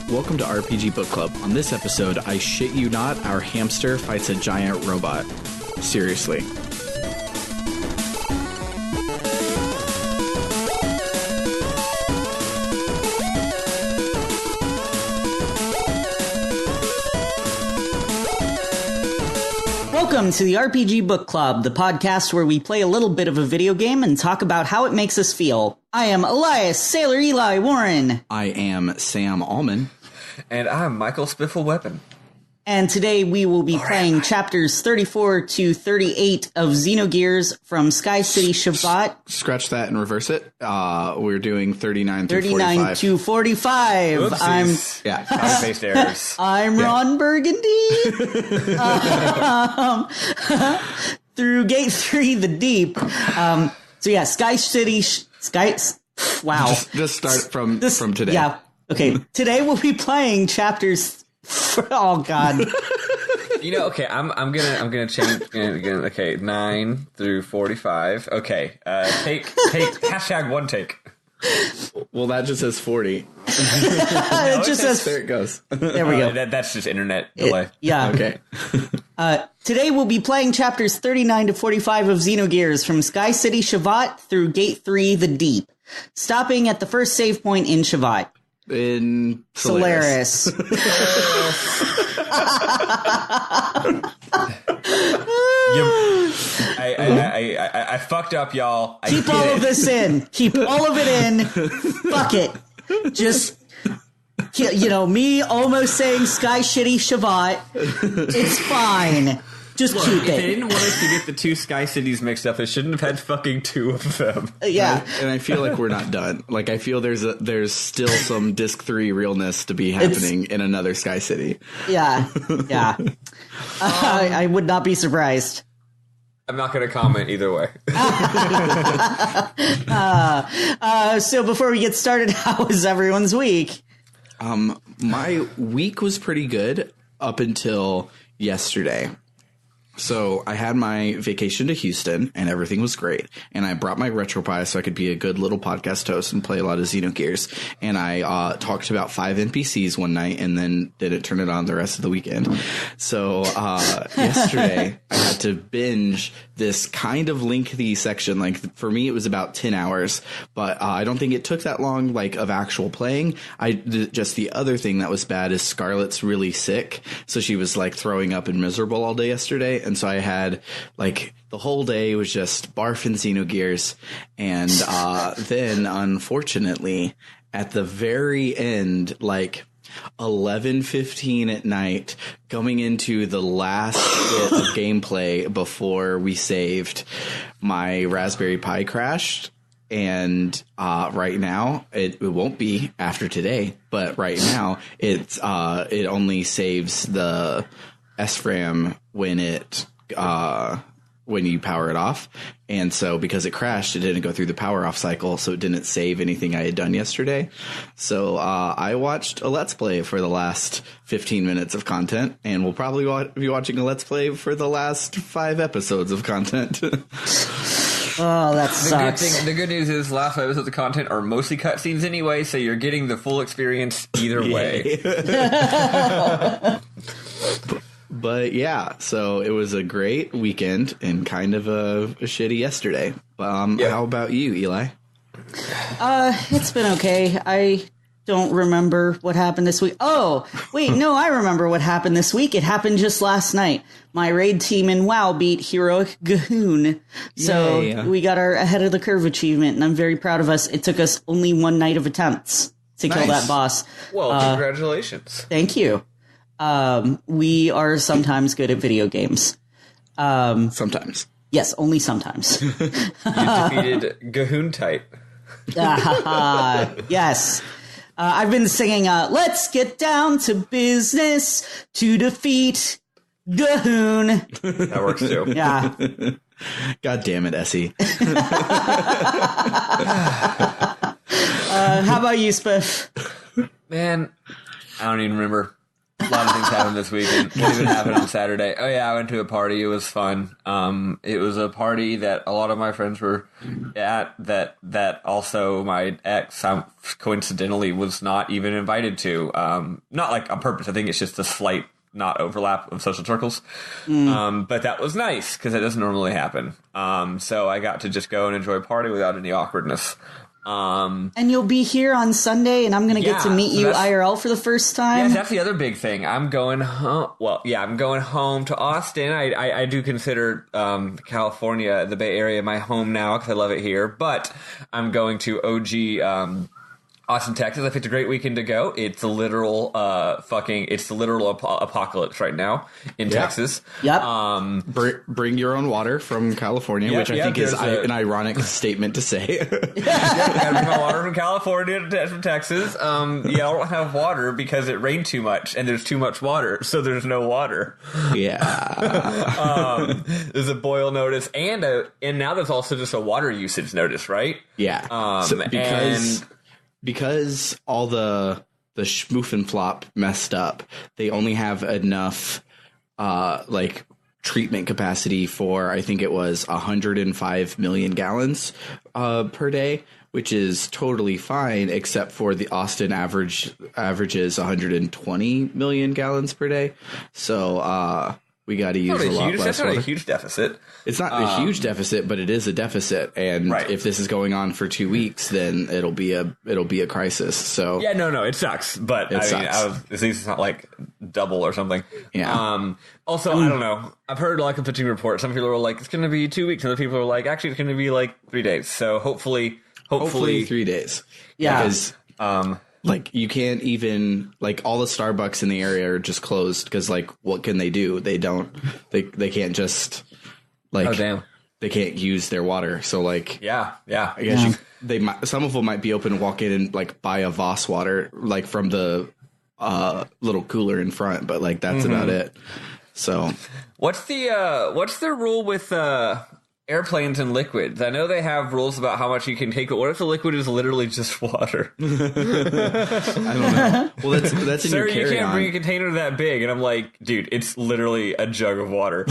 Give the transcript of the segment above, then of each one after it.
Welcome to RPG Book Club. On this episode, I shit you not, our hamster fights a giant robot. Seriously. Welcome to the RPG Book Club, the podcast where we play a little bit of a video game and talk about how it makes us feel. I am Elias Sailor Eli Warren. I am Sam Allman. And I'm Michael Spiffle Weapon. And today we will be playing chapters 34 to 38 of Xenogears from Sky City Shevat. Scratch that and reverse it. We're doing 39 through 39 to 45. Oopsies. Copy-paste errors. I'm Ron Burgundy. Through Gate 3, the Deep. Sky City... Wow. Just start from today. Yeah. Okay. Today we'll be playing chapters... Oh God! Okay. I'm gonna change. Okay, 9 through 45. Okay. Take hashtag one take. Well, that just says 40. It just says there. It goes. There we go. That's just internet delay. Yeah. Okay. Today we'll be playing chapters 39 to 45 of Xenogears from Sky City Shevat through Gate 3, the Deep, stopping at the first save point in Shevat. In Solaris. I fucked up, y'all. Keep all of this in. Keep all of it in. Fuck it. Just, me almost saying Sky Shitty Shevat. It's fine. Just keep if it. they didn't want us to get the two Sky Cities mixed up, they shouldn't have had fucking two of them. Yeah. And I feel like we're not done. Like, I feel there's still some Disc 3 realness to be happening in another Sky City. Yeah. Yeah. I would not be surprised. I'm not going to comment either way. So before we get started, how was everyone's week? My week was pretty good up until yesterday. So I had my vacation to Houston and everything was great. And I brought my RetroPie so I could be a good little podcast host and play a lot of Xenogears. And I talked about 5 NPCs one night and then didn't turn it on the rest of the weekend. So yesterday I had to binge this kind of lengthy section. Like, for me, it was about 10 hours, but I don't think it took that long, like, of actual playing. Just the other thing that was bad is Scarlett's really sick. So she was like throwing up and miserable all day yesterday. And so I had, like, the whole day was just barfing Xenogears. And then, unfortunately, at the very end, like 11:15 at night, going into the last bit of gameplay before we saved, my Raspberry Pi crashed. And right now, it won't be after today, but right now, it only saves the SRAM when you power it off. And so because it crashed, it didn't go through the power off cycle, so it didn't save anything I had done yesterday. So I watched a Let's Play for the last 15 minutes of content, and we'll probably be watching a Let's Play for the last 5 episodes of content. Oh, that sucks. The good news is last 5 episodes of content are mostly cutscenes anyway, so you're getting the full experience either way. But yeah, so it was a great weekend and kind of a shitty yesterday. How about you, Eli? It's been okay. I don't remember what happened this week. Oh, wait, no, I remember what happened this week. It happened just last night. My raid team in WoW beat Heroic Gahoon. So we got our ahead of the curve achievement, and I'm very proud of us. It took us only 1 night of attempts to kill that boss. Well, congratulations. Thank you. We are sometimes good at video games. Sometimes. Yes, only sometimes. You defeated Gahoon type. Yes. I've been singing, let's get down to business to defeat Gahoon. That works too. Yeah. God damn it, Essie. How about you, Spiff? Man, I don't even remember. lot of things happened this weekend. What even happened on Saturday? Oh yeah, I went to a party. It was fun. It was a party that a lot of my friends were at. That also my ex coincidentally was not even invited to. Not like on purpose. I think it's just a slight not overlap of social circles. But that was nice because that doesn't normally happen. So I got to just go and enjoy a party without any awkwardness. And you'll be here on Sunday, and I'm going to get to meet you IRL for the first time. Yeah, that's the other big thing. I'm going home. Well, yeah, I'm going home to Austin. I do consider California, the Bay Area, my home now because I love it here. But I'm going to OG Austin, Texas. I picked a great weekend to go. It's a literal apocalypse right now in Texas. Yep. Bring your own water from California, which I think is an ironic statement to say. Gotta bring my water from California from Texas. I don't have water because it rained too much and there's too much water, so there's no water. Yeah. There's a boil notice and now there's also just a water usage notice, right? Yeah. Because all the schmoof and flop messed up, they only have enough treatment capacity for, I think it was 105 million gallons per day, which is totally fine, except for the Austin averages 120 million gallons per day. So we got to use a lot less That's not water. a huge deficit. It's not a huge deficit, but it is a deficit. And if this is going on for 2 weeks, then it'll be a crisis. So yeah, no, it sucks. But at least it's not like double or something. Yeah. Also, I don't know. I've heard like conflicting reports. Some people are like, it's going to be 2 weeks. Other people are like, actually, it's going to be like 3 days. So hopefully 3 days. Yeah. Because you can't even, all the Starbucks in the area are just closed because, what can they do? They can't just, oh, damn. They can't use their water. So, yeah. I guess some of them might be open to walk in and, buy a Voss water, from the little cooler in front. But, that's about it. So. What's the rule with airplanes and liquids? I know they have rules about how much you can take, but what if the liquid is literally just water? I don't know. Well, that's in Sir, your carry-on. you can't bring a container that big. And I'm like, dude, it's literally a jug of water.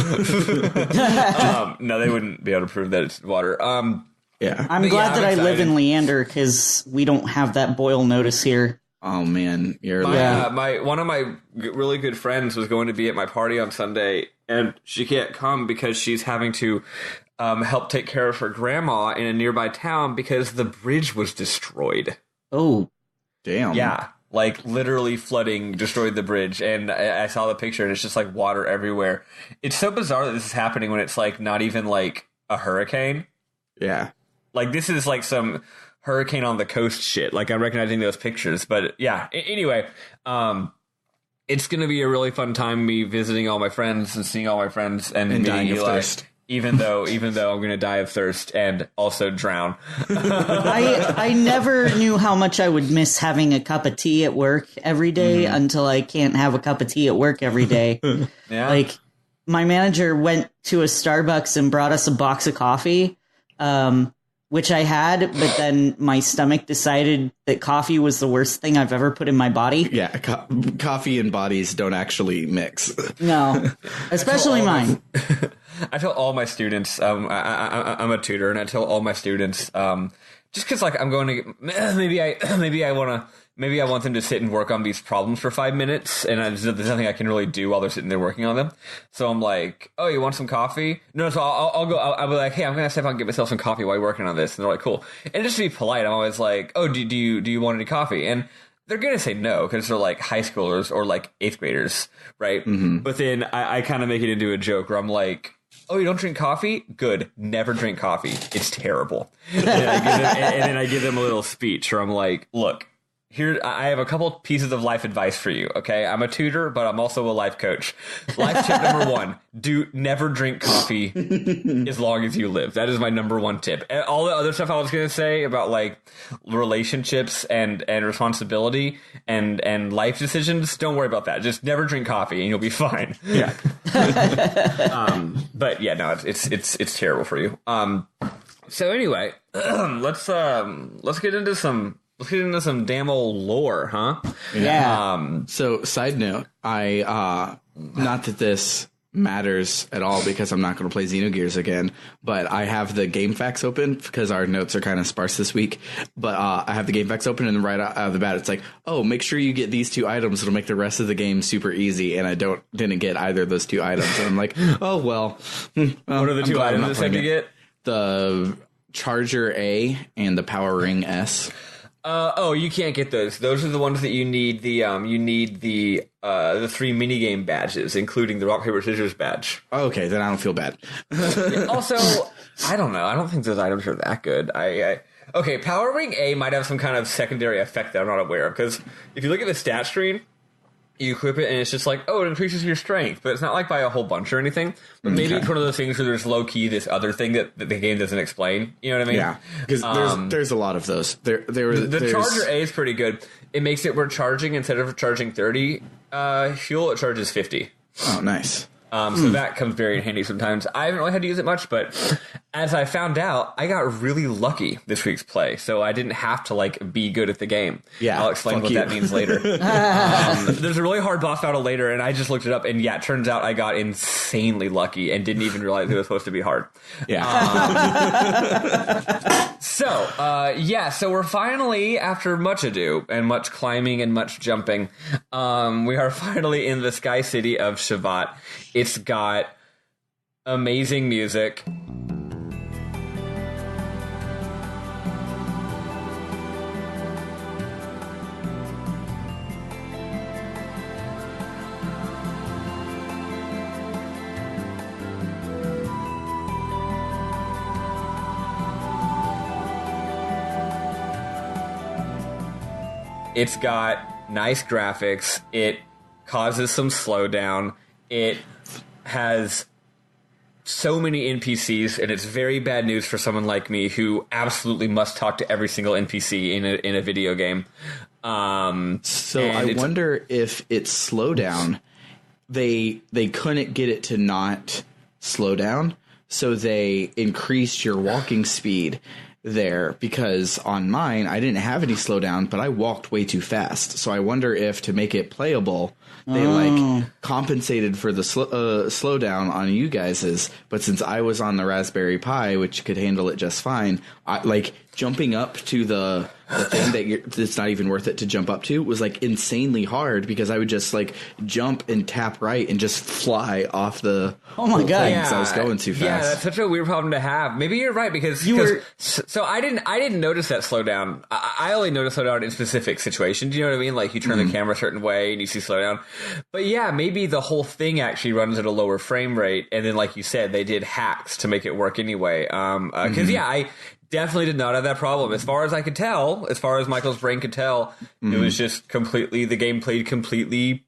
No, they wouldn't be able to prove that it's water. Yeah. I'm glad that I live in Leander because we don't have that boil notice here. Oh man, one of my really good friends was going to be at my party on Sunday, and she can't come because she's having to help take care of her grandma in a nearby town because the bridge was destroyed. Oh, damn! Yeah, literally flooding destroyed the bridge, and I saw the picture, and it's just water everywhere. It's so bizarre that this is happening when it's not even a hurricane. Yeah, this is some hurricane on the coast shit. I'm recognizing those pictures, but yeah. Anyway, it's gonna be a really fun time me visiting all my friends and seeing all my friends and dying of Eli, thirst. even though I'm gonna die of thirst and also drown. I never knew how much I would miss having a cup of tea at work every day until I can't have a cup of tea at work every day. Yeah. My manager went to a Starbucks and brought us a box of coffee. Which I had, but then my stomach decided that coffee was the worst thing I've ever put in my body. Yeah, coffee and bodies don't actually mix. No, especially mine. I tell all my students, I'm a tutor, and I tell all my students, just because I'm going to maybe I want them to sit and work on these problems for 5 minutes, and there's nothing I can really do while they're sitting there working on them. So I'm like, oh, you want some coffee? No, so I'll go. I'll be like, hey, I'm gonna see if I can get myself some coffee while you're working on this. And they're like, cool. And just to be polite, I'm always like, oh, do you want any coffee? And they're gonna say no because they're high schoolers or 8th graders, right? Mm-hmm. But then I kind of make it into a joke where I'm like, oh, you don't drink coffee? Good. Never drink coffee. It's terrible. And then I give them a little speech where I'm like, look. Here, I have a couple pieces of life advice for you, okay? I'm a tutor, but I'm also a life coach. Life tip number 1, never drink coffee as long as you live. That is my number 1 tip. And all the other stuff I was going to say about, relationships and responsibility and life decisions, don't worry about that. Just never drink coffee and you'll be fine. Yeah. But, yeah, no, it's terrible for you. So anyway, let's get into some let's get into some damn old lore, huh? Yeah. So, side note, I not that this matters at all because I'm not going to play Xenogears again, but I have the game facts open because our notes are kind of sparse this week. But I have the game facts open, and right out of the bat, it's like, oh, make sure you get these 2 items. It'll make the rest of the game super easy. And I didn't get either of those 2 items. And I'm like, oh well. What are the 2 items that said you get? The Charger A and the Power Ring S. You can't get those. Those are the ones that you need. The 3 minigame badges, including the rock paper scissors badge. Okay, then I don't feel bad. Also, I don't know. I don't think those items are that good. Okay, Power Ring A might have some kind of secondary effect that I'm not aware of. Because if you look at the stat screen, you equip it and it's just like, oh, it increases your strength, but it's not like by a whole bunch or anything. But maybe it's one of those things where there's low key this other thing that the game doesn't explain. You know what I mean? Yeah, because there's a lot of those. The Charger A is pretty good. It makes it where charging, instead of charging 30 fuel, it charges 50. Oh, nice. So that comes very handy sometimes. I haven't really had to use it much, but as I found out, I got really lucky this week's play, so I didn't have to be good at the game. Yeah, I'll explain what that means later. There's a really hard boss battle later, and I just looked it up, and yeah, it turns out I got insanely lucky and didn't even realize it was supposed to be hard. Yeah. So we're finally, after much ado and much climbing and much jumping, we are finally in the Sky City of Shevat. It's got amazing music. It's got nice graphics. It causes some slowdown. It has so many NPCs, and it's very bad news for someone like me who absolutely must talk to every single NPC in a video game. So I wonder if it's slowdown. They couldn't get it to not slow down, so they increased your walking speed there, because on mine I didn't have any slowdown, but I walked way too fast. So I wonder if to make it playable, they compensated for the slowdown on you guys's. But since I was on the Raspberry Pi, which could handle it just fine, jumping up to the thing that's not even worth it to jump up to was insanely hard, because I would just jump and tap right and just fly off the oh my god, thing, I was going too fast. Yeah, that's such a weird problem to have. Maybe you're right, because so I didn't notice that slowdown. I only noticed slowdown in specific situations. You know what I mean? Like you turn the camera a certain way and you see slowdown. But yeah, maybe the whole thing actually runs at a lower frame rate, and then like you said, they did hacks to make it work anyway. Because I definitely did not have that problem. As far as I could tell, as far as Michael's brain could tell, it was just completely, the game played completely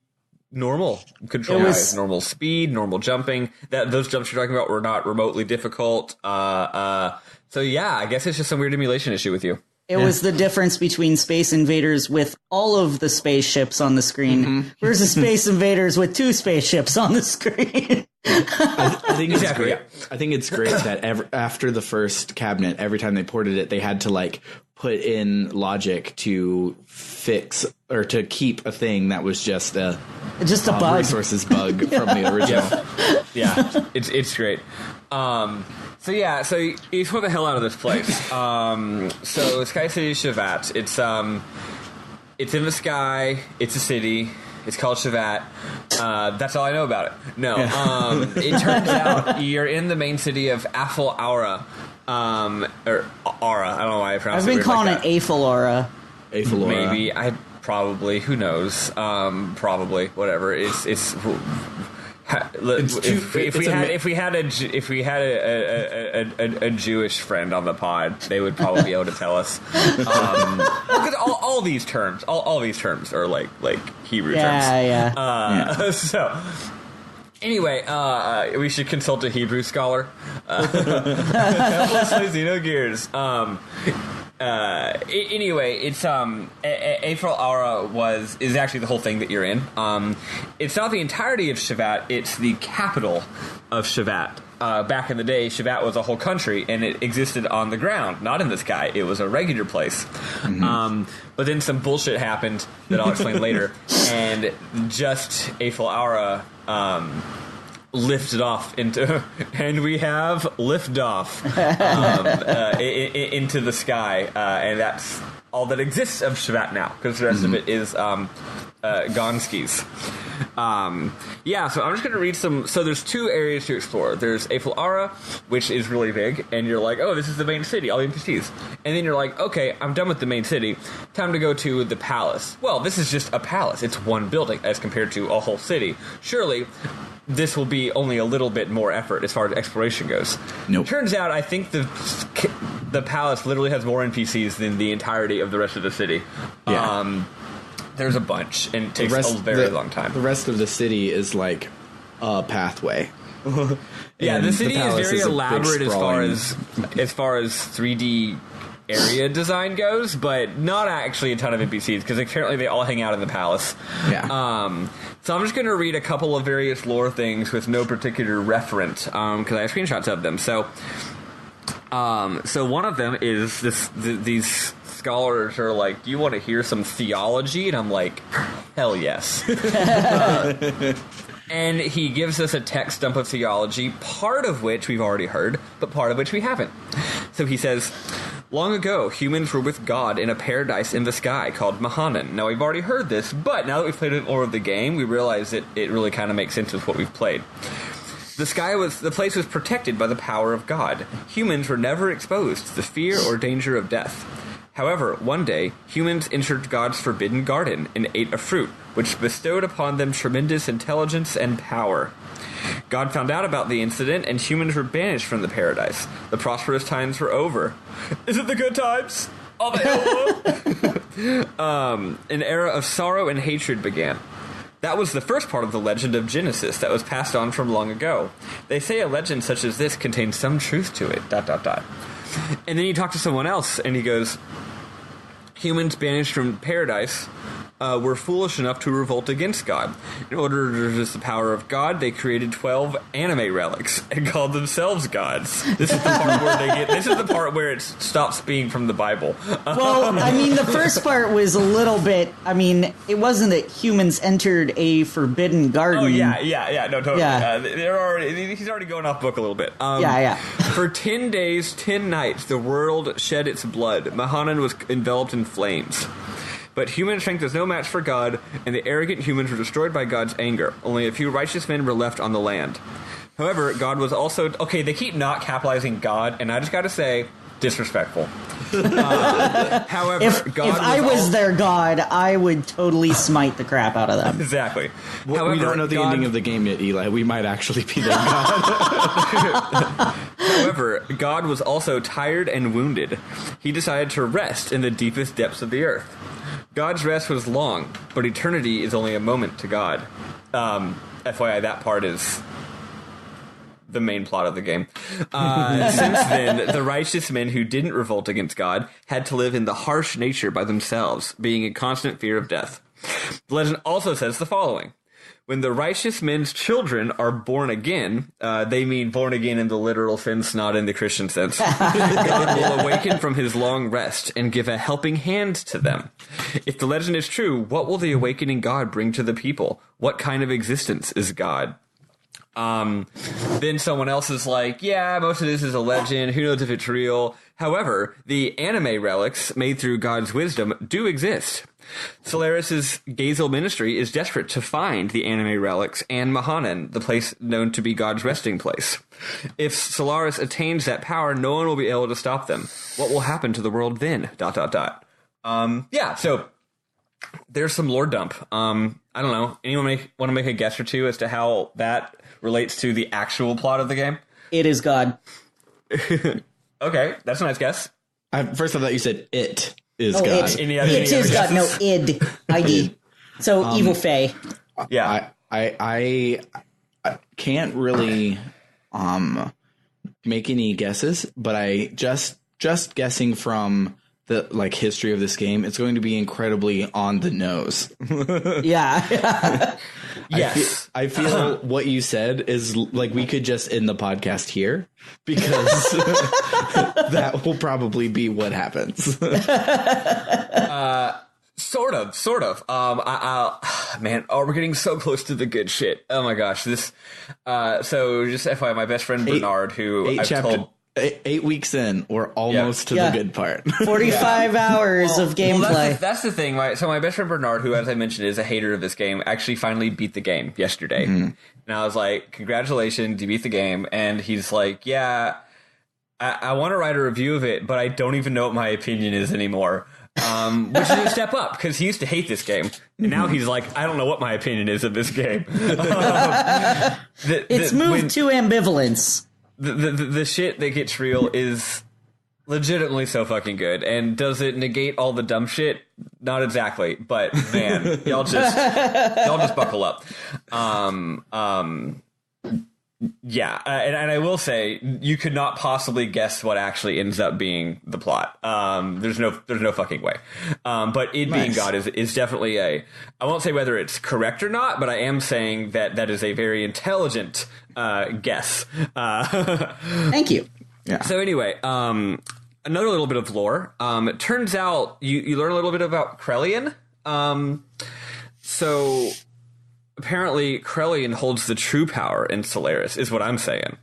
normal control-wise, normal speed, normal jumping. Those jumps you're talking about were not remotely difficult. So yeah, I guess it's just some weird emulation issue with you. It was the difference between Space Invaders with all of the spaceships on the screen versus Space Invaders with 2 spaceships on the screen. I think it's great. I think it's great that after the first cabinet, every time they ported it, they had to put in logic to fix or to keep a thing that was just a bug, resources bug from the original. Yeah, it's great. So you just want the hell out of this place. So Sky City Shevat. It's in the sky. It's a city. It's called Shevat. That's all I know about it. No. It turns out you're in the main city of Afil Aura. Or Aura. I don't know why I pronounced it. I've been calling it Afil Aura. Afil Aura. Maybe. Probably. Who knows? Probably. Whatever. It's if we had a Jewish friend on the pod, they would probably be able to tell us. Because all these terms are like Hebrew terms. Yeah. So anyway, we should consult a Hebrew scholar. Let's play Xenogears. Anyway, it's Afil Aura is actually the whole thing that you're in. It's not the entirety of Shevat; it's the capital of Shevat. back in the day, Shevat was a whole country, and it existed on the ground, not in the sky. It was a regular place. But then some bullshit happened that I'll explain later, and just Aura lifted off into, and we have liftoff into the sky, and that's all that exists of Shevat now, because the rest of it is Gonskis. So I'm just going to read some. So there's 2 areas to explore. There's Aura, which is really big, and you're like, oh, this is the main city, all the NPCs. And then you're like, okay, I'm done with the main city. Time to go to the palace. Well, this is just a palace. It's one building as compared to a whole city. Surely this will be only a little bit more effort as far as exploration goes. Nope. Turns out, I think the palace literally has more NPCs than the entirety of the rest of the city. Yeah. There's a bunch, and it takes a very long time. The rest of the city is like a pathway. Yeah, the city is very is elaborate as far sprawling- as 3D area design goes, but not actually a ton of NPCs, because apparently they all hang out in the palace. Yeah. So I'm just going to read a couple of various lore things with no particular referent, because I have screenshots of them. So one of them is these scholars are like, do you want to hear some theology? And I'm like, hell yes. And he gives us a text dump of theology, part of which we've already heard, but part of which we haven't. So he says, long ago, humans were with God in a paradise in the sky called Mahanan. Now, we've already heard this, but now that we've played more of the game, we realize that it really kind of makes sense with what we've played. The place was protected by the power of God. Humans were never exposed to the fear or danger of death. However, one day, humans entered God's forbidden garden and ate a fruit, which bestowed upon them tremendous intelligence and power. God found out about the incident, and humans were banished from the paradise. The prosperous times were over. Is it the good times? All the an era of sorrow and hatred began. That was the first part of the legend of Genesis that was passed on from long ago. They say a legend such as this contains some truth to it, ... And then you talk to someone else, and he goes, humans banished from paradise were foolish enough to revolt against God. In order to resist the power of God, they created 12 anime relics and called themselves gods. This is the part where it stops being from the Bible. Well, I mean, the first part was a little bit. I mean, it wasn't that humans entered a forbidden garden. Oh yeah, no, totally. Yeah. He's already going off book a little bit. For 10 days, 10 nights, the world shed its blood. Mahanan was enveloped in flames. But human strength was no match for God, and the arrogant humans were destroyed by God's anger. Only a few righteous men were left on the land. However, God was also... Okay, they keep not capitalizing God, and I just gotta say, disrespectful. However, if I was their God, I would totally smite the crap out of them. Exactly. However, we don't know the ending of the game yet, Eli. We might actually be their God. However, God was also tired and wounded. He decided to rest in the deepest depths of the earth. God's rest was long, but eternity is only a moment to God. FYI, that part is the main plot of the game. Since then, the righteous men who didn't revolt against God had to live in the harsh nature by themselves, being in constant fear of death. The legend also says the following. When the righteous men's children are born again, they mean born again in the literal sense, not in the Christian sense, God will awaken from his long rest and give a helping hand to them. If the legend is true, what will the awakening God bring to the people? What kind of existence is God? Then someone else is like, yeah, most of this is a legend. Who knows if it's real? However, the anime relics made through God's wisdom do exist. Solaris's Gazel ministry is desperate to find the anime relics and Mahanan, the place known to be God's resting place. If Solaris attains that power, no one will be able to stop them. What will happen to the world then? ... So there's some lore dump. I don't know. Anyone want to make a guess or two as to how that relates to the actual plot of the game? It is God. Okay, that's a nice guess. First I thought you said it is God. It is God. No, id. ID. So evil fae. Yeah. I can't really make any guesses, but I just guessing from the history of this game, it's going to be incredibly on the nose. Yeah. Yes. I feel what you said is like we could just end the podcast here because that will probably be what happens. Sort of. Man, we're getting so close to the good shit. Oh my gosh, this. So just FYI, my best friend Bernard, who I've told. 8 weeks in, we're almost to the good part. 45 hours of gameplay. Well, that's the thing, right? So my best friend Bernard, who, as I mentioned, is a hater of this game, actually finally beat the game yesterday. Mm-hmm. And I was like, congratulations, you beat the game. And he's like, yeah, I want to write a review of it, but I don't even know what my opinion is anymore. Which is a step up, because he used to hate this game. And now he's like, I don't know what my opinion is of this game. It's moved to ambivalence. The shit that gets real is legitimately so fucking good. And does it negate all the dumb shit? Not exactly, but man, y'all just buckle up. Yeah, and I will say you could not possibly guess what actually ends up being the plot. There's no fucking way. But it being God is definitely I won't say whether it's correct or not, but I am saying that is a very intelligent guess. Thank you. Yeah. So anyway, another little bit of lore. It turns out you learn a little bit about Krellian. So apparently Krellian holds the true power in Solaris, is what I'm saying.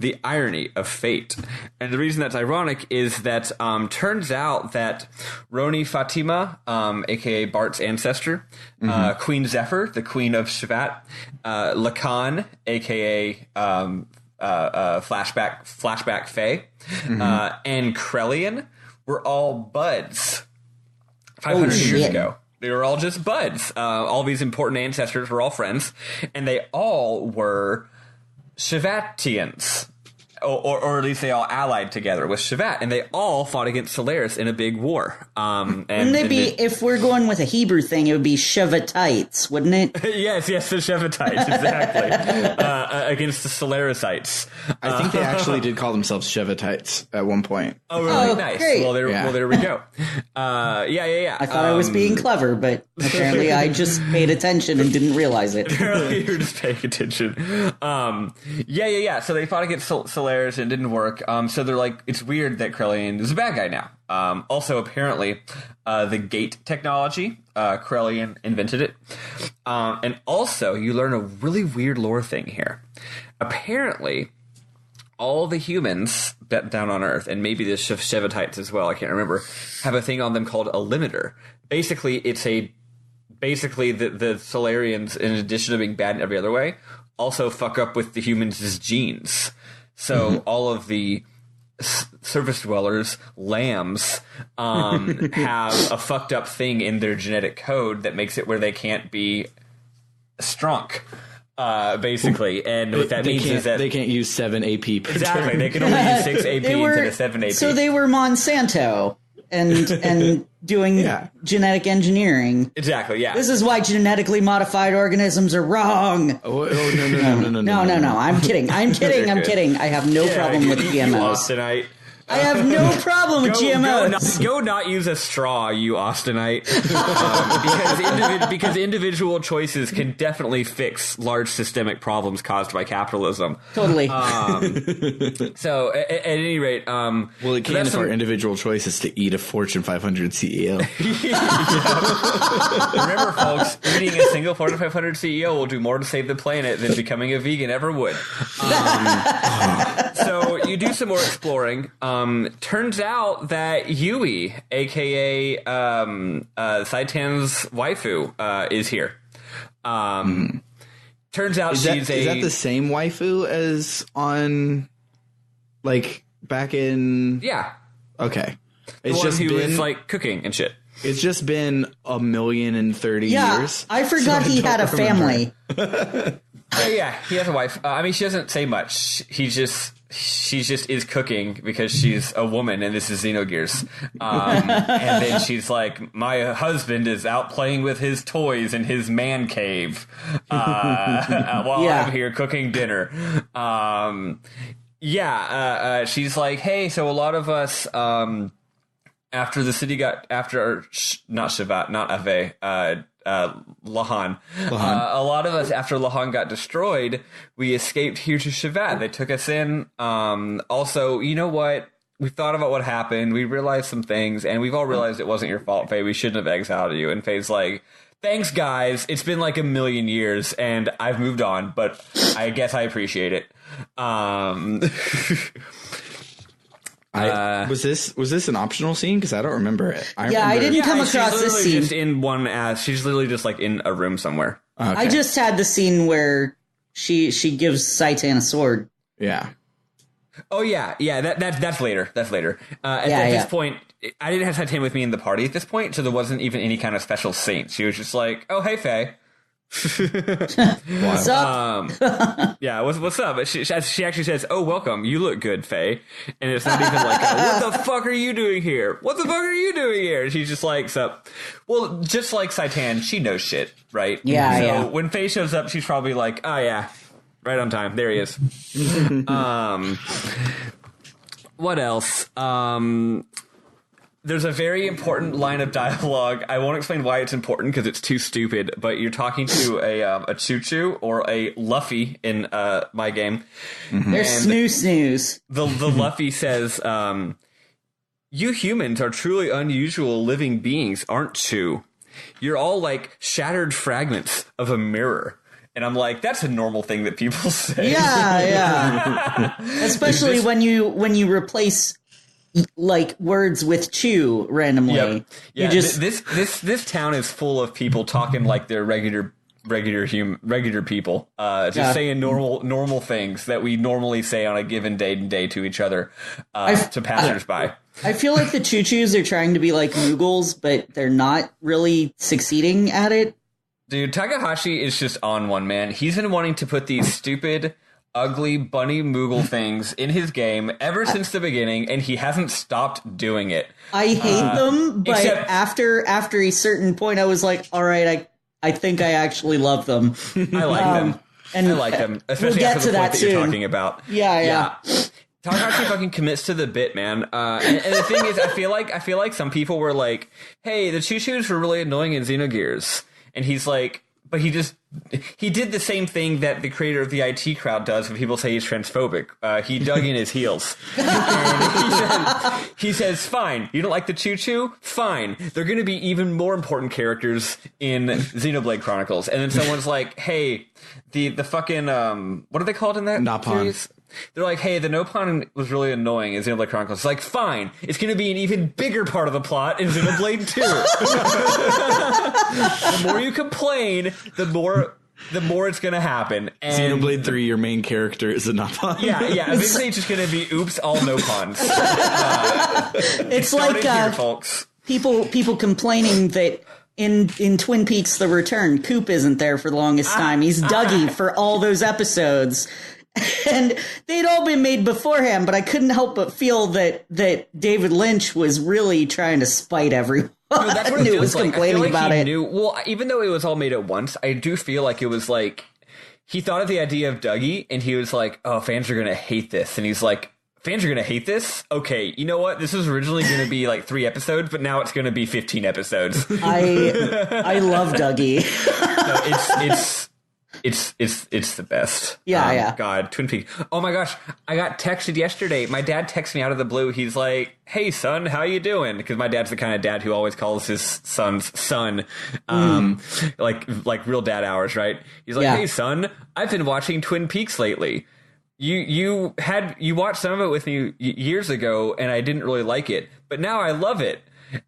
The irony of fate. And the reason that's ironic is that turns out that Roni Fatima, a.k.a. Bart's ancestor, Queen Zephyr, the queen of Shevat, Lacan, a.k.a. Flashback Faye, and Krellian were all buds 500 years ago. They were all just buds. All these important ancestors were all friends, and they all were Shevatians. Or at least they all allied together with Shevat, and they all fought against Solaris in a big war. Wouldn't they be, if we're going with a Hebrew thing, it would be Shevatites, wouldn't it? yes, the Shevatites, exactly. Against the Solarisites. I think they actually did call themselves Shevatites at one point. Oh, really? Nice. Great. Well, there we go. Yeah. I thought I was being clever, but apparently I just paid attention and didn't realize it. Apparently you're just paying attention. Yeah. So they fought against Solaris and it didn't work. So they're like, it's weird that Krellian is a bad guy now. Also, apparently, the gate technology, Krellian invented it. And also, you learn a really weird lore thing here. Apparently, all the humans down on Earth, and maybe the Shevatites as well, I can't remember, have a thing on them called a limiter. Basically, the Solarians, in addition to being bad in every other way, also fuck up with the humans' genes. So all of the surface dwellers, lambs, have a fucked up thing in their genetic code that makes it where they can't be strunk, basically. And what that means is that they can't use 7 AP per exactly. turn. They can only use 6 AP instead of 7 AP. So they were Monsanto and doing genetic engineering. Exactly, yeah. This is why genetically modified organisms are wrong. No. I'm kidding. I'm kidding. I have no problem with GMOs. I have no problem with GMOs. Go not use a straw, you Austinite. Because individual choices can definitely fix large systemic problems caused by capitalism. Totally. So, at any rate... well, it can if our individual choice is to eat a Fortune 500 CEO. Remember, folks, eating a single Fortune 500 CEO will do more to save the planet than becoming a vegan ever would. So, you do some more exploring. Turns out that Yui, aka Saitan's waifu, is here. Turns out is that the same waifu as on, like, back in? Yeah. Okay. It's just been like cooking and shit. It's just been 1,030 years. I forgot he had a family. Yeah, he has a wife. I mean, she doesn't say much. She just is cooking because she's a woman and this is Xenogears. And then she's like, my husband is out playing with his toys in his man cave while I'm here cooking dinner. She's like, hey, so a lot of us, after the city got, not Shevat, not Ave, Lahan. A lot of us, after Lahan got destroyed, we escaped here to Shevat. They took us in. Also, you know what? We've thought about what happened. We realized some things, and we've all realized it wasn't your fault, Faye. We shouldn't have exiled you. And Faye's like, thanks, guys. It's been like 1,000,000 years, and I've moved on, but I guess I appreciate it. Was this an optional scene? Because I don't remember it. I didn't come across this scene. Just in one, she's literally just like in a room somewhere. Okay. I just had the scene where she gives Saitan a sword. Yeah. Oh yeah. That's later. That's later. At this point, I didn't have Saitan with me in the party at this point, so there wasn't even any kind of special scene. She was just like, "Oh, hey, Faye." What's up? Yeah, what's up? She actually says, "Oh, welcome. You look good, Faye." And it's not even like, "What the fuck are you doing here? What the fuck are you doing here?" And she's just like, "So, well, just like Saitan, she knows shit, right?" Yeah. So when Faye shows up, she's probably like, "Oh yeah, right on time. There he is." What else? There's a very important line of dialogue. I won't explain why it's important because it's too stupid, but you're talking to a choo-choo or a Luffy in my game. Mm-hmm. They're snoo-snoos. The Luffy says, "You humans are truly unusual living beings, aren't you? You're all like shattered fragments of a mirror." And I'm like, that's a normal thing that people say. Yeah. Especially when you replace like words with chew randomly. Yep. Yeah, you just this town is full of people talking like they're regular people, just saying normal things that we normally say on a given day to each other, to passersby. I feel like the choo-choos are trying to be like Mughals, but they're not really succeeding at it. Dude, Takahashi is just on one, man. He's been wanting to put these stupid, ugly bunny Moogle things in his game ever since the beginning, and he hasn't stopped doing it. I hate them, but after a certain point, I was like, all right, I think I actually love them. I like them. And I like them, especially we'll after the point that you're talking about. Yeah. Takahashi fucking commits to the bit, man. And the thing is, I feel like some people were like, "Hey, the choo-choos were really annoying in Xenogears," and he's like, "But he did the same thing that the creator of the IT crowd does when people say he's transphobic. He dug in his heels. And he says, fine, you don't like the choo-choo? Fine. They're going to be even more important characters in Xenoblade Chronicles." And then someone's like, hey, the fucking, what are they called in that series? They're like, hey, the Nopon was really annoying in Xenoblade Chronicles. It's like, fine, it's going to be an even bigger part of the plot in Xenoblade 2. The more you complain, the more it's going to happen. And Xenoblade 3, your main character is a Nopon. Yeah. Eventually it's just going to be, oops, all Nopons. It's like here, folks. People complaining that in Twin Peaks The Return, Coop isn't there for the longest time. He's Dougie for all those episodes. And they'd all been made beforehand, but I couldn't help but feel that David Lynch was really trying to spite everyone. No, that's what it was like, complaining about it. Well, even though it was all made at once, I do feel like it was like he thought of the idea of Dougie, and he was like, "Oh, fans are gonna hate this," and he's like, "Fans are gonna hate this? Okay, you know what? This was originally gonna be like 3 episodes, but now it's gonna be 15 episodes." I love Dougie. No, it's the best. Yeah. God, Twin Peaks. Oh my gosh, I got texted yesterday. My dad texted me out of the blue. He's like, "Hey son, how you doing?" Because my dad's the kind of dad who always calls his son's son, like real dad hours, right? He's like, "Hey son, I've been watching Twin Peaks lately. You watched some of it with me years ago, and I didn't really like it, but now I love it."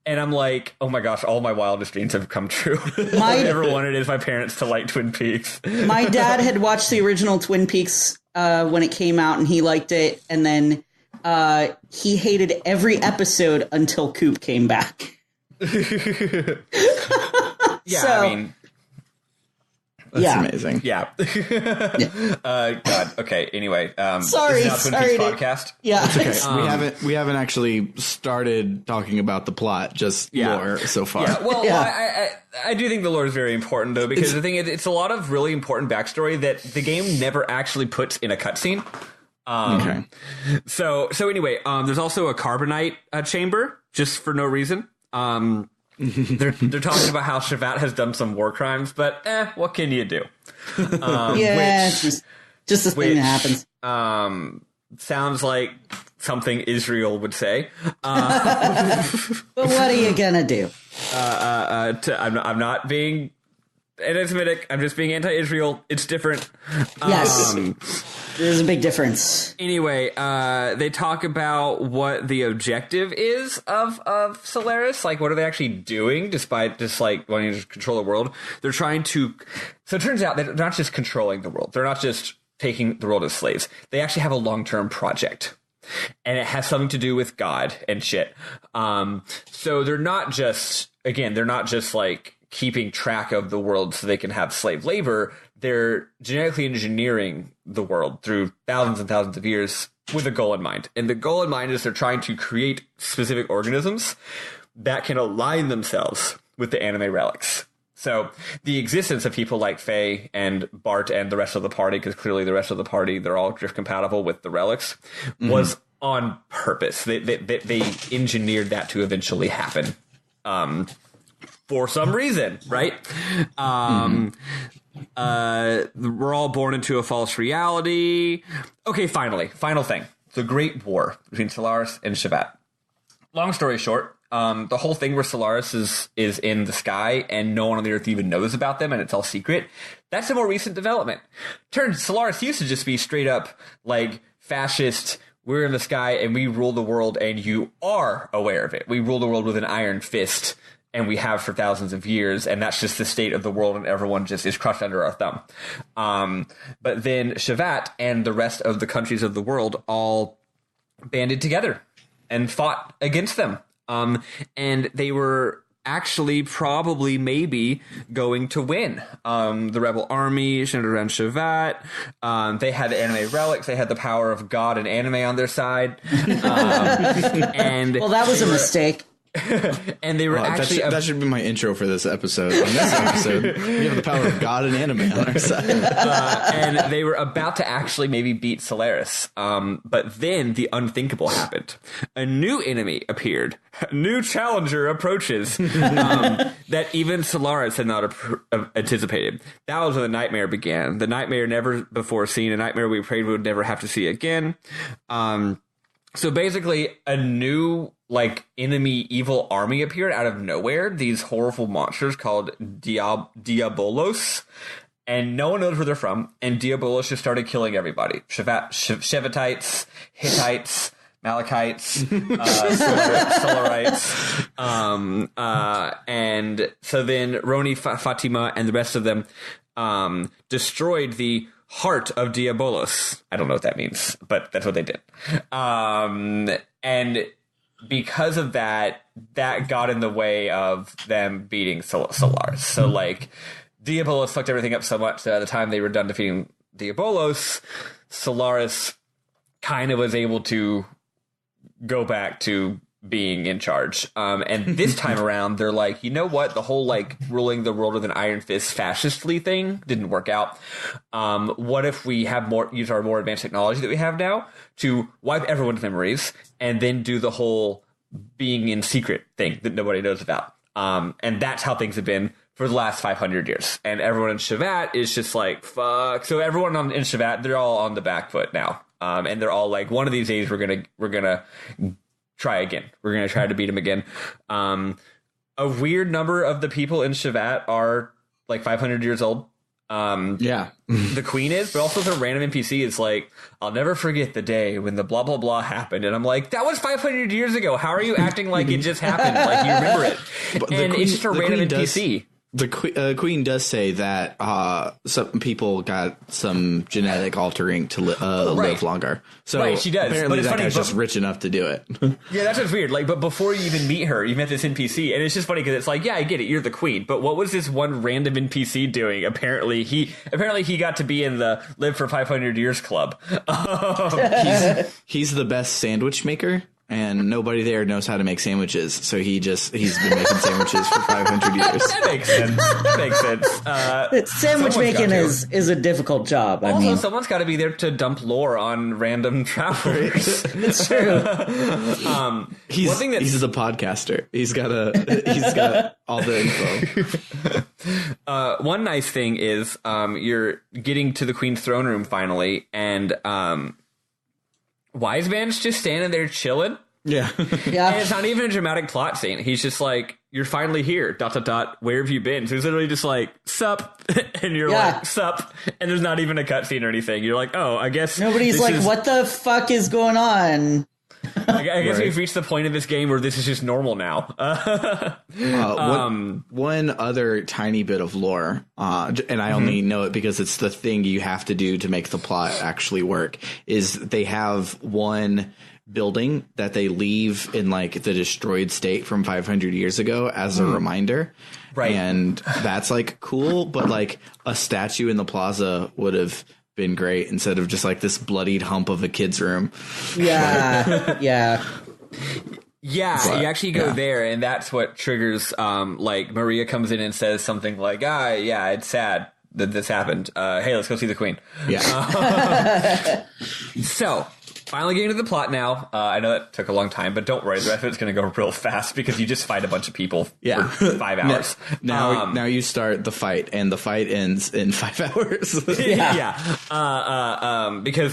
And I'm like, oh my gosh, all my wildest dreams have come true. All I ever wanted is my parents to like Twin Peaks. My dad had watched the original Twin Peaks when it came out, and he liked it. And then he hated every episode until Coop came back. I mean... That's amazing. Yeah. God. Okay. Anyway. Sorry. This is now Twin Peaks podcast. Yeah. It's okay. We haven't actually started talking about the plot, just lore so far. Yeah. Well, I do think the lore is very important though, because the thing is, it's a lot of really important backstory that the game never actually puts in a cutscene. Okay. So anyway, there's also a carbonite chamber just for no reason. They're talking about how Shevat has done some war crimes, but what can you do? It's just a thing that happens. Sounds like something Israel would say. But what are you gonna do? I'm not being anti-Semitic. I'm just being anti-Israel. It's different. Yes, there's a big difference. Anyway, they talk about what the objective is of Solaris. Like, what are they actually doing, despite just like wanting to control the world? They're trying to. So it turns out they're not just controlling the world. They're not just taking the world as slaves. They actually have a long-term project. And it has something to do with God and shit. So they're not just like keeping track of the world so they can have slave labor. They're genetically engineering the world through thousands and thousands of years with a goal in mind. And the goal in mind is they're trying to create specific organisms that can align themselves with the anime relics. So the existence of people like Faye and Bart and the rest of the party, because clearly the rest of the party, they're all drift compatible with the relics, was on purpose. They engineered that to eventually happen for some reason, right? We're all born into a false reality. Okay, final thing. The Great War between Solaris and Shevat. Long story short, the whole thing where Solaris is in the sky and no one on the Earth even knows about them and it's all secret, that's a more recent development. Solaris used to just be straight up like fascist, we're in the sky and we rule the world and you are aware of it. We rule the world with an iron fist and we have for thousands of years, and that's just the state of the world and everyone just is crushed under our thumb. But then Shevat and the rest of the countries of the world all banded together and fought against them. And they were actually probably maybe going to win. The rebel army centered around Shevat. They had the anime relics. They had the power of God and anime on their side. And well, that was a mistake. And they were actually that should be my intro for this episode. On this episode, we have the power of God and anime on our side. And they were about to actually maybe beat Solaris. But then the unthinkable happened. A new enemy appeared. A new challenger approaches that even Solaris had not anticipated. That was when the nightmare began. The nightmare never before seen. A nightmare we prayed we would never have to see again. So basically, a new enemy evil army appeared out of nowhere. These horrible monsters called Diabolos, and no one knows where they're from. And Diabolos just started killing everybody: Shevatites, Hittites, Malachites, Solarites, and so then Roni, Fatima, and the rest of them destroyed the heart of Diabolos. I don't know what that means, but that's what they did. And because of that got in the way of them beating Solaris. So Diabolos fucked everything up so much that by the time they were done defeating Diabolos, Solaris kind of was able to go back to being in charge. And this time around, they're like, you know what? The whole ruling the world with an iron fist fascistly thing didn't work out. What if we have use our more advanced technology that we have now to wipe everyone's memories and then do the whole being in secret thing that nobody knows about? And that's how things have been for the last 500 years. And everyone in Shevat is just like, fuck. So everyone in Shevat, they're all on the back foot now. And they're all like, one of these days we're gonna try again. We're going to try to beat him again. A weird number of the people in Shevat are 500 years old. Yeah. The queen is, but also the random NPC is I'll never forget the day when the blah, blah, blah happened. And I'm like, that was 500 years ago. How are you acting like it just happened? Like you remember it. But and it's just a random NPC. The queen does say that some people got some genetic altering to live longer. So right, she does. Apparently, but it's that funny, guy's just rich enough to do it. Yeah, that's what's weird. But before you even meet her, you met this NPC, and it's just funny because it's yeah, I get it, you're the queen. But what was this one random NPC doing? Apparently, he got to be in the Live for 500 Years club. He's the best sandwich maker. and nobody there knows how to make sandwiches. So he's been making sandwiches for 500 years. That makes sense. Sandwich making is a difficult job. Also, someone's got to be there to dump lore on random travelers. It's true. He's a podcaster. He's got all the info. One nice thing is you're getting to the Queen's throne room finally, and Wise Man's just standing there chilling. Yeah. Yeah. And it's not even a dramatic plot scene. He's just like, you're finally here, ... Where have you been? So he's literally just like, sup. And you're like, sup. And there's not even a cutscene or anything. You're like, oh, I guess. Nobody's like, what the fuck is going on? I guess we've reached the point of this game where this is just normal now. One other tiny bit of lore, and I only know it because it's the thing you have to do to make the plot actually work, is they have one building that they leave in like the destroyed state from 500 years ago as a reminder. Right. And that's like cool, but like a statue in the plaza would have been great instead of just like this bloodied hump of a kid's room. Yeah. Yeah. Yeah, but, you actually go there, and that's what triggers, like, Maria comes in and says something like, it's sad that this happened. Hey, let's go see the Queen. Yeah. So, finally getting to the plot now. I know that took a long time, but don't worry. The rest of it's going to go real fast because you just fight a bunch of people for 5 hours. Now you start the fight, and the fight ends in 5 hours. Because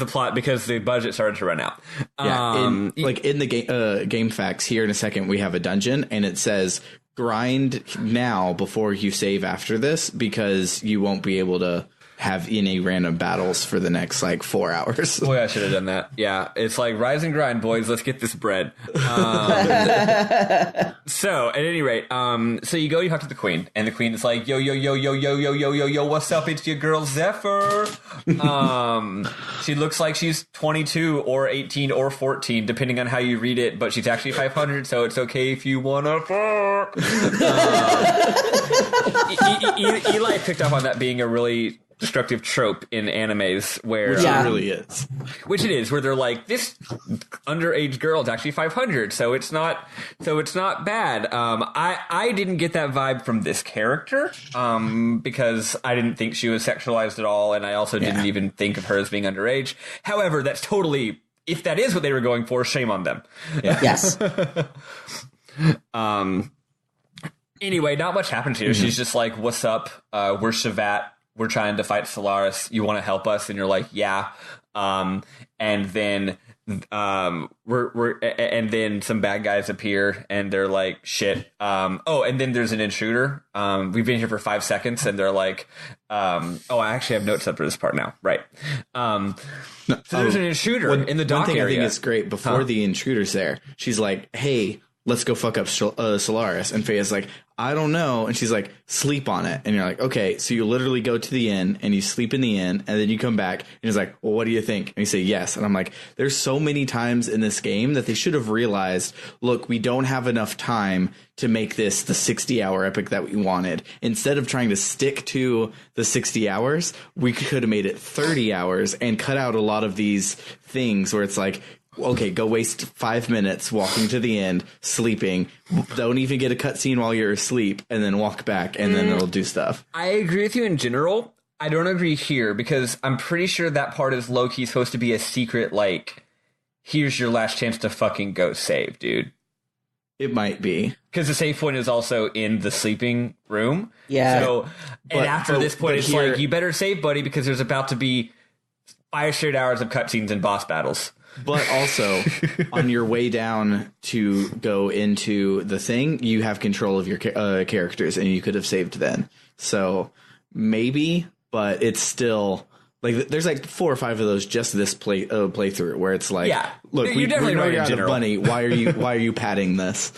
the budget started to run out. In the game facts here in a second, we have a dungeon, and it says grind now before you save after this because you won't be able to have any random battles for the next like 4 hours. Boy, I should have done that. Yeah, it's like rise and grind, boys. Let's get this bread. So at any rate, so you talk to the Queen, and the Queen is like, yo, what's up? It's your girl Zephyr. She looks like she's 22 or 18 or 14, depending on how you read it, but she's actually 500, so it's okay if you wanna fuck. Eli picked up on that being a really destructive trope in animes where which it really is, where they're like, this underage girl is actually 500, so it's not bad. I didn't get that vibe from this character because I didn't think she was sexualized at all, and I also didn't even think of her as being underage. However, that's totally, if that is what they were going for, shame on them. Yes. Anyway, not much happens here. She's just like, what's up? We're Shevat. We're trying to fight Solaris. You want to help us? And you're like, yeah. And then and then some bad guys appear, and they're like, shit. And then there's an intruder. We've been here for 5 seconds, and they're like, I actually have notes up for this part now. Right. So there's an intruder in the dock area. One thing I think is great, before the intruder's there, she's like, hey, let's go fuck up Solaris. And Faye's like, I don't know. And she's like, sleep on it. And you're like, okay. So you literally go to the inn and you sleep in the inn, and then you come back and he's like, well, what do you think? And you say yes. And I'm like, there's so many times in this game that they should have realized, look, we don't have enough time to make this the 60-hour epic that we wanted. Instead of trying to stick to the 60 hours, we could have made it 30 hours and cut out a lot of these things where it's like, okay, go waste 5 minutes walking to the end, sleeping, don't even get a cutscene while you're asleep, and then walk back, and then it'll do stuff. I agree with you in general. I don't agree here, because I'm pretty sure that part is low-key supposed to be a secret, like, here's your last chance to fucking go save, dude. It might be. Because the save point is also in the sleeping room. Yeah. So, after this point, it's like, you better save, buddy, because there's about to be 5 straight hours of cutscenes and boss battles. But also, on your way down to go into the thing, you have control of your characters, and you could have saved then. So maybe, but it's still like there's like 4 or 5 of those just this playthrough where it's like, look, we know you're out of money. Why are you padding this?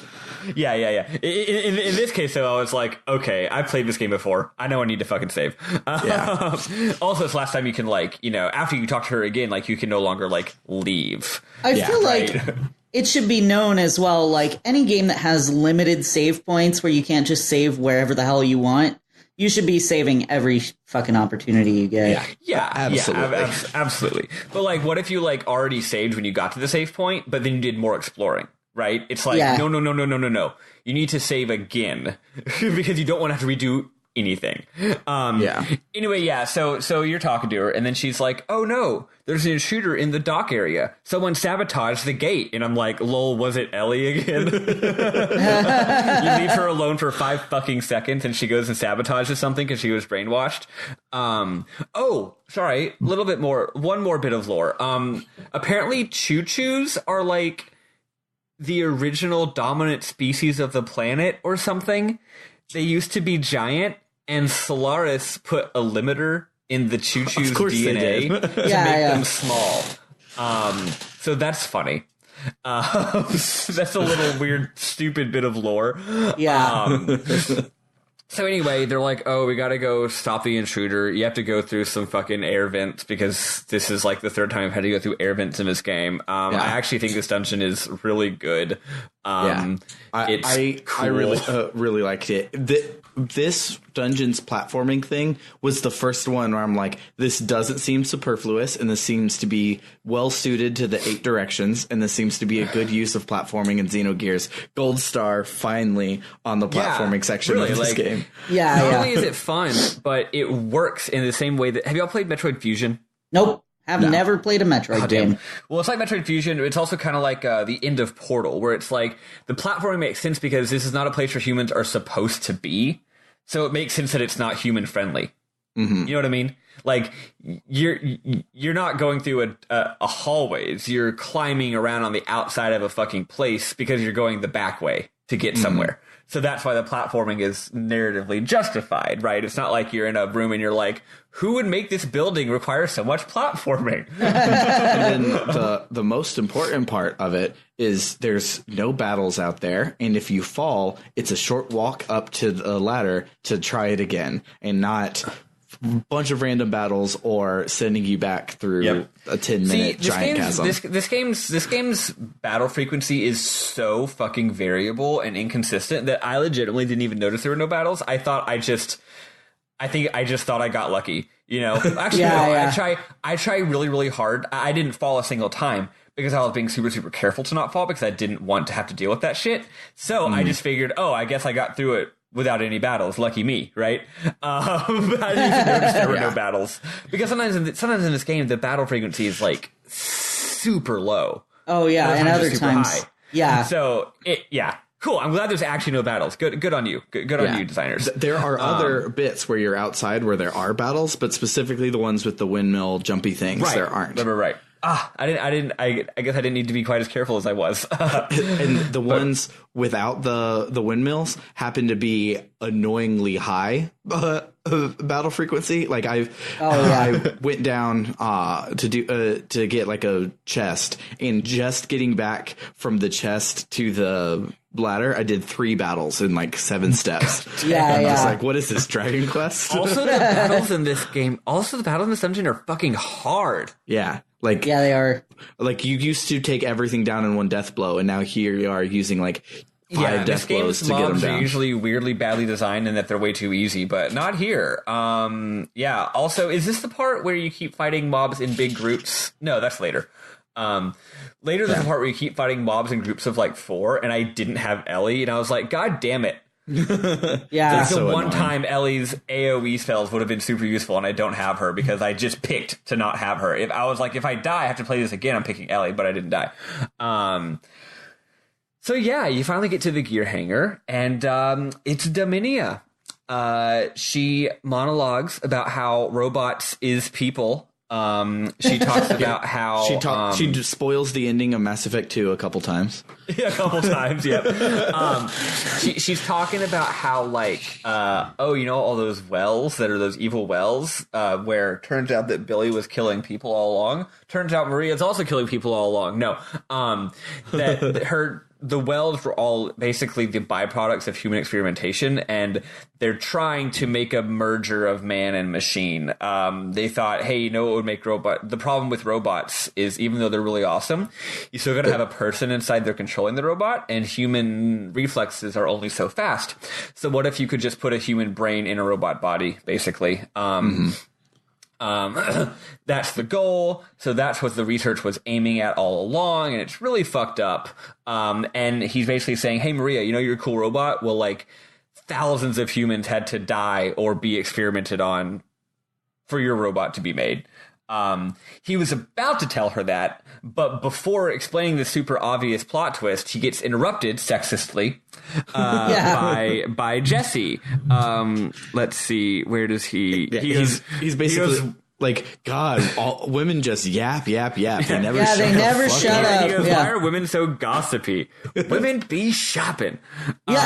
Yeah. In this case, though, I was like, okay, I've played this game before. I know I need to fucking save. Yeah. Also, it's last time you can, like, after you talk to her again, like, you can no longer, like, leave. I feel like it should be known as well, like, any game that has limited save points where you can't just save wherever the hell you want, You should be saving every fucking opportunity you get. Yeah, absolutely. Absolutely. But like, what if you like already saved when you got to the save point, but then you did more exploring, right? It's like, no. You need to save again because you don't want to have to redo anything. Anyway, so you're talking to her, and then she's like, oh no, there's an intruder in the dock area. Someone sabotaged the gate. And I'm like, lol, was it Ellie again? You leave her alone for 5 fucking seconds, and she goes and sabotages something because she was brainwashed. Sorry, a little bit more, one more bit of lore. Apparently choo-choos are like the original dominant species of the planet or something. They used to be giant, and Solaris put a limiter in the choo-choo's DNA to make them small. So that's funny. That's a little weird, stupid bit of lore. So anyway, they're like, oh, we gotta go stop the intruder. You have to go through some fucking air vents because this is like the 3rd time I've had to go through air vents in this game. I actually think this dungeon is really good. It's cool. I really liked it. This dungeon's platforming thing was the first one where I'm like, this doesn't seem superfluous, and this seems to be well suited to the 8 directions, and this seems to be a good use of platforming in Xenogears. Gold star finally on the platforming section of this game. Not only is it fun, but it works in the same way that... Have y'all played Metroid Fusion? Nope. I've never played a Metroid game. Well, it's like Metroid Fusion. It's also kind of like the end of Portal, where it's like the platforming makes sense because this is not a place where humans are supposed to be. So it makes sense that it's not human friendly. Mm-hmm. You know what I mean? Like you're not going through a hallways. You're climbing around on the outside of a fucking place because you're going the back way to get somewhere. So that's why the platforming is narratively justified, right? It's not like you're in a room and you're like, who would make this building require so much platforming? And then the most important part of it is there's no battles out there. And if you fall, it's a short walk up to the ladder to try it again, and not a bunch of random battles or sending you back through a 10-minute giant chasm. This game's battle frequency is so fucking variable and inconsistent that I legitimately didn't even notice there were no battles. I just thought I got lucky, you know. Actually, I try really, really hard. I didn't fall a single time because I was being super, super careful to not fall because I didn't want to have to deal with that shit. So I just figured, I guess I got through it without any battles. Lucky me, right? I didn't even notice there were no battles because sometimes in this game the battle frequency is like super low. Oh yeah, and other times high. So cool. I'm glad there's actually no battles. Good on you. Good on you, designers. There are other bits where you're outside where there are battles, but specifically the ones with the windmill jumpy things, there aren't. Right. I guess I didn't need to be quite as careful as I was. And the ones without the windmills happen to be annoyingly high battle frequency. Like I went down to get like a chest, and just getting back from the chest to the ladder, I did 3 battles in like 7 steps. I was like, what is this, Dragon Quest? Also, the battles in this game, the battles in this dungeon are fucking hard. Yeah. They are. Like, you used to take everything down in one death blow, and now here you are using like 5 death blows to get them down. Are usually weirdly badly designed and that they're way too easy, but not here. Also, is this the part where you keep fighting mobs in big groups? No, that's later. Later, there's a part where you keep fighting mobs in groups of like 4, and I didn't have Ellie, and I was like, God damn it. That's the one time Ellie's AoE spells would have been super useful, and I don't have her because I just picked to not have her. If I die, I have to play this again, I'm picking Ellie, but I didn't die. So yeah, you finally get to the gear hanger, and it's Dominia. She monologues about how robots is people. She talks about how she just spoils the ending of Mass Effect 2 a couple times. A couple times, she's talking about how like all those wells that are those evil wells where it turns out that Billy was killing people all along. Turns out Maria's also killing people all along. No, that her the wells were all basically the byproducts of human experimentation, and they're trying to make a merger of man and machine. They thought, hey, you know what would make the problem with robots is, even though they're really awesome, you still got to have a person inside there controlling the robot, and human reflexes are only so fast. So what if you could just put a human brain in a robot body, basically? That's the goal. So that's what the research was aiming at all along, and it's really fucked up. And he's basically saying, hey, Maria, you know you're a cool robot? Well, like, thousands of humans had to die or be experimented on for your robot to be made. He was about to tell her that, but before explaining the super obvious plot twist, he gets interrupted sexistly by Jesse. Let's see, where does he? Yeah, he's basically like, God, all women just yap. They never shut up. He goes, why are women so gossipy? Women be shopping. God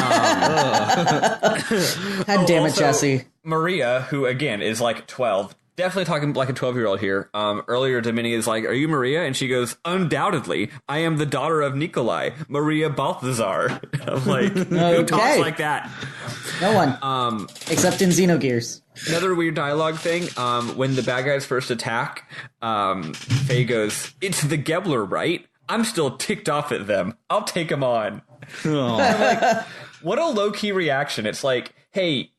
damn it, Jesse. Maria, who again is like 12. Definitely talking like a 12-year-old here. Earlier, Dominique is like, are you Maria? And she goes, undoubtedly. I am the daughter of Nikolai, Maria Balthazar. I'm like, who talks like that? No one. Except in Xenogears. Another weird dialogue thing. When the bad guys first attack, Faye goes, it's the Gebler, right? I'm still ticked off at them. I'll take them on. I'm like, what a low-key reaction. It's like, hey,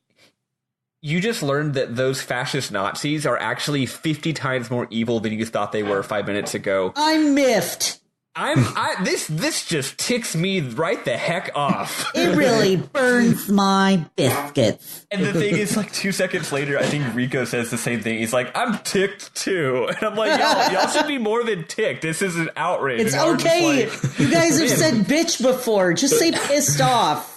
you just learned that those fascist Nazis are actually 50 times more evil than you thought they were 5 minutes ago. I'm miffed. This just ticks me right the heck off. It really burns my biscuits. And the thing is, like, 2 seconds later, I think Rico says the same thing. He's like, I'm ticked too. And I'm like, y'all should be more than ticked. This is an outrage. It's okay. Like, you guys have said bitch before. Just say pissed off.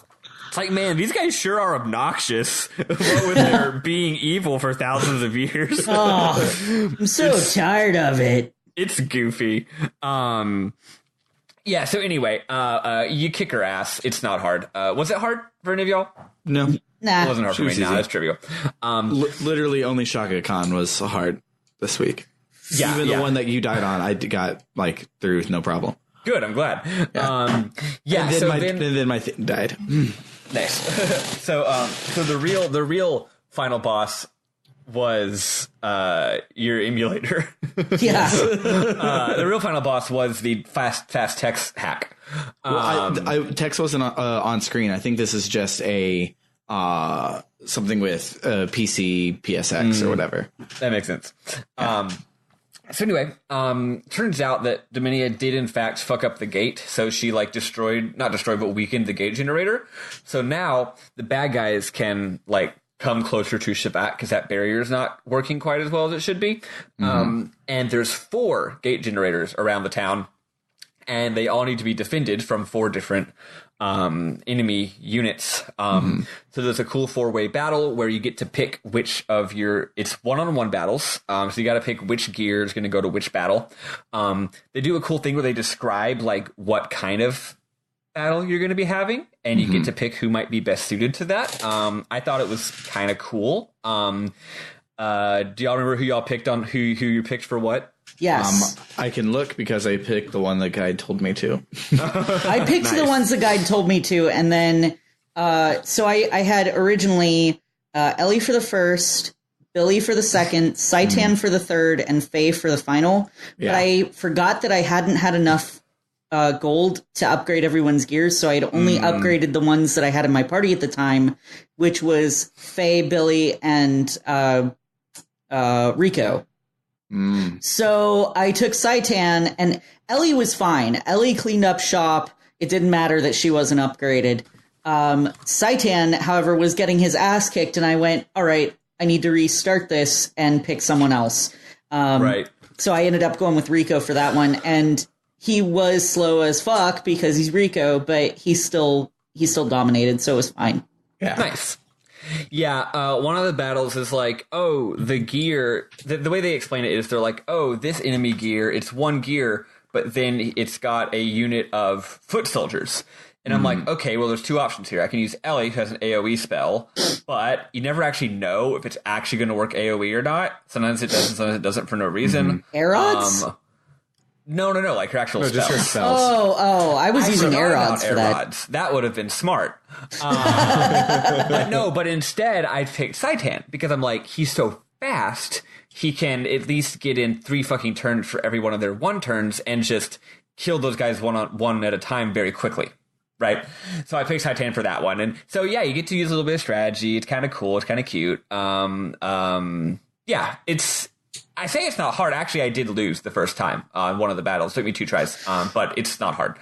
It's like, man, these guys sure are obnoxious. What with their being evil for thousands of years. Oh, I'm so tired of it. It's goofy. Yeah, so anyway, you kick her ass. It's not hard. Was it hard for any of y'all? No. Nah. It wasn't hard for me. Nah, it's trivial. Literally only Shaka Khan was hard this week. Yeah, Even the one that you died on, I got, like, through no problem. Good, I'm glad. And then my thing died. Nice. So the real final boss was your emulator. Yeah. The real final boss was the fast text hack. Text wasn't on screen. I think this is just a something with PC PSX or whatever. That makes sense. Yeah. So anyway, turns out that Dominia did in fact fuck up the gate. So she like but weakened the gate generator. So now the bad guys can like come closer to Shevat because that barrier is not working quite as well as it should be. And there's 4 gate generators around the town, and they all need to be defended from 4 different enemy units. So there's a cool 4-way battle where you get to pick which of it's one-on-one battles. So you got to pick which gear is going to go to which battle. They do a cool thing where they describe like what kind of battle you're going to be having, and you get to pick who might be best suited to that. I thought it was kind of cool. Do y'all remember who y'all picked on who you picked for what? Yes. I can look because I picked the one the guide told me to. I picked the ones the guide told me to, and then so I had originally Ellie for the first, Billy for the second, Saitan for the third, and Faye for the final. Yeah. But I forgot that I hadn't had enough gold to upgrade everyone's gears, so I had only upgraded the ones that I had in my party at the time, which was Faye, Billy, and Rico. So I took Saitan, and Ellie was fine. Ellie cleaned up shop. It didn't matter that she wasn't upgraded. Saitan, however, was getting his ass kicked, and I went, all right, I need to restart this and pick someone else. Right. So I ended up going with Rico for that one, and he was slow as fuck because he's Rico, but he still dominated, so it was fine. Yeah. Nice. Yeah, one of the battles is like, oh, the gear, the way they explain it is they're like, oh, this enemy gear, it's one gear, but then it's got a unit of foot soldiers. And I'm like, okay, well, there's 2 options here. I can use Ellie, who has an AoE spell, but you never actually know if it's actually going to work AoE or not. Sometimes it does, sometimes it doesn't for no reason. Aerods? No, like her actual No, just her spells. spells. I was using air rods for that. Rods. That would have been smart. But instead I picked Saitan because I'm like, he's so fast, he can at least get in 3 fucking turns for every one of their 1 turns and just kill those guys one at a time very quickly. Right? So I picked Saitan for that one. And so, yeah, you get to use a little bit of strategy. It's kind of cool. It's kind of cute. Yeah, I say it's not hard. Actually, I did lose the first time on one of the battles. It took me 2 tries, but it's not hard.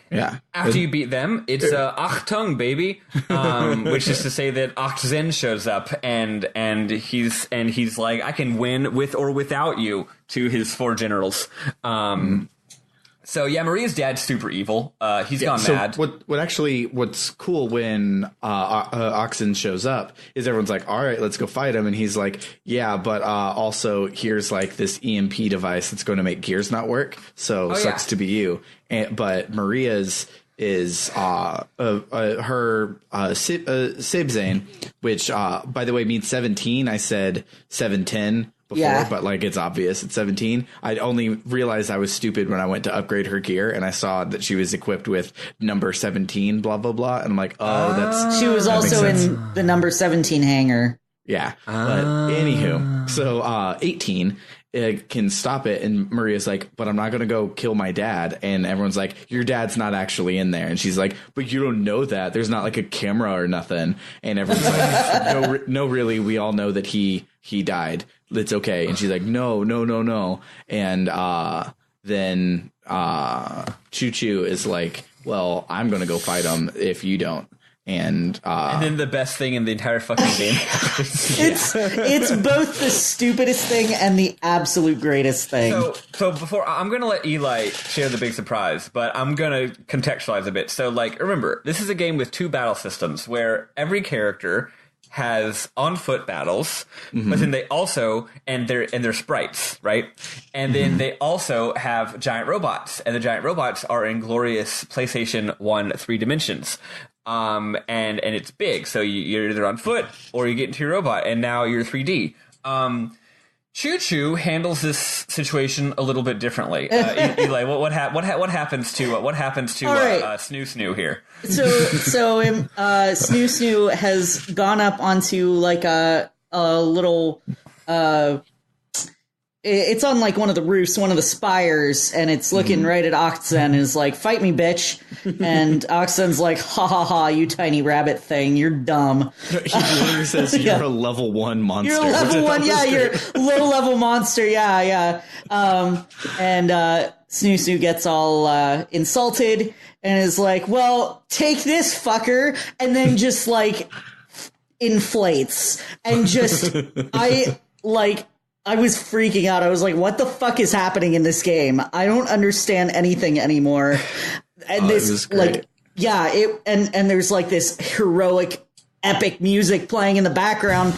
Yeah. After you beat them, it's Achtung, baby, which is to say that Achtzen shows up and he's like, I can win with or without you to his 4 generals. So yeah, Maria's dad's super evil. He's gone mad. What's cool when Oxen shows up is everyone's like, all right, let's go fight him. And he's like, yeah, but also here's like this EMP device that's going to make gears not work. So sucks to be you. But Maria's is her Sibzane, which by the way means 17. I said 710 before, but like it's obvious it's 17. I only realized I was stupid when I went to upgrade her gear and I saw that she was equipped with number 17, blah blah blah, and I'm like, she was also in the number 17 hangar. Yeah. But anywho, so 18 can stop it, and Maria's like, but I'm not gonna go kill my dad, and everyone's like, your dad's not actually in there, and she's like, but you don't know that, there's not like a camera or nothing, and everyone's like, no really, we all know that he died, it's okay, and she's like, no, and then Choo Choo is like, well, I'm gonna go fight him if you don't. And then the best thing in the entire fucking game happens. It's both the stupidest thing and the absolute greatest thing. So before, I'm going to let Eli share the big surprise, but I'm going to contextualize a bit. So, like, remember, this is a game with 2 battle systems where every character has on foot battles, but then they also and their sprites, right? And then they also have giant robots, and the giant robots are in glorious PlayStation 1 3 dimensions. And it's big, so you're either on foot or you get into your robot, and now you're 3D. Choo Choo handles this situation a little bit differently. Eli, what happens to Snoo Snoo here? So Snoo Snoo has gone up onto like a little. It's on like one of the roofs, one of the spires, and it's looking right at Oxen and is like, fight me, bitch. And Oxen's like, ha ha ha, you tiny rabbit thing, you're dumb. He literally says, you're a level 1 monster. You're a level 1, you're a low level monster, and Snoo Snoo gets all insulted and is like, well, take this, fucker, and then just like inflates and just, I was freaking out. I was like, what the fuck is happening in this game? I don't understand anything anymore. And this, like, and there's like this heroic, epic music playing in the background.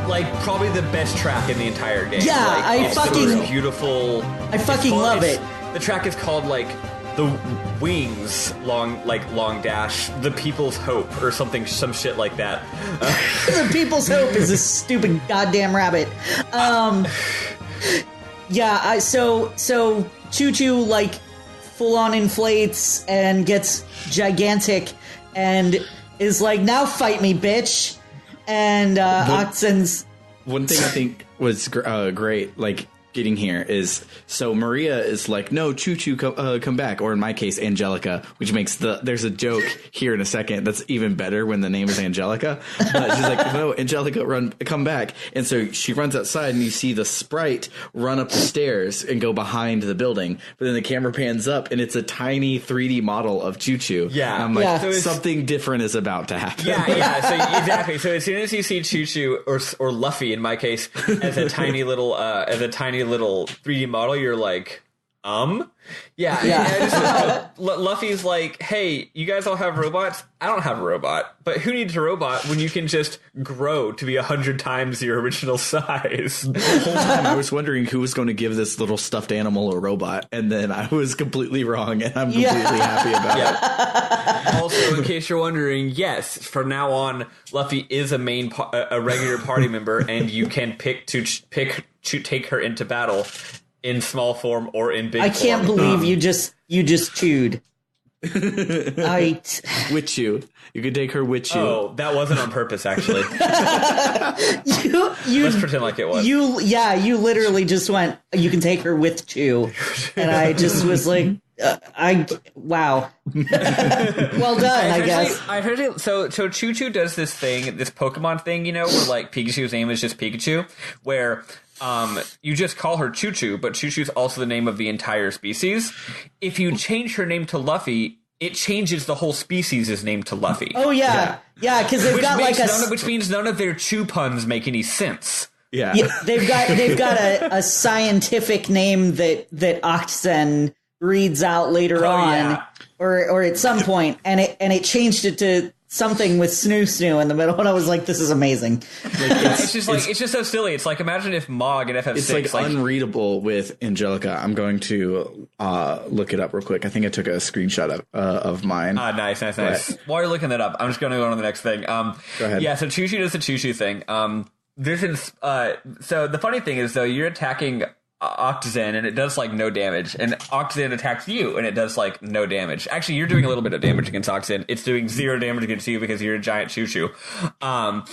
Like, probably the best track in the entire game. Yeah, like, I fucking beautiful. I fucking love it. The track is called like the Wings long dash, the People's Hope or something, some shit like that. The People's Hope is a stupid goddamn rabbit. So Choo Choo like full on inflates and gets gigantic and is like, now fight me, bitch. And Oxen's... One thing I think was great, like, getting here is, so Maria is like, no, Choo Choo, come back. Or in my case, Angelica, which makes there's a joke here in a second that's even better when the name is Angelica. She's like, no, Angelica, come back. And so she runs outside and you see the sprite run up the stairs and go behind the building. But then the camera pans up and it's a tiny 3D model of Choo Choo. Yeah. And I'm like, so something different is about to happen. Yeah. So exactly. So as soon as you see Choo Choo or Luffy in my case as a tiny little 3D model, you're like, Yeah. Luffy's like, hey, you guys all have robots? I don't have a robot. But who needs a robot when you can just grow to be 100 times your original size? The whole time I was wondering who was going to give this little stuffed animal a robot, and then I was completely wrong, and I'm completely happy about it. Also, in case you're wondering, yes, from now on, Luffy is a regular party member, and you can pick to take her into battle in small form or in big form. I can't believe you just chewed. With you. You could take her with you. Oh, that wasn't on purpose, actually. Let's pretend like it was. You literally just went, you can take her with Chew. And I just was like, wow. Well done, I guess. I heard it. So Choo Choo does this thing, this Pokemon thing, where like Pikachu's name is just Pikachu, where you just call her Choo Choo, but Choo Choo's also the name of the entire species. If you change her name to Luffy, it changes the whole species' name to Luffy. Oh yeah, because they've got like which means none of their Chew puns make any sense. Yeah, they've got a scientific name that Octsen reads out later on, or at some point, and it changed it to something with Snoo in the middle, and I was like, this is amazing. It's just so silly. It's like, imagine if Mog and FF6... It's like unreadable with Angelica. I'm going to look it up real quick. I think I took a screenshot of mine. Nice. While you're looking that up, I'm just going to go on to the next thing. Go ahead. Yeah, so Choo Choo does the Choo Choo thing. So the funny thing is, though, you're attacking Octozen, and it does like no damage, and Octozen attacks you, and it does like no damage. Actually, you're doing a little bit of damage against Octozen. It's doing 0 damage against you because you're a giant Choo Choo. But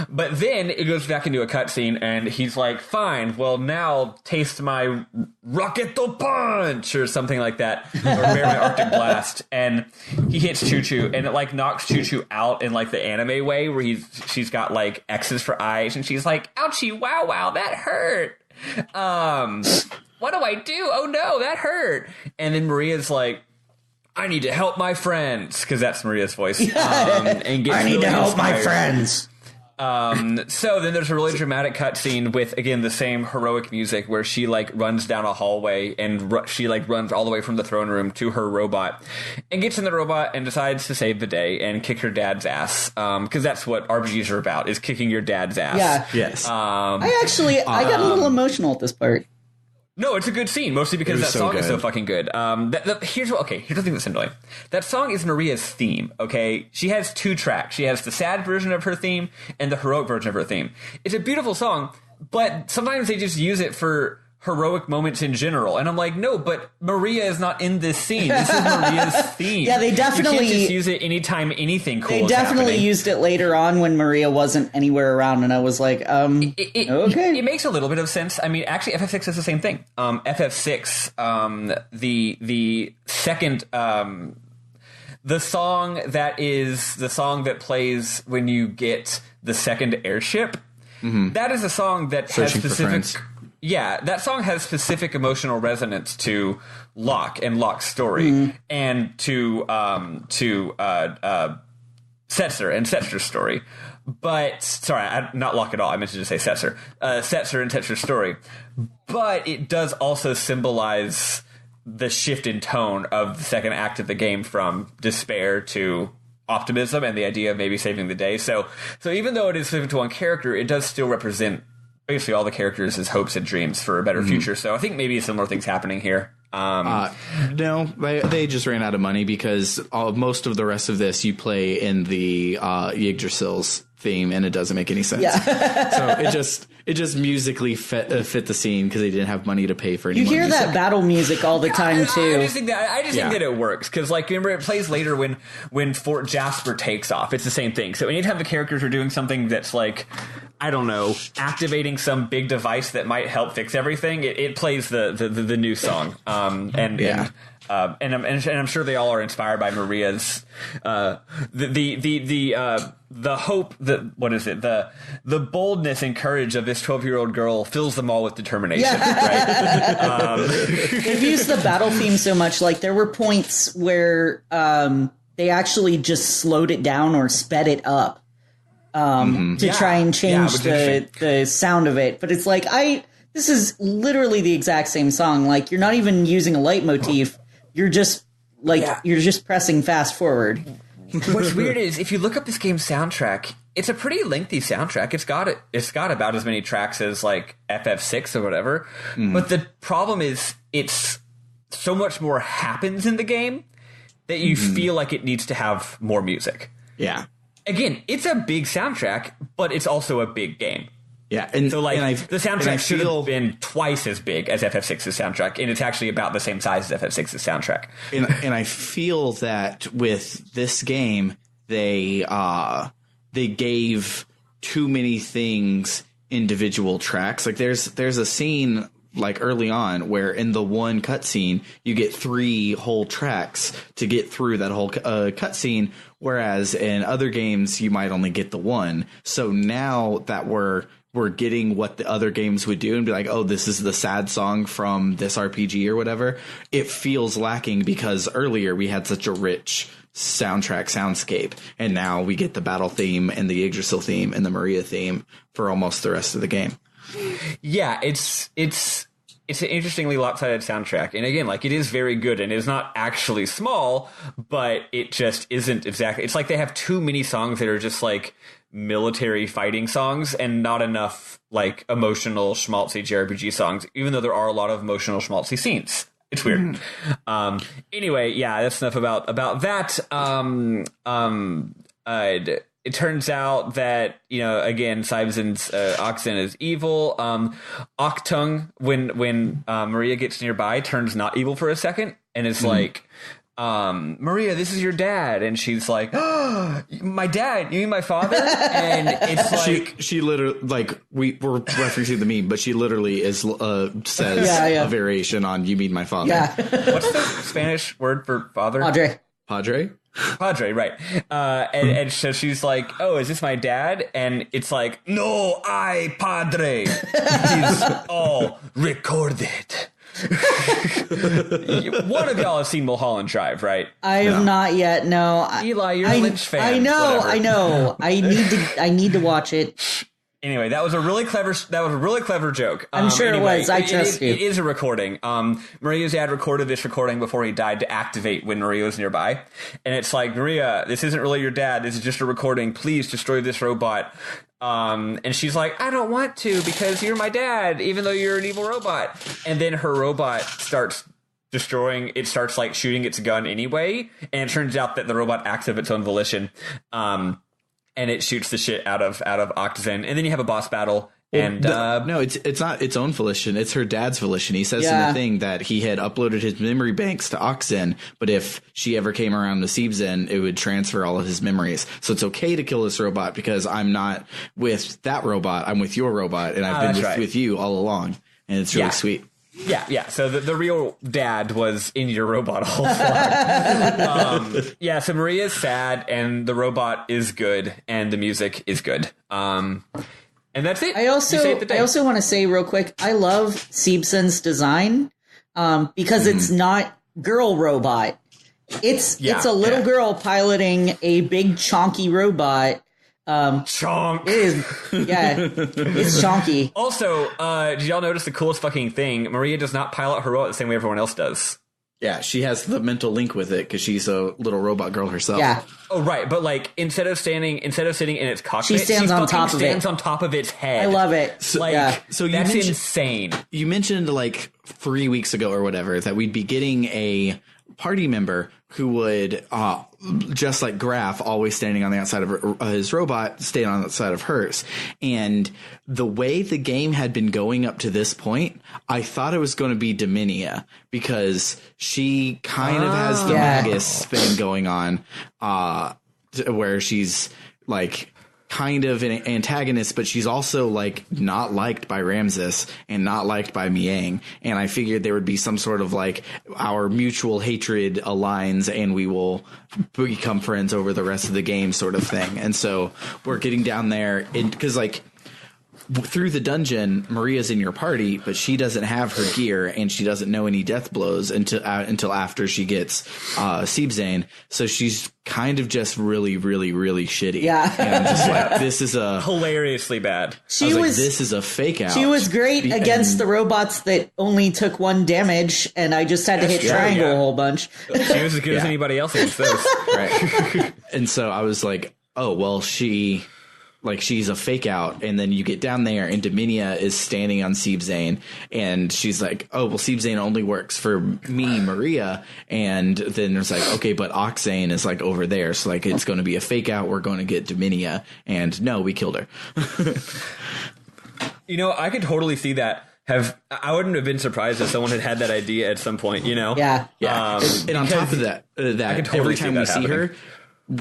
then it goes back into a cutscene, and he's like, "Fine, well now taste my Rocketo Punch," or something like that, or bear my Arctic Blast, and he hits Choo Choo, and it like knocks Choo Choo out in like the anime way, where she's got like X's for eyes, and she's like, "Ouchie, wow, that hurt." What do I do? Oh no, that hurt. And then Maria's like, I need to help my friends, because that's Maria's voice. And gets I need really to help my inspired. friends. So then there's a really dramatic cutscene with, again, the same heroic music where she like runs down a hallway and she like runs all the way from the throne room to her robot and gets in the robot and decides to save the day and kick her dad's ass. Because that's what RPGs are about, is kicking your dad's ass. Yeah. Yes. I got a little emotional at this part. No, it's a good scene, mostly because that song is so fucking good. Here's the thing that's annoying. That song is Maria's theme, okay? She has 2 tracks. She has the sad version of her theme and the heroic version of her theme. It's a beautiful song, but sometimes they just use it for heroic moments in general. And I'm like, no, but Maria is not in this scene. This is Maria's theme. Yeah, they definitely... You can't just use it anytime anything cool is definitely happening. used it later on when Maria wasn't anywhere around, and I was like, okay. It makes a little bit of sense. I mean, actually, FF6 is the same thing. FF6, the second... the song that plays when you get the second airship, that is a song that has specific... Yeah, that song has specific emotional resonance to Locke and Locke's story, and to Setzer and Setzer's story. But, sorry, not Locke at all. I meant to just say Setzer. Setzer and Setzer's story. But it does also symbolize the shift in tone of the second act of the game from despair to optimism and the idea of maybe saving the day. So even though it is specific to one character, it does still represent basically all the characters as hopes and dreams for a better future. So I think maybe similar things happening here. No, they just ran out of money because most of the rest of this you play in the Yggdrasil's theme, and it doesn't make any sense. Yeah. So it just musically fit the scene because they didn't have money to pay for any. You hear music. That battle music all the time too. I just think that it works because, like, remember, it plays later when Fort Jasper takes off. It's the same thing. So anytime the characters are doing something that's like, I don't know, activating some big device that might help fix everything, it plays the new song. And I'm sure they all are inspired by Maria's the hope that the boldness and courage of this 12-year-old girl fills them all with determination. Yeah. Right? They've used the battle theme so much. Like there were points where they actually just slowed it down or sped it up to try and change the sound of it. But it's like this is literally the exact same song. Like, you're not even using a leitmotif. You're just you're just pressing fast forward. What's weird is if you look up this game's soundtrack, it's a pretty lengthy soundtrack. It's got about as many tracks as like FF6 or whatever. But the problem is it's so much more happens in the game that you feel like it needs to have more music. Yeah. Again, it's a big soundtrack, but it's also a big game. Yeah, and so like the soundtrack should have been twice as big as FF6's soundtrack, and it's actually about the same size as FF6's soundtrack. And I feel that with this game, they gave too many things individual tracks. Like there's a scene like early on where in the one cutscene you get 3 whole tracks to get through that whole cutscene, whereas in other games you might only get the one. So now that we're getting what the other games would do and be like, oh, this is the sad song from this RPG or whatever, it feels lacking because earlier we had such a rich soundscape, and now we get the battle theme and the Yggdrasil theme and the Maria theme for almost the rest of the game. Yeah, it's an interestingly lopsided soundtrack, and again, like, it is very good, and it is not actually small, but it just isn't exactly. It's like they have too many songs that are just like military fighting songs and not enough like emotional schmaltzy JRPG songs, even though there are a lot of emotional schmaltzy scenes. It's weird. Anyway, yeah, that's enough about that. It turns out that, you know, again, Sybzen's Oxen is evil. Octung, when Maria gets nearby, turns not evil for a second and is like, Maria, this is your dad. And she's like, oh, my dad, you mean my father? And it's like she literally, like, we're referencing the meme, but she literally is says a variation on "you mean my father." Yeah. What's the Spanish word for father? Padre, right. And so she's like, oh, is this my dad? And it's like, no, I padre. He's all recorded. One of y'all has seen Mulholland Drive, right? I have not yet. No, Eli, you're a Lynch fan. I know. Whatever. I know. I need to watch it. Anyway, that was a really clever joke. I'm sure it was. I trust you. It is a recording. Maria's dad recorded this recording before he died to activate when Maria was nearby. And it's like, Maria, this isn't really your dad. This is just a recording. Please destroy this robot. And she's like, I don't want to because you're my dad, even though you're an evil robot. And then her robot starts destroying. It starts like shooting its gun anyway. And it turns out that the robot acts of its own volition. And it shoots the shit out of Octazen, and then you have a boss battle. And no, it's not its own volition; it's her dad's volition. He says in the thing that he had uploaded his memory banks to Oxen, but if she ever came around to Siebzen, it would transfer all of his memories. So it's okay to kill this robot because I'm not with that robot; I'm with your robot, and I've been with you all along, and it's really sweet. Yeah. So the real dad was in your robot all along. So Maria's sad, and the robot is good, and the music is good. And that's it. I also want to say real quick, I love Siebzen's design because it's not girl robot. It's a little girl piloting a big chonky robot. Chonk. It is, it's chonky. Also, did y'all notice the coolest fucking thing? Maria does not pilot her robot the same way everyone else does. Yeah, she has the mental link with it because she's a little robot girl herself. Yeah. Oh, right, but like instead of sitting in its cockpit, she stands on top of its head. I love it. So that's insane. You mentioned like 3 weeks ago or whatever that we'd be getting a party member who would just like Graf, always standing on the outside of his robot, staying on the side of hers. And the way the game had been going up to this point, I thought it was going to be Dominia because she kind of has the Magus thing going on, where she's like kind of an antagonist, but she's also like not liked by Ramses and not liked by Miang. And I figured there would be some sort of like our mutual hatred aligns and we will become friends over the rest of the game sort of thing. And so we're getting down there because like through the dungeon, Maria's in your party, but she doesn't have her gear and she doesn't know any death blows until after she gets Siebzane. So she's kind of just really, really, really shitty. Yeah. And I'm just like, this is a hilariously bad. This is a fake out. She was great against the robots that only took 1 damage, and I just had to hit triangle a whole bunch. She was as good as anybody else against those. Right. And so I was like, oh, well, she's a fake out, and then you get down there and Dominia is standing on Siebzane and she's like, oh, well, Siebzane only works for me, Maria. And then there's like, okay, but Oxane is like over there. So like, it's going to be a fake out. We're going to get Dominia. And no, we killed her. I could totally see that. I wouldn't have been surprised if someone had that idea at some point, Yeah. Yeah. And on top of that, totally every time we see happening. her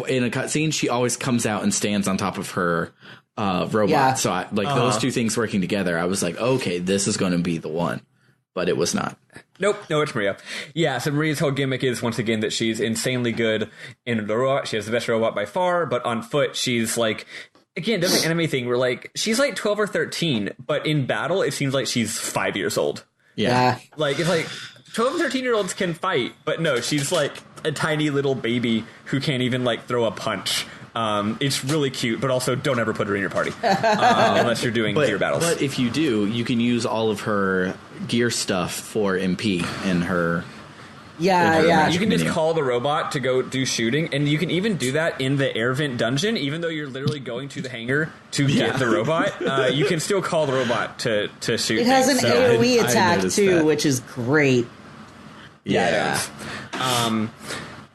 in a cutscene, she always comes out and stands on top of her robot. Yeah. So those two things working together, I was like, okay, this is going to be the one. But it was not. Nope. No, it's Maria. Yeah, so Maria's whole gimmick is, once again, that she's insanely good in the robot. She has the best robot by far, but on foot, she's like... Again, does the anime thing where, like, she's like 12 or 13, but in battle, it seems like she's 5 years old. Yeah. Like, it's like 12 and 13-year-olds can fight, but no, she's like a tiny little baby who can't even, like, throw a punch. It's really cute, but also don't ever put her in your party unless you're doing gear battles. But if you do, you can use all of her gear stuff for MP in her... Yeah. You can just call the robot to go do shooting, and you can even do that in the air vent dungeon, even though you're literally going to the hangar to get the robot. You can still call the robot to shoot. It has an AoE attack too, that. which is great. Yeah.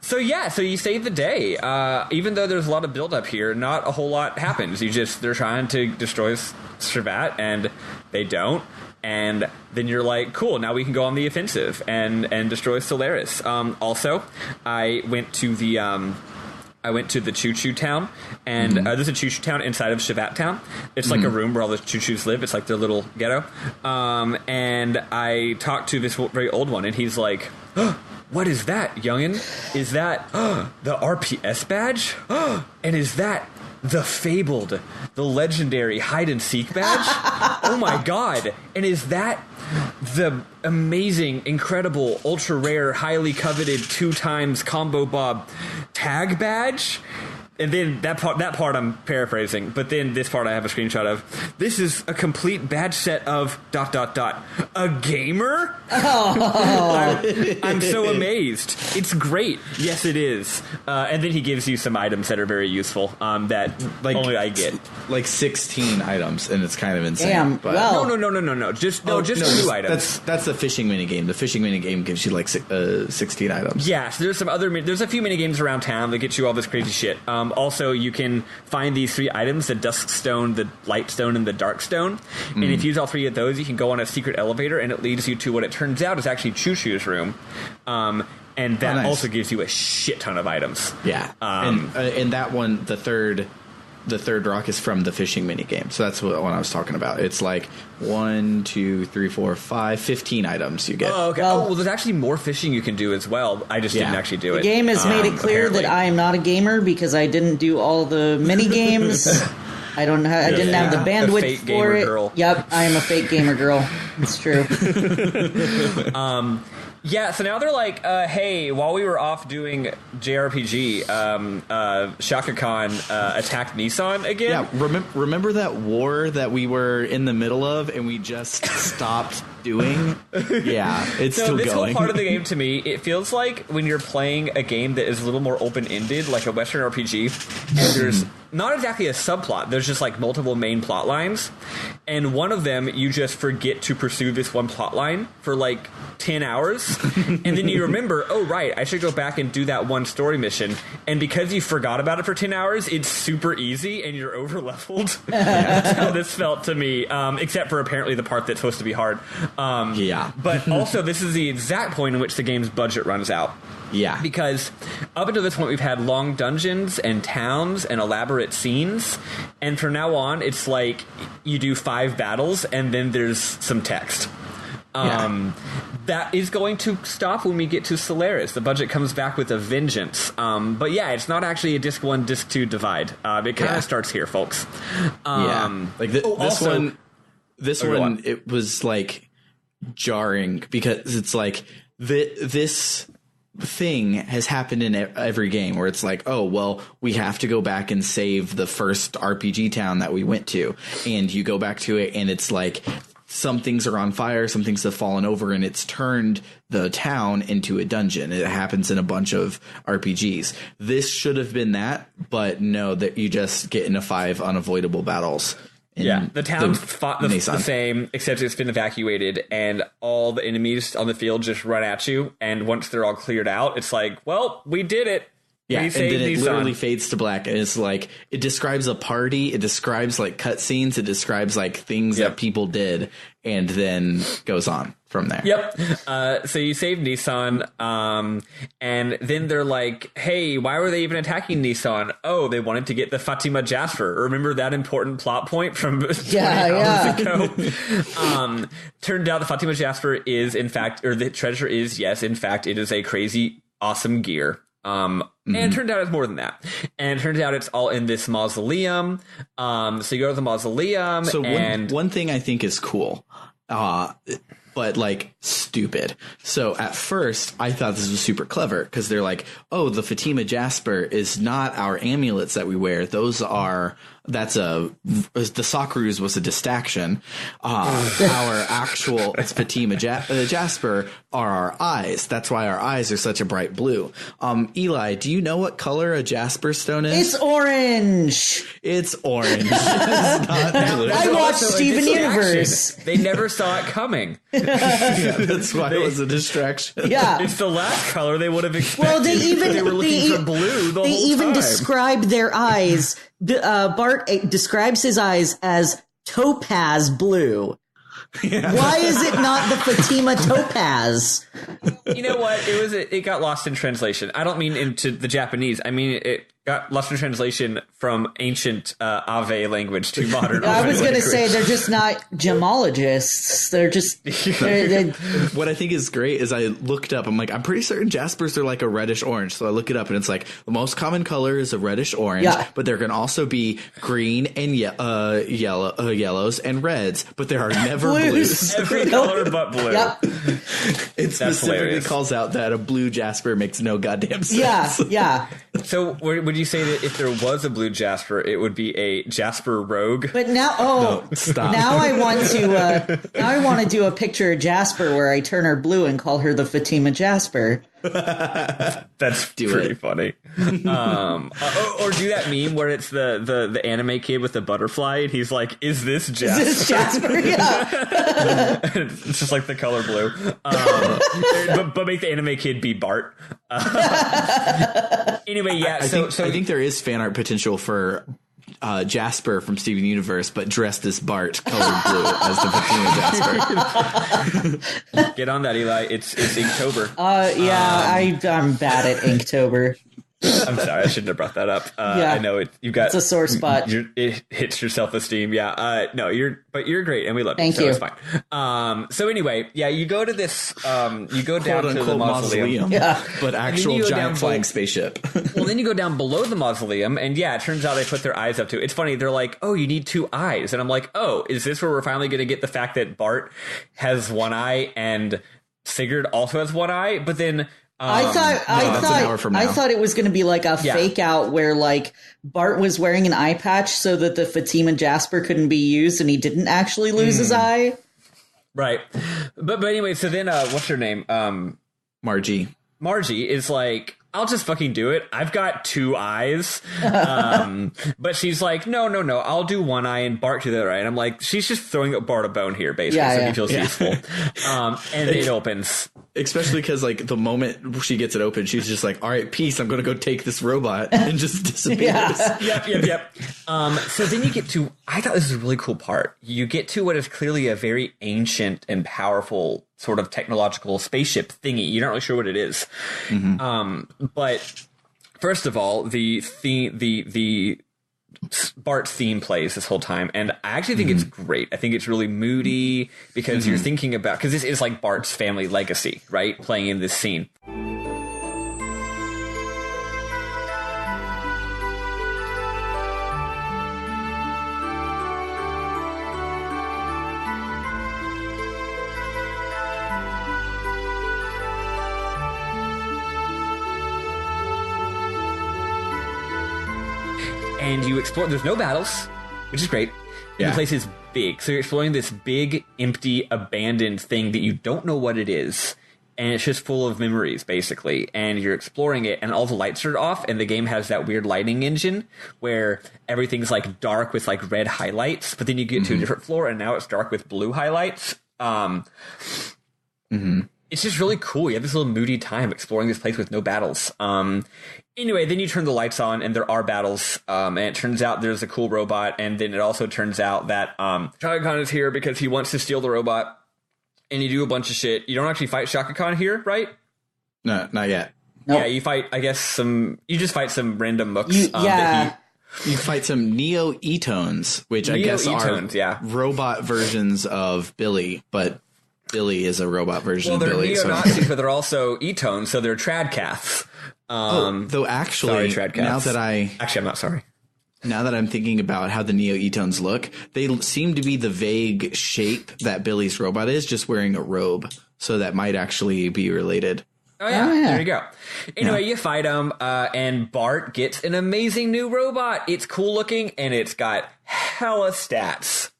So you save the day. Even though there's a lot of buildup here, not a whole lot happens. They're trying to destroy Shevat, and they don't. And then you're like, cool, now we can go on the offensive and destroy Solaris. Also, I went to the Choo-Choo town, and there's a Choo-Choo town inside of Shevat town. It's like a room where all the Choo-Choos live. It's like their little ghetto. And I talked to this very old one, and he's like, oh, what is that, youngin'? Is that the RPS badge? And is that the fabled, the legendary hide-and-seek badge? Oh my god. And is that the amazing, incredible, ultra-rare, highly coveted 2x combo bob tag badge? And then that part I'm paraphrasing, but then this part I have a screenshot of. This is a complete badge set of ... A gamer? Oh. I'm so amazed. It's great. Yes, it is. And then he gives you some items that are very useful that only I get. Like 16 items, and it's kind of insane. Damn. But Well, No. Just two items. That's the fishing minigame. The fishing minigame gives you like 16 items. Yeah, so there's a few minigames around town that get you all this crazy shit. Also, you can find these 3 items, the dusk stone, the light stone, and the dark stone. And if you use all 3 of those, you can go on a secret elevator, and it leads you to what it turns out is actually Choo-Choo's room. And that also gives you a shit ton of items. Yeah. And that one, the third rock is from the fishing minigame. So that's what I was talking about. It's like 1, 2, 3, 4, 5, 15 items you get. Oh, okay. Well, there's actually more fishing you can do as well. I just didn't actually do it. The game has made it clear apparently. that I am not a gamer because I didn't do all the mini games. I didn't have the bandwidth for it. Girl. Yep, I am a fake gamer girl. It's true. Yeah, so now they're like, hey, while we were off doing JRPG, Shaka Khan attacked Nissan again. Yeah, remember that war that we were in the middle of and we just stopped doing? Yeah, it's still going. So this whole part of the game, to me, it feels like when you're playing a game that is a little more open-ended, like a Western RPG, and there's not exactly a subplot. There's just like multiple main plot lines, and one of them you just forget to pursue this one plot line for like 10 hours, and then you remember, oh right, I should go back and do that one story mission, and because you forgot about it for 10 hours, it's super easy and you're over leveled. That's how this felt to me, except for apparently the part that's supposed to be hard. But also this is the exact point in which the game's budget runs out. Yeah. Because up until this point, we've had long dungeons and towns and elaborate scenes. And from now on, it's like you do 5 battles and then there's some text. That is going to stop when we get to Solaris. The budget comes back with a vengeance. But yeah, it's not actually a disc 1, disc 2 divide. It kind of starts here, folks. Like this one, it was like jarring because it's like this thing has happened in every game where it's like, oh, well, we have to go back and save the first RPG town that we went to. And you go back to it and it's like, some things are on fire, some things have fallen over, and it's turned the town into a dungeon. It happens in a bunch of RPGs. This should have been that, but no, that you just get into 5 unavoidable battles. The town's fought the same, except it's been evacuated, and all the enemies on the field just run at you, and once they're all cleared out, it's like, well, we did it. Yeah, and then it literally fades to black, and it's like, it describes a party, it describes like cutscenes, it describes like things that people did, and then goes on from there. Yep. So you save Nissan, and then they're like, hey, why were they even attacking Nissan? Oh, they wanted to get the Fatima Jasper. Remember that important plot point from 20 hours ago? Turned out the Fatima Jasper is, in fact, or the treasure is, yes, in fact, it is a crazy, awesome gear. And it turned out it's more than that. And it turns out it's all in this mausoleum. So you go to the mausoleum. So one thing I think is cool, but like stupid. So at first I thought this was super clever because they're like, oh, the Fatima Jasper is not our amulets that we wear. The Socceroos was a distraction. Our actual Fatima Jasper are our eyes. That's why our eyes are such a bright blue. Eli, do you know what color a Jasper stone is? It's orange. It's orange. It's not blue. I watched Steven Universe. They never saw it coming. That's why it was a distraction. Yeah, it's the last color they would have expected. Well, they were looking for blue the whole time. They even described their eyes. Bart describes his eyes as topaz blue. Yeah. Why is it not the Fatima topaz? You know what? It got lost in translation. I don't mean into the Japanese. I mean it got lost in translation from ancient Ave language to modern. I was going to say they're just not gemologists. They're just. What I think is great is I looked up. I'm like, I'm pretty certain Jaspers are like a reddish orange. So I look it up and it's like the most common color is a reddish orange, but there can also be green and yellows and reds, but there are never blues. Every color but blue. Yep. It specifically calls out that a blue Jasper makes no goddamn sense. Yeah. So would you say that if there was a blue Jasper, it would be a Jasper Rogue? But now, stop. Now I want to do a picture of Jasper where I turn her blue and call her the Fatima Jasper. That's pretty funny. Or do that meme where it's the anime kid with the butterfly and he's like, is this Jasper? Is this Jasper? Yeah. It's just like the color blue. But make the anime kid be Bart. Anyway, yeah. I think there is fan art potential for Jasper from Steven Universe, but dressed as Bart, colored blue as the Fatima Jasper. Get on that, Eli. It's Inktober. I'm bad at Inktober. I'm sorry, I shouldn't have brought that up. I know you've got it's a sore spot. It hits your self-esteem. Yeah. No, you're great, and we love you. Thank you. It's fine. So anyway, yeah, you go to this. You go down to the mausoleum. Yeah, but actual giant flying spaceship. Well, then you go down below the mausoleum, and yeah, it turns out they put their eyes up to it. It's funny. They're like, "Oh, you need 2 eyes," and I'm like, "Oh, is this where we're finally going to get the fact that Bart has 1 eye and Sigurd also has 1 eye?" But then. I thought it was going to be like a fake out where like Bart was wearing an eye patch so that the Fatima Jasper couldn't be used and he didn't actually lose his eye. Right. But anyway, so then what's her name? Margie is like, I'll just fucking do it. I've got 2 eyes. But she's like, no, I'll do 1 eye and Bart do the other eye. And I'm like, she's just throwing Bart a bone here, basically, so he feels useful. And it opens. Especially because, like, the moment she gets it open, she's just like, all right, peace, I'm going to go take this robot, and just disappears. Yep. So then you get to, I thought this was a really cool part. You get to what is clearly a very ancient and powerful sort of technological spaceship thingy. You're not really sure what it is. Mm-hmm. But first of all, the Bart's theme plays this whole time, and I actually think it's great. I think it's really moody because you're thinking about, because this is like Bart's family legacy, right? Playing in this scene. And you explore, there's no battles, which is great. Yeah. The place is big. So you're exploring this big, empty, abandoned thing that you don't know what it is. And it's just full of memories, basically. And you're exploring it, and all the lights are off, and the game has that weird lighting engine where everything's like dark with like red highlights, but then you get to a different floor, and now it's dark with blue highlights. It's just really cool. You have this little moody time exploring this place with no battles. Anyway, then you turn the lights on, and there are battles, and it turns out there's a cool robot, and then it also turns out that Shaka Khan is here because he wants to steal the robot, and you do a bunch of shit. You don't actually fight Shaka Khan here, right? No, not yet. Nope. Yeah, you fight, I guess, you just fight some random mooks. You fight some Neo-Etones, which I guess are robot versions of Billy, but Billy is a robot version of Billy. Well, they're neo-Nazis, but they're also Etones, so they're Tradcaths. Though actually, sorry, I'm not sorry. Now that I'm thinking about how the Neo-Etones look, they seem to be the vague shape that Billy's robot is, just wearing a robe. So that might actually be related. Oh, yeah. There you go. Anyway, you fight him, and Bart gets an amazing new robot. It's cool looking, and it's got hella stats.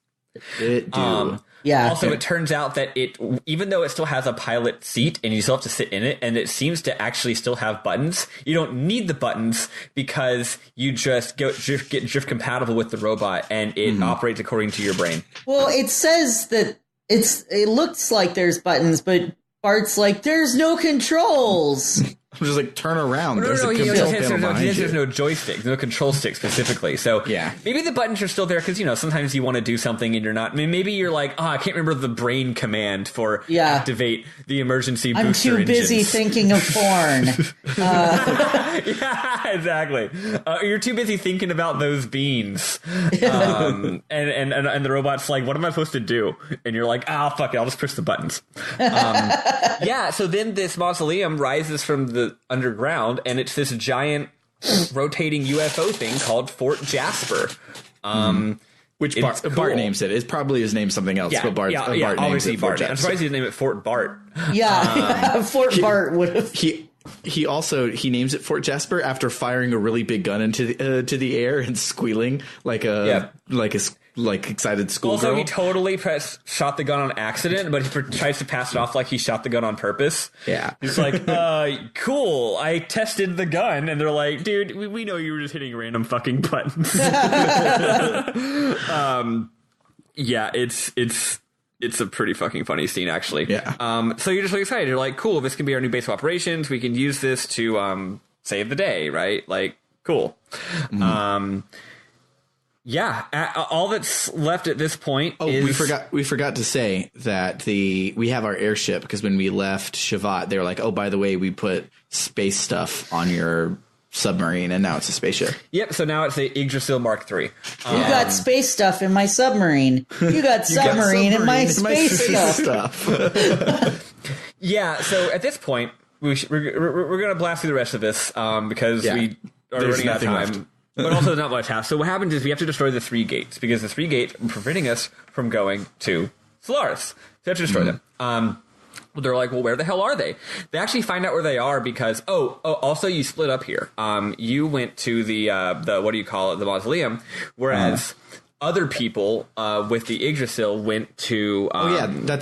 It do. Also, it turns out that even though it still has a pilot seat and you still have to sit in it, and it seems to actually still have buttons, you don't need the buttons because you just get drift compatible with the robot, and it operates according to your brain. Well, it says that it looks like there's buttons, but Bart's like, there's no controls. I'm just like, turn around. There's a control panel behind you. There's no joystick, no control stick specifically. So maybe the buttons are still there because, sometimes you want to do something and you're not. I mean, maybe you're like, I can't remember the brain command for activate the emergency booster I'm too busy thinking of porn. Yeah, exactly. You're too busy thinking about those beans. And the robot's like, what am I supposed to do? And you're like, fuck it, I'll just push the buttons. So then this mausoleum rises from the underground, and it's this giant rotating UFO thing called Fort Jasper. Which Bart names it. It's probably his name something else, but Bart names it Fort Jasper. I'm surprised he didn't name it Fort Bart. Fort Bart would have. He names it Fort Jasper after firing a really big gun into the air and squealing like excited schoolgirl. Also, he totally shot the gun on accident, but he tries to pass it off like he shot the gun on purpose. Yeah, he's like, "Cool, I tested the gun," and they're like, "Dude, we know you were just hitting random fucking buttons." It's a pretty fucking funny scene, actually. Yeah. So you're just really excited. You're like, cool, this can be our new base of operations. We can use this to save the day, right? Like, cool. All that's left at this point is... we forgot to say that we have our airship, because when we left Shevat, they were like, oh, by the way, we put space stuff on your submarine, and now it's a spaceship. Yep, so now it's the Yggdrasil Mark III. You got space stuff in my submarine. You got submarine in my space stuff. So at this point, we're going to blast through the rest of this because we are running out of time. Left. But also not much half. So what happens is we have to destroy the 3 gates, because the 3 gates are preventing us from going to Solaris. So we have to destroy them. They're like, well, where the hell are they? They actually find out where they are because, also you split up here. You went to the what do you call it, the mausoleum, whereas other people with the Yggdrasil went to...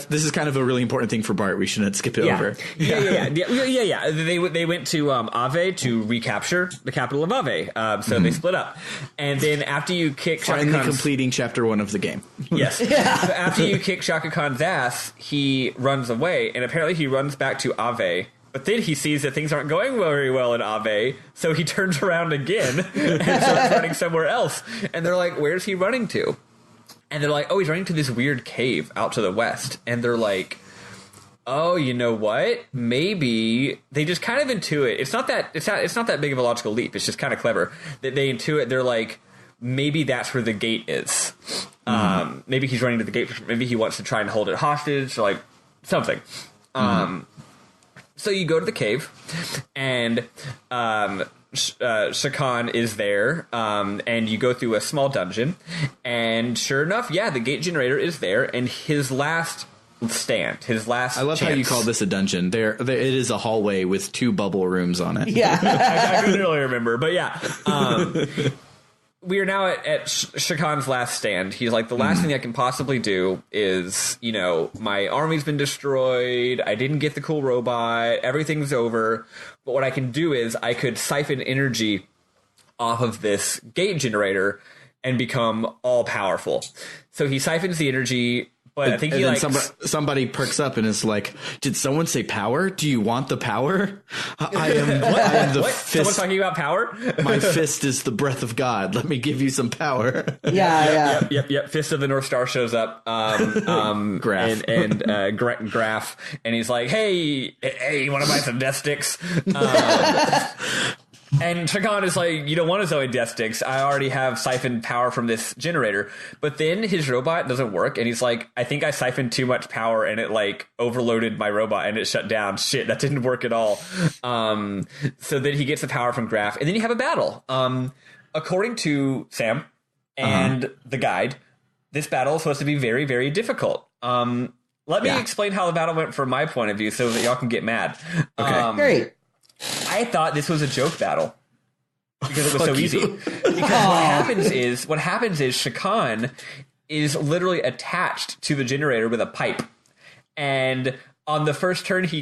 this is kind of a really important thing for Bart. We shouldn't skip it over. Yeah. They went to Ave to recapture the capital of Ave. So they split up. And then after you kick Shaka Khan's... completing chapter 1 of the game. Yes. So after you kick Shaka Khan's ass, he runs away. And apparently he runs back to Ave. But then he sees that things aren't going very well in Ave, so he turns around again and starts running somewhere else. And they're like, where's he running to? And they're like, oh, he's running to this weird cave out to the west. And they're like, oh, you know what? Maybe they just kind of intuit. It's not that big of a logical leap. It's just kind of clever that they intuit. They're like, maybe that's where the gate is. Maybe he's running to the gate. Maybe he wants to try and hold it hostage, or like something. So you go to the cave, and Shakan is there, and you go through a small dungeon, and sure enough, the gate generator is there, and his last stand, his last I love chance. how you call this a dungeon. There it is a hallway with 2 bubble rooms on it. Yeah. I couldn't really remember, but we are now at Shakan's last stand. He's like, the last thing I can possibly do is, my army's been destroyed. I didn't get the cool robot. Everything's over. But what I can do is I could siphon energy off of this gate generator and become all powerful. So he siphons the energy. But I think somebody perks up and is like, "Did someone say power? Do you want the power? I am the fist. Someone talking about power? My fist is the breath of God. Let me give you some power." Yep. Fist of the North Star shows up. Graph and Graph, and he's like, "Hey, you want to buy some death sticks?" And Shakan is like, "You don't want his own death sticks. I already have siphoned power from this generator." But then his robot doesn't work, and he's like, "I think I siphoned too much power, and it like overloaded my robot, and it shut down. Shit, that didn't work at all." So then he gets the power from Graph, and then you have a battle. According to Sam and the guide, this battle is supposed to be very, very difficult. Let me explain how the battle went from my point of view, so that y'all can get mad. Okay, great. I thought this was a joke battle because it was so easy. You. Because what happens is Shakan is literally attached to the generator with a pipe, and on the first turn he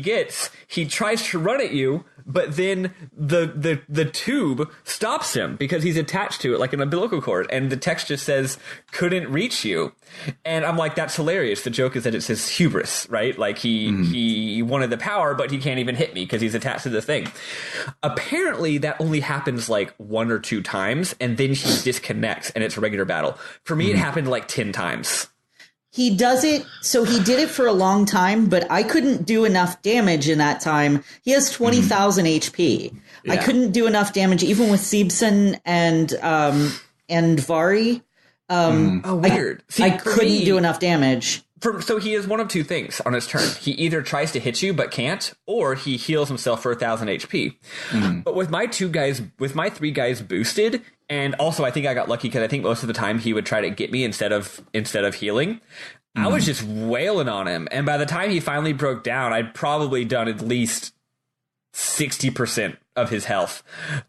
tries to run at you, but then the tube stops him because he's attached to it like an umbilical cord, and the text just says "couldn't reach you." And I'm like, that's hilarious. The joke is that it says hubris, right? Like he wanted the power, but he can't even hit me because he's attached to the thing. Apparently that only happens like 1 or 2 times, and then he disconnects and it's a regular battle. For me, it happened like 10 times. He does it, so he did it for a long time, but I couldn't do enough damage in that time. He has 20,000 HP. Yeah. I couldn't do enough damage, even with Siebson and Vari. Weird. I couldn't do enough damage. So he is one of 2 things on his turn. He either tries to hit you but can't, or he heals himself for 1,000 HP. But with my 3 guys boosted, and also I think I got lucky because I think most of the time he would try to get me instead of healing. I was just wailing on him, and by the time he finally broke down, I'd probably done at least 60% of his health,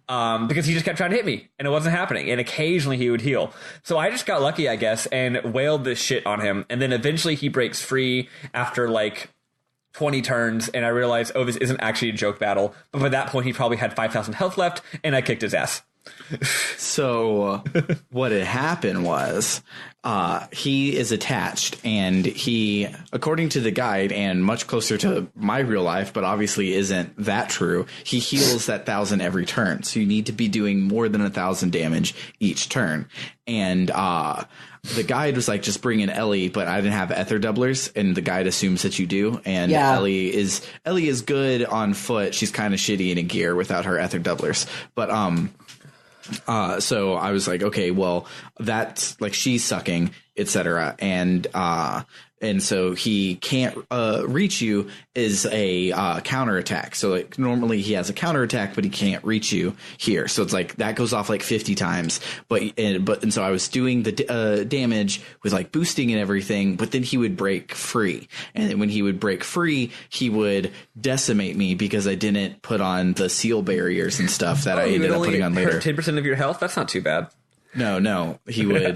because he just kept trying to hit me and it wasn't happening, and occasionally he would heal. So I just got lucky, I guess, and wailed this shit on him, and then eventually he breaks free after like 20 turns, and I realized, oh, this isn't actually a joke battle. But by that point he probably had 5,000 health left, and I kicked his ass. So what had happened was he is attached, and he, according to the guide and much closer to my real life, but obviously isn't that true, he heals that 1,000 every turn. So you need to be doing more than 1,000 damage each turn. And the guide was like, just bring in Ellie, but I didn't have ether doublers, and the guide assumes that you do. And Ellie is good on foot. She's kind of shitty in gear without her ether doublers. But so I was like, okay, well, that's like, she's sucking, etc. And so he can't reach you is a counterattack. So like normally he has a counterattack, but he can't reach you here. So it's like that goes off like 50 times. And so I was doing the damage with like boosting and everything, but then he would break free. And then when he would break free, he would decimate me because I didn't put on the seal barriers and stuff that I ended up putting on later. 10% of your health? That's not too bad. No, he would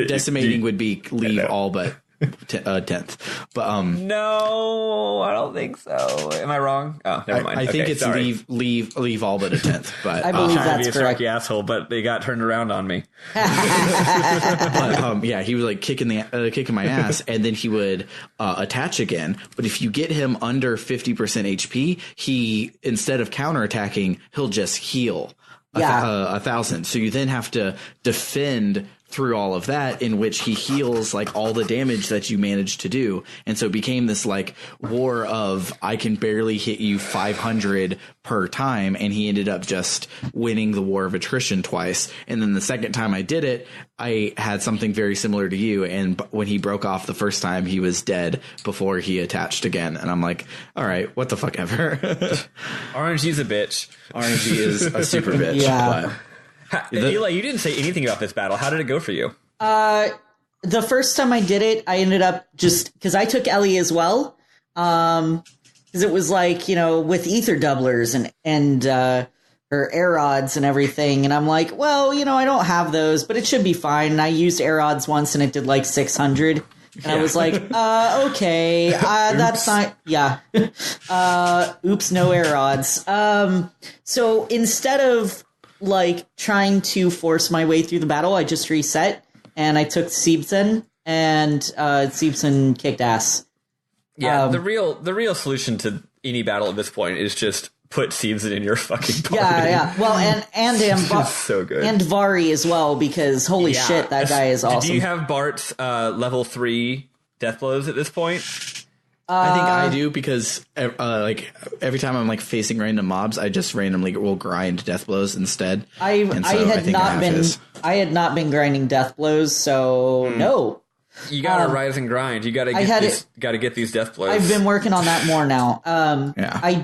decimating would be leave all but 10th, but no, I don't think so. Am I wrong? Oh, never mind. I think it's leave all but a 10th. But I believe that's correct. Snarky asshole, but they got turned around on me. But, he was like kicking my ass, and then he would attach again. But if you get him under 50% HP, he, instead of counterattacking, he'll just heal 1,000. So you then have to defend through all of that, in which he heals like all the damage that you managed to do. And so it became this like war of I can barely hit you 500 per time. And he ended up just winning the war of attrition twice. And then the second time I did it, I had something very similar to you. And when he broke off the first time, he was dead before he attached again. And I'm like, all right, what the fuck ever. RNG's a bitch. RNG is a super bitch. Yeah. Eli, you didn't say anything about this battle. How did it go for you? The first time I did it, I ended up just because I took Ellie as well. Because it was like, you know, with ether doublers and her air odds and everything. And I'm like, well, you know, I don't have those, but it should be fine. And I used air odds once and it did like 600. And I was like, okay, that's not, yeah. Oops, no air odds. So instead of like trying to force my way through the battle, I just reset and I took Siebsen, and Siebsen kicked ass. Yeah, the real solution to any battle at this point is just put Siebsen in your fucking party. Yeah. Well, and so good. And Vari as well, because holy shit, that guy is awesome. Do you have Bart's level 3 death blows at this point? I think I do, because like every time I'm like facing random mobs, I just randomly will grind death blows instead. I had not been grinding death blows, so no. You gotta rise and grind. You gotta get these death blows. I've been working on that more now. Yeah. I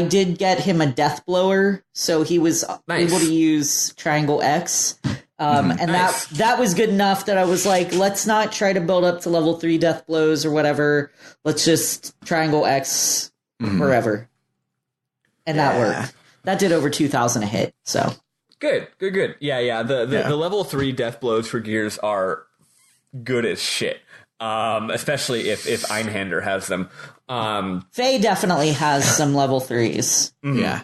did get him a death blower, so he was able to use triangle X. And nice. that was good enough that I was like, let's not try to build up to level 3 death blows or whatever. Let's just triangle X forever. And that worked. That did over 2,000 a hit, so. Good. Yeah. The level 3 death blows for Gears are good as shit. Especially if Einhander has them. Faye definitely has some level 3s. Mm-hmm. Yeah.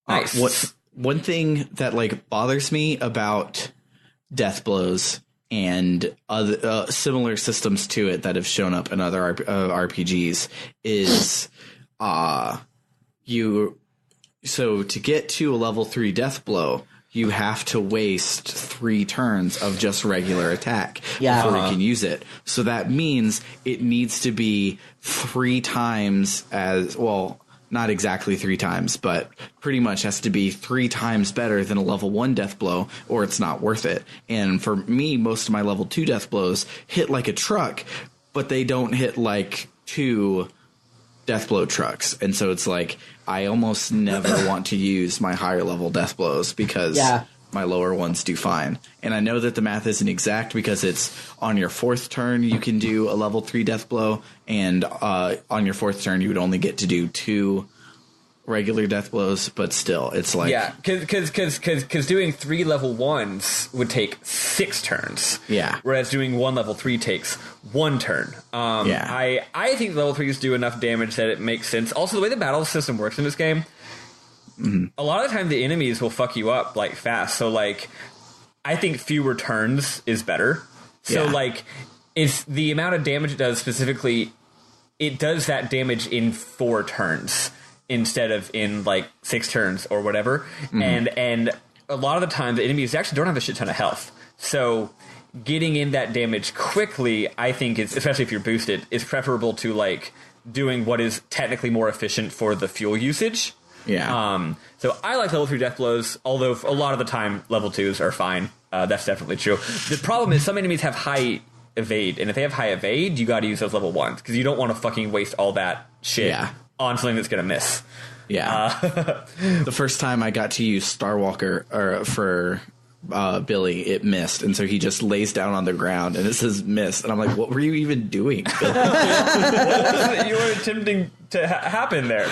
Nice. One thing that like bothers me about death blows and other similar systems to it that have shown up in other RPGs is so to get to a level 3 death blow, you have to waste 3 turns of just regular attack before you can use it. So that means it needs to be 3 times as well. Not exactly 3 times, but pretty much has to be 3 times better than a level 1 death blow, or it's not worth it. And for me, most of my level 2 death blows hit like a truck, but they don't hit like 2 death blow trucks. And so it's like I almost never want to use my higher level death blows because my lower ones do fine. And I know that the math isn't exact because it's on your 4th turn you can do a level 3 death blow, and on your 4th turn you would only get to do 2 regular death blows, but still it's like because doing 3 level 1s would take 6 turns, whereas doing 1 level 3 takes 1 turn. I think level 3s do enough damage that it makes sense. Also, the way the battle system works in this game, a lot of the time the enemies will fuck you up like fast. So like I think fewer turns is better. So like it's the amount of damage it does specifically, it does that damage in 4 turns instead of in like 6 turns or whatever. And a lot of the time the enemies actually don't have a shit ton of health. So getting in that damage quickly, I think is, especially if you're boosted, is preferable to like doing what is technically more efficient for the fuel usage. So I like level 3 death blows, although a lot of the time level 2s are fine. That's definitely true. The problem is some enemies have high evade, and if they have high evade, you got to use those level 1s because you don't want to fucking waste all that shit on something that's gonna miss. The first time I got to use Starwalker for Billy, it missed, and so he just lays down on the ground and it says missed, and I'm like, what were you even doing? What you were attempting to happen there?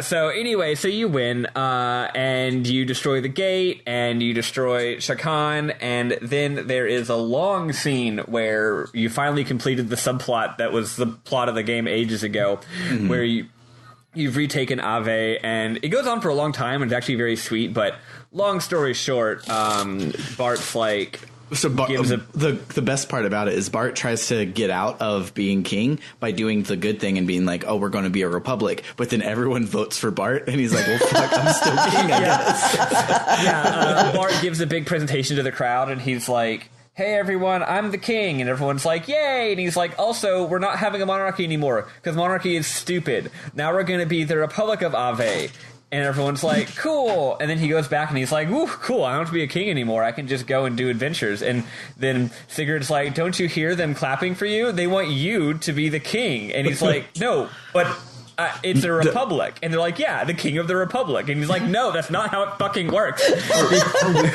So anyway, so you win, and you destroy the gate, and you destroy Shakan, and then there is a long scene where you finally completed the subplot that was the plot of the game ages ago, where you've retaken Ave, and it goes on for a long time, and it's actually very sweet, but long story short, Bart's like, So the best part about it is Bart tries to get out of being king by doing the good thing and being like, oh, we're going to be a republic. But then everyone votes for Bart and he's like, well, fuck, I'm still king, I guess. Bart gives a big presentation to the crowd and he's like, hey, everyone, I'm the king. And everyone's like, yay. And he's like, also, we're not having a monarchy anymore because monarchy is stupid. Now we're going to be the Republic of Ave. And everyone's like, cool. And then he goes back and he's like, ooh, cool. I don't have to be a king anymore. I can just go and do adventures. And then Sigurd's like, don't you hear them clapping for you? They want you to be the king. And he's like, no, but it's a republic. And they're like, yeah, the king of the republic. And he's like, no, that's not how it fucking works.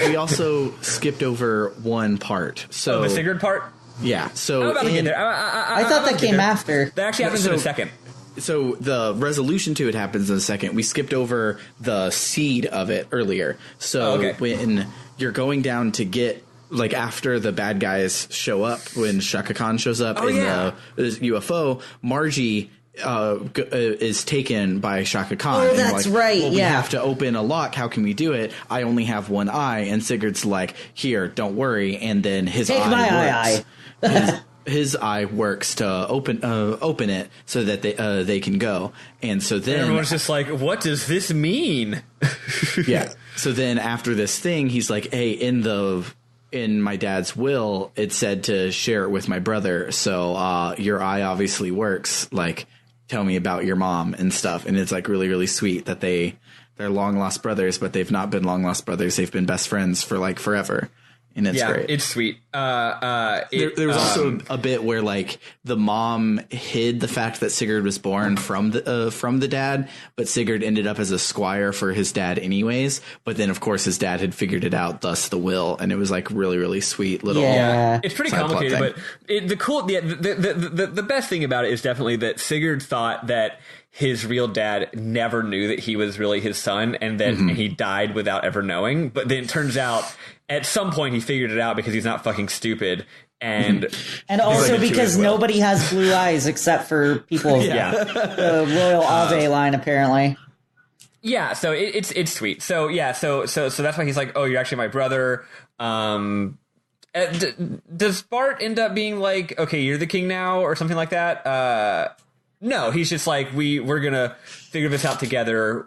We also skipped over one part. So the Sigurd part? Yeah. So I'm about to get there. I thought that came after. That actually happens in a second. So the resolution to it happens in a second. We skipped over the seed of it earlier. So when you're going down to get, like, after the bad guys show up, when Shaka Khan shows up the UFO, Margie is taken by Shaka Khan. Oh, that's right. Well, we have to open a lock. How can we do it? I only have one eye. And Sigurd's like, here, don't worry. And then his eye works. His eye works to open it so that they can go. And so then everyone's just like, what does this mean? Yeah. So then after this thing, he's like, hey, in my dad's will, it said to share it with my brother. So your eye obviously works. Like, tell me about your mom and stuff. And it's like really, really sweet that they're long lost brothers, but they've not been long lost brothers. They've been best friends for like forever. And it's great. It's sweet. There was also a bit where like the mom hid the fact that Sigurd was born from the dad, but Sigurd ended up as a squire for his dad anyways. But then of course his dad had figured it out, thus the will, and it was like really, really sweet little. Yeah, it's pretty complicated, but the best thing about it is definitely that Sigurd thought that his real dad never knew that he was really his son, and that he died without ever knowing. But then it turns out at some point he figured it out because he's not fucking stupid. And also because nobody has blue eyes except for people. The Royal Ave line, apparently. Yeah, so it's sweet. So so that's why he's like, oh, you're actually my brother. Does Bart end up being like, okay, you're the king now, or something like that? No, he's just like, we're gonna figure this out together.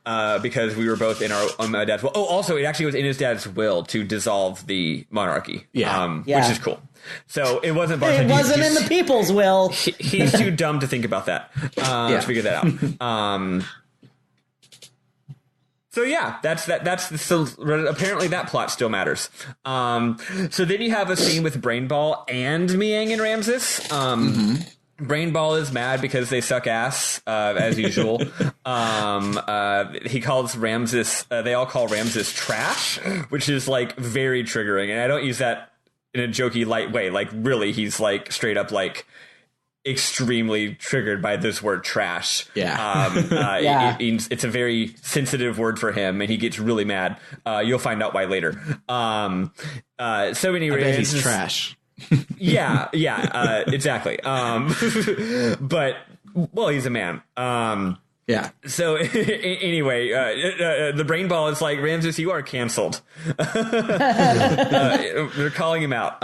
Because we were both on my dad's will. Oh, also, it actually was in his dad's will to dissolve the monarchy. Which is cool. So it wasn't. It wasn't in the people's will. He's too dumb to think about that. To figure that out. So yeah, that's so apparently that plot still matters. So then you have a scene with Brainball and Miang and Ramses. Brainball is mad because they suck ass, as usual. He calls Ramses, they all call Ramses trash, which is like very triggering. And I don't use that in a jokey light way. Like really, he's like straight up like extremely triggered by this word trash. It's a very sensitive word for him and he gets really mad. You'll find out why later. So anyway, I bet he's trash. Exactly. But well, he's a man. So anyway, the brain ball is like, Ramses, you are canceled. They're calling him out.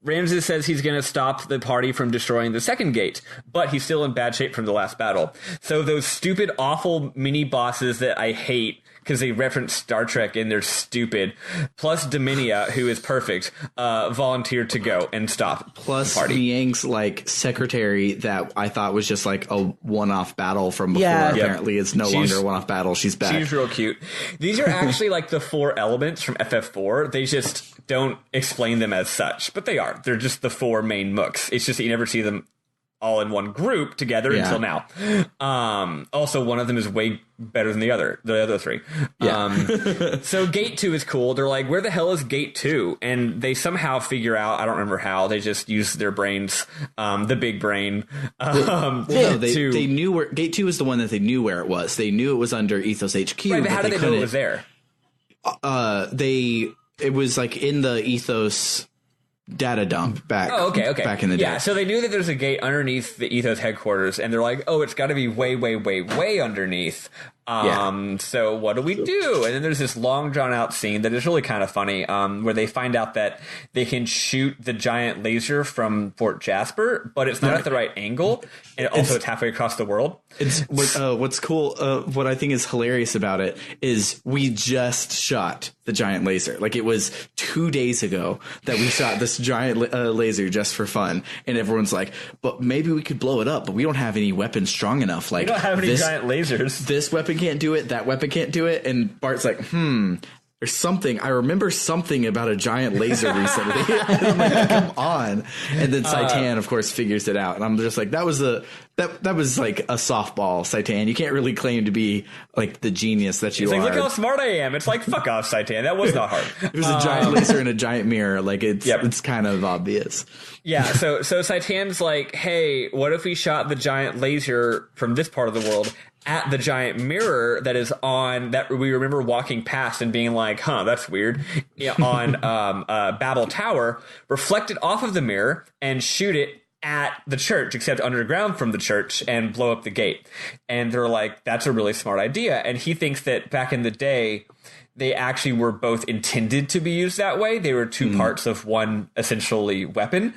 Ramses says he's going to stop the party from destroying the second gate, but he's still in bad shape from the last battle. So those stupid, awful mini bosses that I hate because they reference Star Trek and they're stupid, plus Dominia, who is perfect, volunteered to go and stop plus the party. Miang's like secretary that I thought was just like a one-off battle from before. Apparently it's no longer a one-off battle. She's back. She's real cute. These are actually like the 4 elements from FF4. They just don't explain them as such, but they are. They're just the 4 main mooks. It's just that you never see them all in one group together until now. Also, one of them is way better than the other 3. So Gate 2 is cool. They're like, where the hell is Gate 2? And they somehow figure out, I don't remember how, they just use their brains, the big brain. They knew where Gate 2 is the one that they knew where it was. They knew it was under Ethos HQ. Right, but how did they know it was there? It was like in the Ethos data dump back in the day. Yeah, so they knew that there's a gate underneath the Ethos headquarters, and they're like, oh, it's got to be way, way, way, way underneath. So what do we do? And then there's this long drawn out scene that is really kind of funny, where they find out that they can shoot the giant laser from Fort Jasper, but it's not at the right angle. And it's halfway across the world. It's what's cool. What I think is hilarious about it is we just shot the giant laser. Like, it was 2 days ago that we shot this giant laser just for fun. And everyone's like, but maybe we could blow it up, but we don't have any weapons strong enough. Like, we don't have any giant lasers. This weapon can't do it. That weapon can't do it. And Bart's like, there's something. I remember something about a giant laser recently. And I'm like, come on. And then Saitan, of course, figures it out. And I'm just like, that was like a softball, Saitan. You can't really claim to be like the genius that you are. Like, look how smart I am. It's like, fuck off, Saitan. That was not hard. It was a giant laser and a giant mirror. Like, it's kind of obvious. Yeah. So Saitan's like, hey, what if we shot the giant laser from this part of the world at the giant mirror that is on that we remember walking past and being like, that's weird, on Babel Tower, reflect it off of the mirror and shoot it at the church, except underground from the church, and blow up the gate. And they're like, that's a really smart idea. And he thinks that back in the day, they actually were both intended to be used that way. They were two parts of one, essentially, weapon.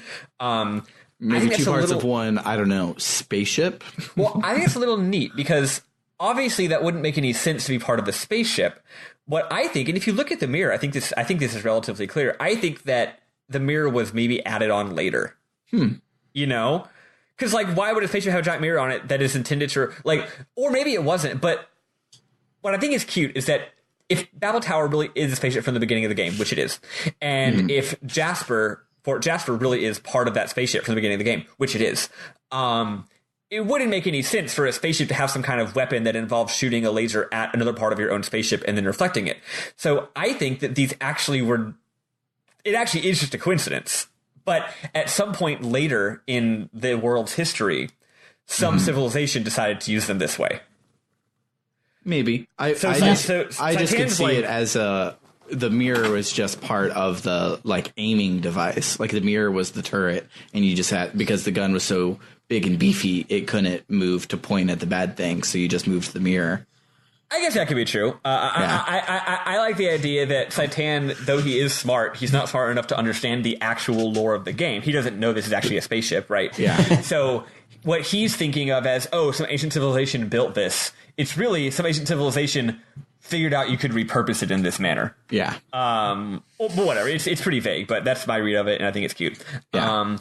Maybe two parts of one, I don't know, spaceship? Well, I think it's a little neat because obviously that wouldn't make any sense to be part of the spaceship. What I think, and if you look at the mirror, I think this is relatively clear. I think that the mirror was maybe added on later. You know? Because, like, why would a spaceship have a giant mirror on it that is intended to, like, or maybe it wasn't, but what I think is cute is that if Babel Tower really is a spaceship from the beginning of the game, which it is, and if Fort Jasper really is part of that spaceship from the beginning of the game, which it is, it wouldn't make any sense for a spaceship to have some kind of weapon that involves shooting a laser at another part of your own spaceship and then reflecting it. So I think that these actually it actually is just a coincidence. But at some point later in the world's history, some civilization decided to use them this way. Maybe. I just could see it as the mirror was just part of the, like, aiming device. Like, the mirror was the turret, and you just had, because the gun was so big and beefy, it couldn't move to point at the bad thing, so you just moved the mirror. I guess that could be true. I like the idea that Saitan, though he is smart, he's not smart enough to understand the actual lore of the game. He doesn't know this is actually a spaceship, right? Yeah. So what he's thinking of as, some ancient civilization built this, it's really some ancient civilization figured out you could repurpose it in this manner. Yeah. But whatever. It's pretty vague, but that's my read of it, and I think it's cute. Yeah.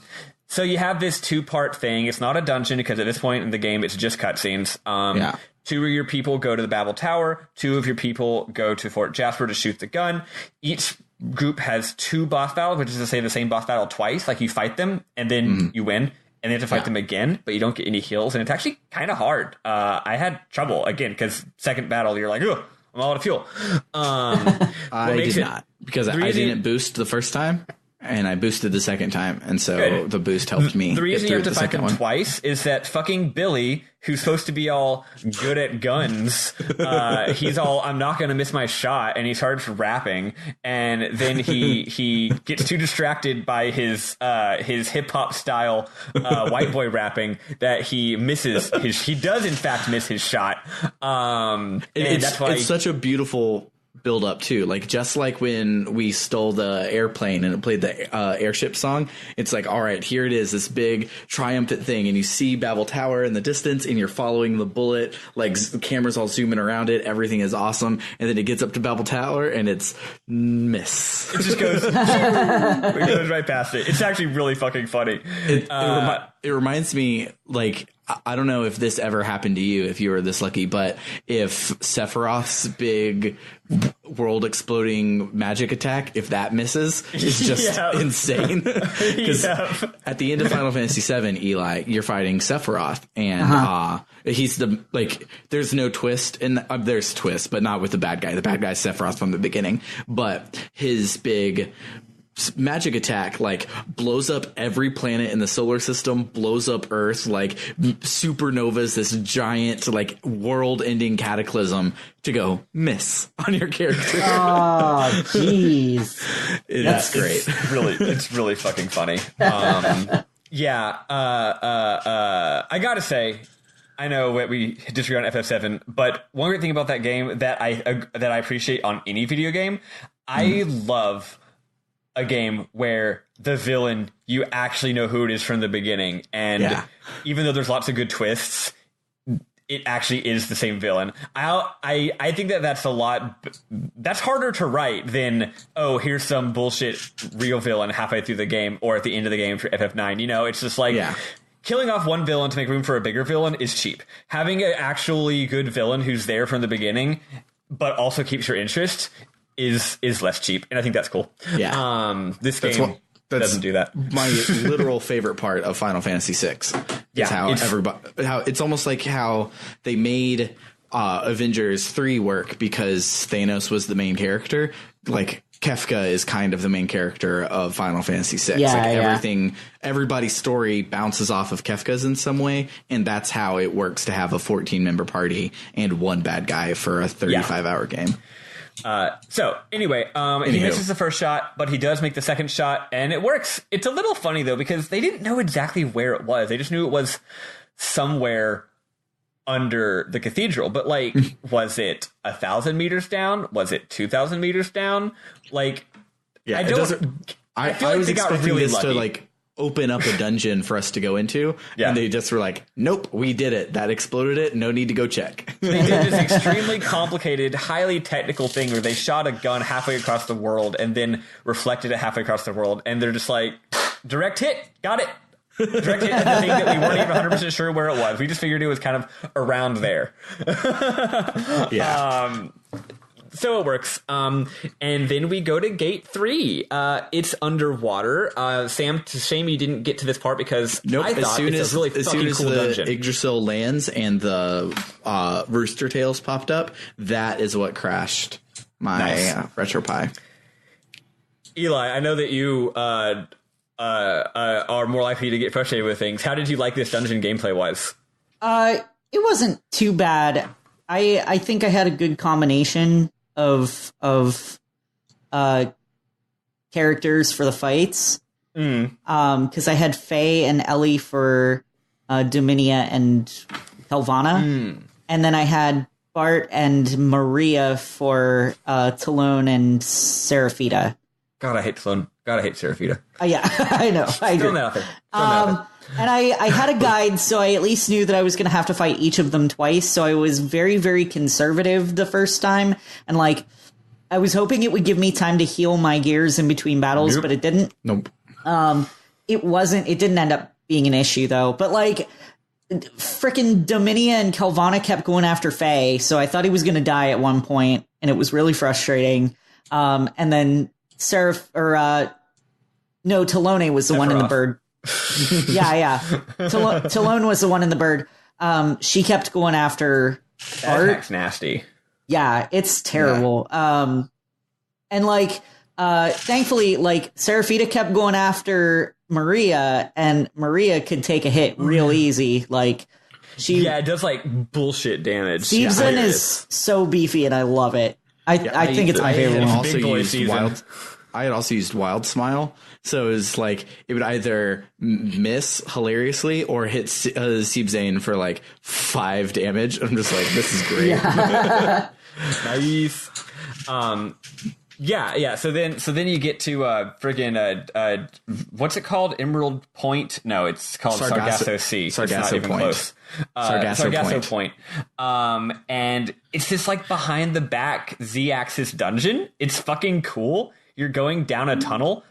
So you have this two-part thing. It's not a dungeon because at this point in the game, it's just cutscenes. Yeah. 2 of your people go to the Babel Tower. 2 of your people go to Fort Jasper to shoot the gun. Each group has 2 boss battles, which is to say the same boss battle twice. Like, you fight them, and then you win. And you have to fight them again, but you don't get any heals. And it's actually kind of hard. I had trouble, again, because second battle, you're like, ugh, I'm all out of fuel. I did not, because I didn't boost the first time. And I boosted the second time, and so the boost helped me. The reason you have to fight them one. twice is that fucking Billy, who's supposed to be all good at guns, he's all, I'm not going to miss my shot, and he starts rapping, and then he gets too distracted by his hip-hop style white boy rapping that he misses he does in fact miss his shot. And that's why it's such a beautiful build up too, like just like when we stole the airplane and it played the airship song. It's like, all right, here it is, this big triumphant thing, and you see Babel Tower in the distance, and you're following the bullet, like the camera's all zooming around it, everything is awesome, and then it gets up to Babel Tower and it's miss. It just goes it goes right past it. It's actually really fucking funny. It reminds me, like, I don't know if this ever happened to you, if you were this lucky, but if Sephiroth's big world exploding magic attack, if that misses, it's just insane. Because at the end of Final Fantasy VII, Eli, you're fighting Sephiroth, and he's the, like, there's no twist, and there's twist, but not with the bad guy. The bad guy's Sephiroth from the beginning, but his big magic attack, like, blows up every planet in the solar system, blows up Earth, like supernovas, this giant, like, world-ending cataclysm, to go miss on your character. Oh, jeez. That's great. It's really fucking funny. I gotta say, I know we disagree on FF7, but one great thing about that game that I appreciate on any video game, I love a game where the villain, you actually know who it is from the beginning, and even though there's lots of good twists, it actually is the same villain. I think that's that's harder to write than, oh, here's some bullshit real villain halfway through the game or at the end of the game for FF9. You know, it's just like killing off one villain to make room for a bigger villain is cheap. Having an actually good villain who's there from the beginning but also keeps your interest is less cheap, and I think that's cool. This game doesn't do that. My literal favorite part of Final Fantasy VI is how it's almost like how they made Avengers 3 work because Thanos was the main character. Like Kefka is kind of the main character of Final Fantasy VI. Everybody's story bounces off of Kefka's in some way, and that's how it works to have a 14-member party and one bad guy for a 35-hour game. So anyway, he misses the first shot, but he does make the second shot, and it works. It's a little funny though, because they didn't know exactly where it was. They just knew it was somewhere under the cathedral. But like, was it 1,000 meters down? Was it 2,000 meters down? Like, I feel like was they got expecting really this lucky. to like open up a dungeon for us to go into, and they just were like, nope, we did it. That exploded it. No need to go check. They did this extremely complicated, highly technical thing where they shot a gun halfway across the world and then reflected it halfway across the world, and they're just like, direct hit, got it. Direct hit to the thing that we weren't even 100% sure where it was. We just figured it was kind of around there. So it works. And then we go to gate 3. It's underwater. Sam, it's a shame you didn't get to this part because I thought it's a really fucking cool dungeon. Yggdrasil lands and the rooster tails popped up, that is what crashed my RetroPie. Eli, I know that you are more likely to get frustrated with things. How did you like this dungeon gameplay-wise? It wasn't too bad. I think I had a good combination of characters for the fights. Because I had Faye and Ellie for Dominia and Helvana. And then I had Bart and Maria for Talon and Seraphita. God, I hate Talon. God, I hate Seraphita. Yeah, I know. I Throw agree. that out there. And I had a guide, so I at least knew that I was going to have to fight each of them twice. So I was very, very conservative the first time. And like, I was hoping it would give me time to heal my gears in between battles, but it didn't. Nope. It didn't end up being an issue though. But like, frickin' Dominia and Kelvana kept going after Faye. So I thought he was going to die at one point, and it was really frustrating. And then Talone was the one in the bird. Talone was the one in the bird. She kept going after Bart. That's nasty. Yeah, it's terrible. And like, thankfully, like Seraphita kept going after Maria, and Maria could take a hit real easy. Like, it does like bullshit damage. Steveson is so beefy, and I love it. I think it's my favorite one. I had also used Wild Smile, so it was like it would either miss hilariously or hit Sieb Zane for like 5 damage. I'm just like, this is great. Nice. So then you get to friggin' what's it called? Emerald Point? No, it's called Sargasso Sea. Sargasso Point. Close. Sargasso Point. And it's this like behind the back Z-axis dungeon. It's fucking cool. You're going down a tunnel.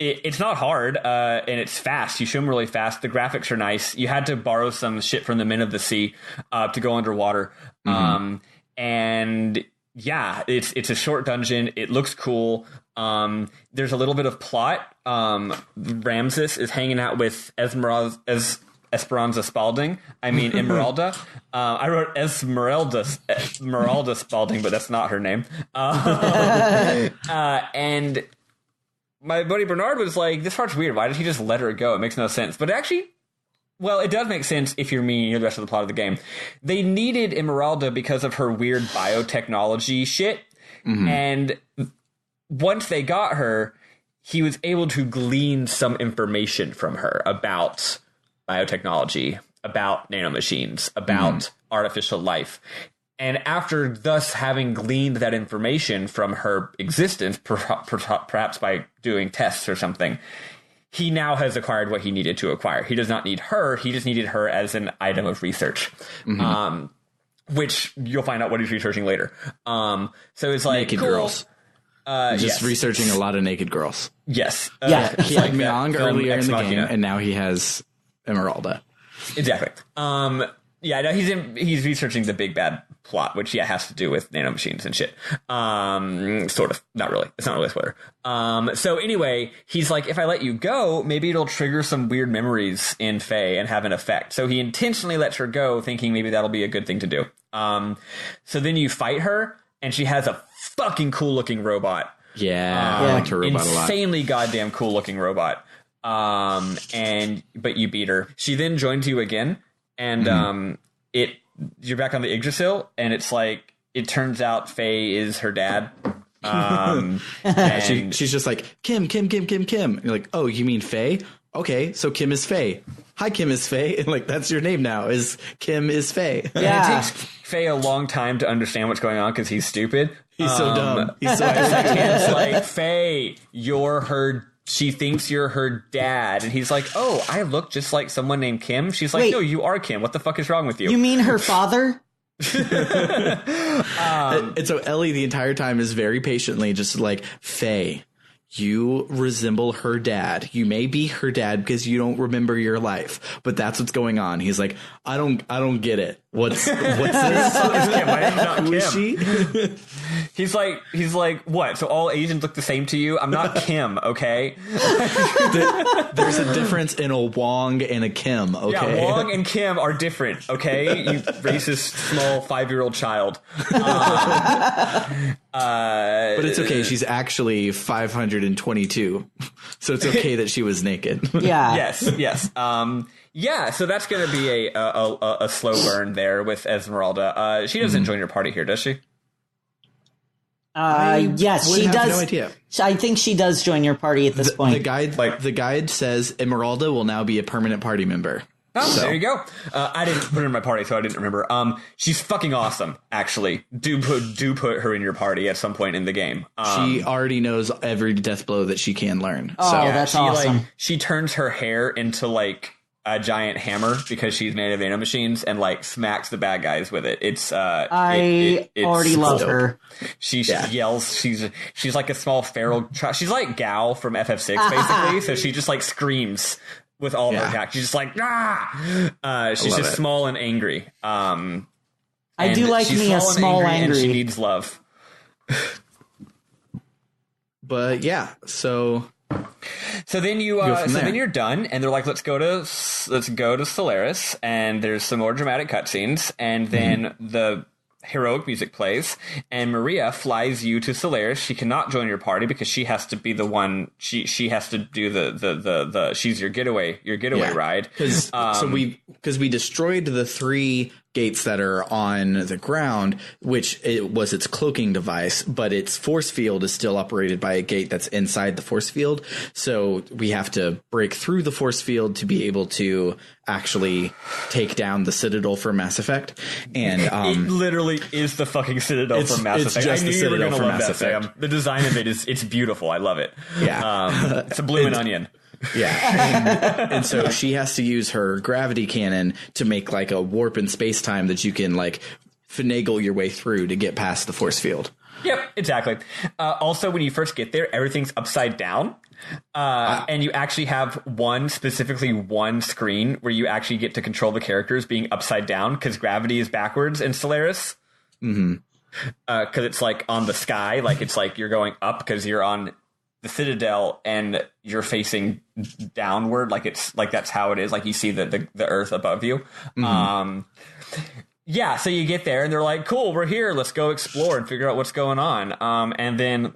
It's not hard, and it's fast. You swim really fast. The graphics are nice. You had to borrow some shit from the Men of the Sea to go underwater. And yeah, it's a short dungeon. It looks cool. There's a little bit of plot. Ramses is hanging out with Esperanza Spalding. I mean, Esmeralda. I wrote Esmeralda Spalding, but that's not her name. And my buddy Bernard was like, this part's weird. Why did he just let her go? It makes no sense. But actually, well, it does make sense if you're me and you're the rest of the plot of the game. They needed Esmeralda because of her weird biotechnology shit. And once they got her, he was able to glean some information from her about biotechnology. about nanomachines, about artificial life. And after thus having gleaned that information from her existence, perhaps by doing tests or something, he now has acquired what he needed to acquire. He does not need her. He just needed her as an item of research, which you'll find out what he's researching later. So it's like naked cool. girls. Just researching a lot of naked girls. Yes. He had Myong earlier in the game, and now he has Emeralda. Exactly. No, he's researching the big bad plot, which has to do with nanomachines and shit. Sort of. Not really. It's not really a spoiler. So anyway, he's like, if I let you go, maybe it'll trigger some weird memories in Faye and have an effect. So he intentionally lets her go, thinking maybe that'll be a good thing to do. So then you fight her, and she has a fucking cool looking robot. I like her robot a lot. Insanely goddamn cool looking robot. But you beat her. She then joins you again, and you're back on the Yggdrasil, and it's like it turns out Faye is her dad. And she's just like Kim. And you're like, oh, you mean Faye? Okay, so Kim is Faye. Hi, Kim is Faye. And like, that's your name now, is Kim is Faye. Yeah. It takes Faye a long time to understand what's going on because he's stupid. He's so dumb. He's so dumb. It's like, Faye, she thinks you're her dad. And he's like, oh, I look just like someone named Kim. She's like, no, you are Kim. What the fuck is wrong with you? You mean her father? And so Ellie the entire time is very patiently just like, Faye, you resemble her dad. You may be her dad because you don't remember your life, but that's what's going on. He's like, I don't get it. What's this? Who is she? He's like, what? So all Asians look the same to you? I'm not Kim, okay? There's a difference in a Wong and a Kim, okay? Yeah, Wong and Kim are different, okay? You racist small 5-year-old child. But it's okay. She's actually 522, so it's okay that she was naked. Yeah. Yes. So that's going to be a slow burn there with Esmeralda. She doesn't join your party here, does she? Yes, she does. No idea. I think she does join your party at this point. The guide says Emeralda will now be a permanent party member. Oh, so. There you go. I didn't put her in my party, so I didn't remember. She's fucking awesome, actually. Do put her in your party at some point in the game. She already knows every death blow that she can learn. Oh, that's awesome. She turns her hair into like a giant hammer because she's made of nanomachines and like smacks the bad guys with it. It's I already love her. She yells. She's like a small feral child. She's like Gao from FF6 basically. So she just like screams with all of her attacks. She's just like, ah! She's just small and angry. I do like me a small angry. And she needs love. But yeah, so then then you're done, and they're like, let's go to Solaris, and there's some more dramatic cutscenes, and then the heroic music plays, and Maria flies you to Solaris. She cannot join your party because she has to be the one. She has to do the she's your getaway ride. Because we destroyed the 3 gates that are on the ground, which it was its cloaking device, but its force field is still operated by a gate that's inside the force field. So we have to break through the force field to be able to actually take down the Citadel for Mass Effect. And it literally is the fucking Citadel from Mass Effect. Just I knew the you were Citadel going to from love Mass that, Effect. Sam. The design of it it's beautiful. I love it. Yeah. It's a bloomin' onion. Yeah. And so she has to use her gravity cannon to make like a warp in space time that you can like finagle your way through to get past the force field. Yep, exactly. Also, when you first get there, everything's upside down. And you actually have specifically one screen where you actually get to control the characters being upside down because gravity is backwards in Solaris. Mm-hmm. Because it's like on the sky, like it's like you're going up because you're on the Citadel and you're facing downward, like it's like that's how it is. Like you see the Earth above you. Mm-hmm. So you get there and they're like, cool, we're here. Let's go explore and figure out what's going on. And then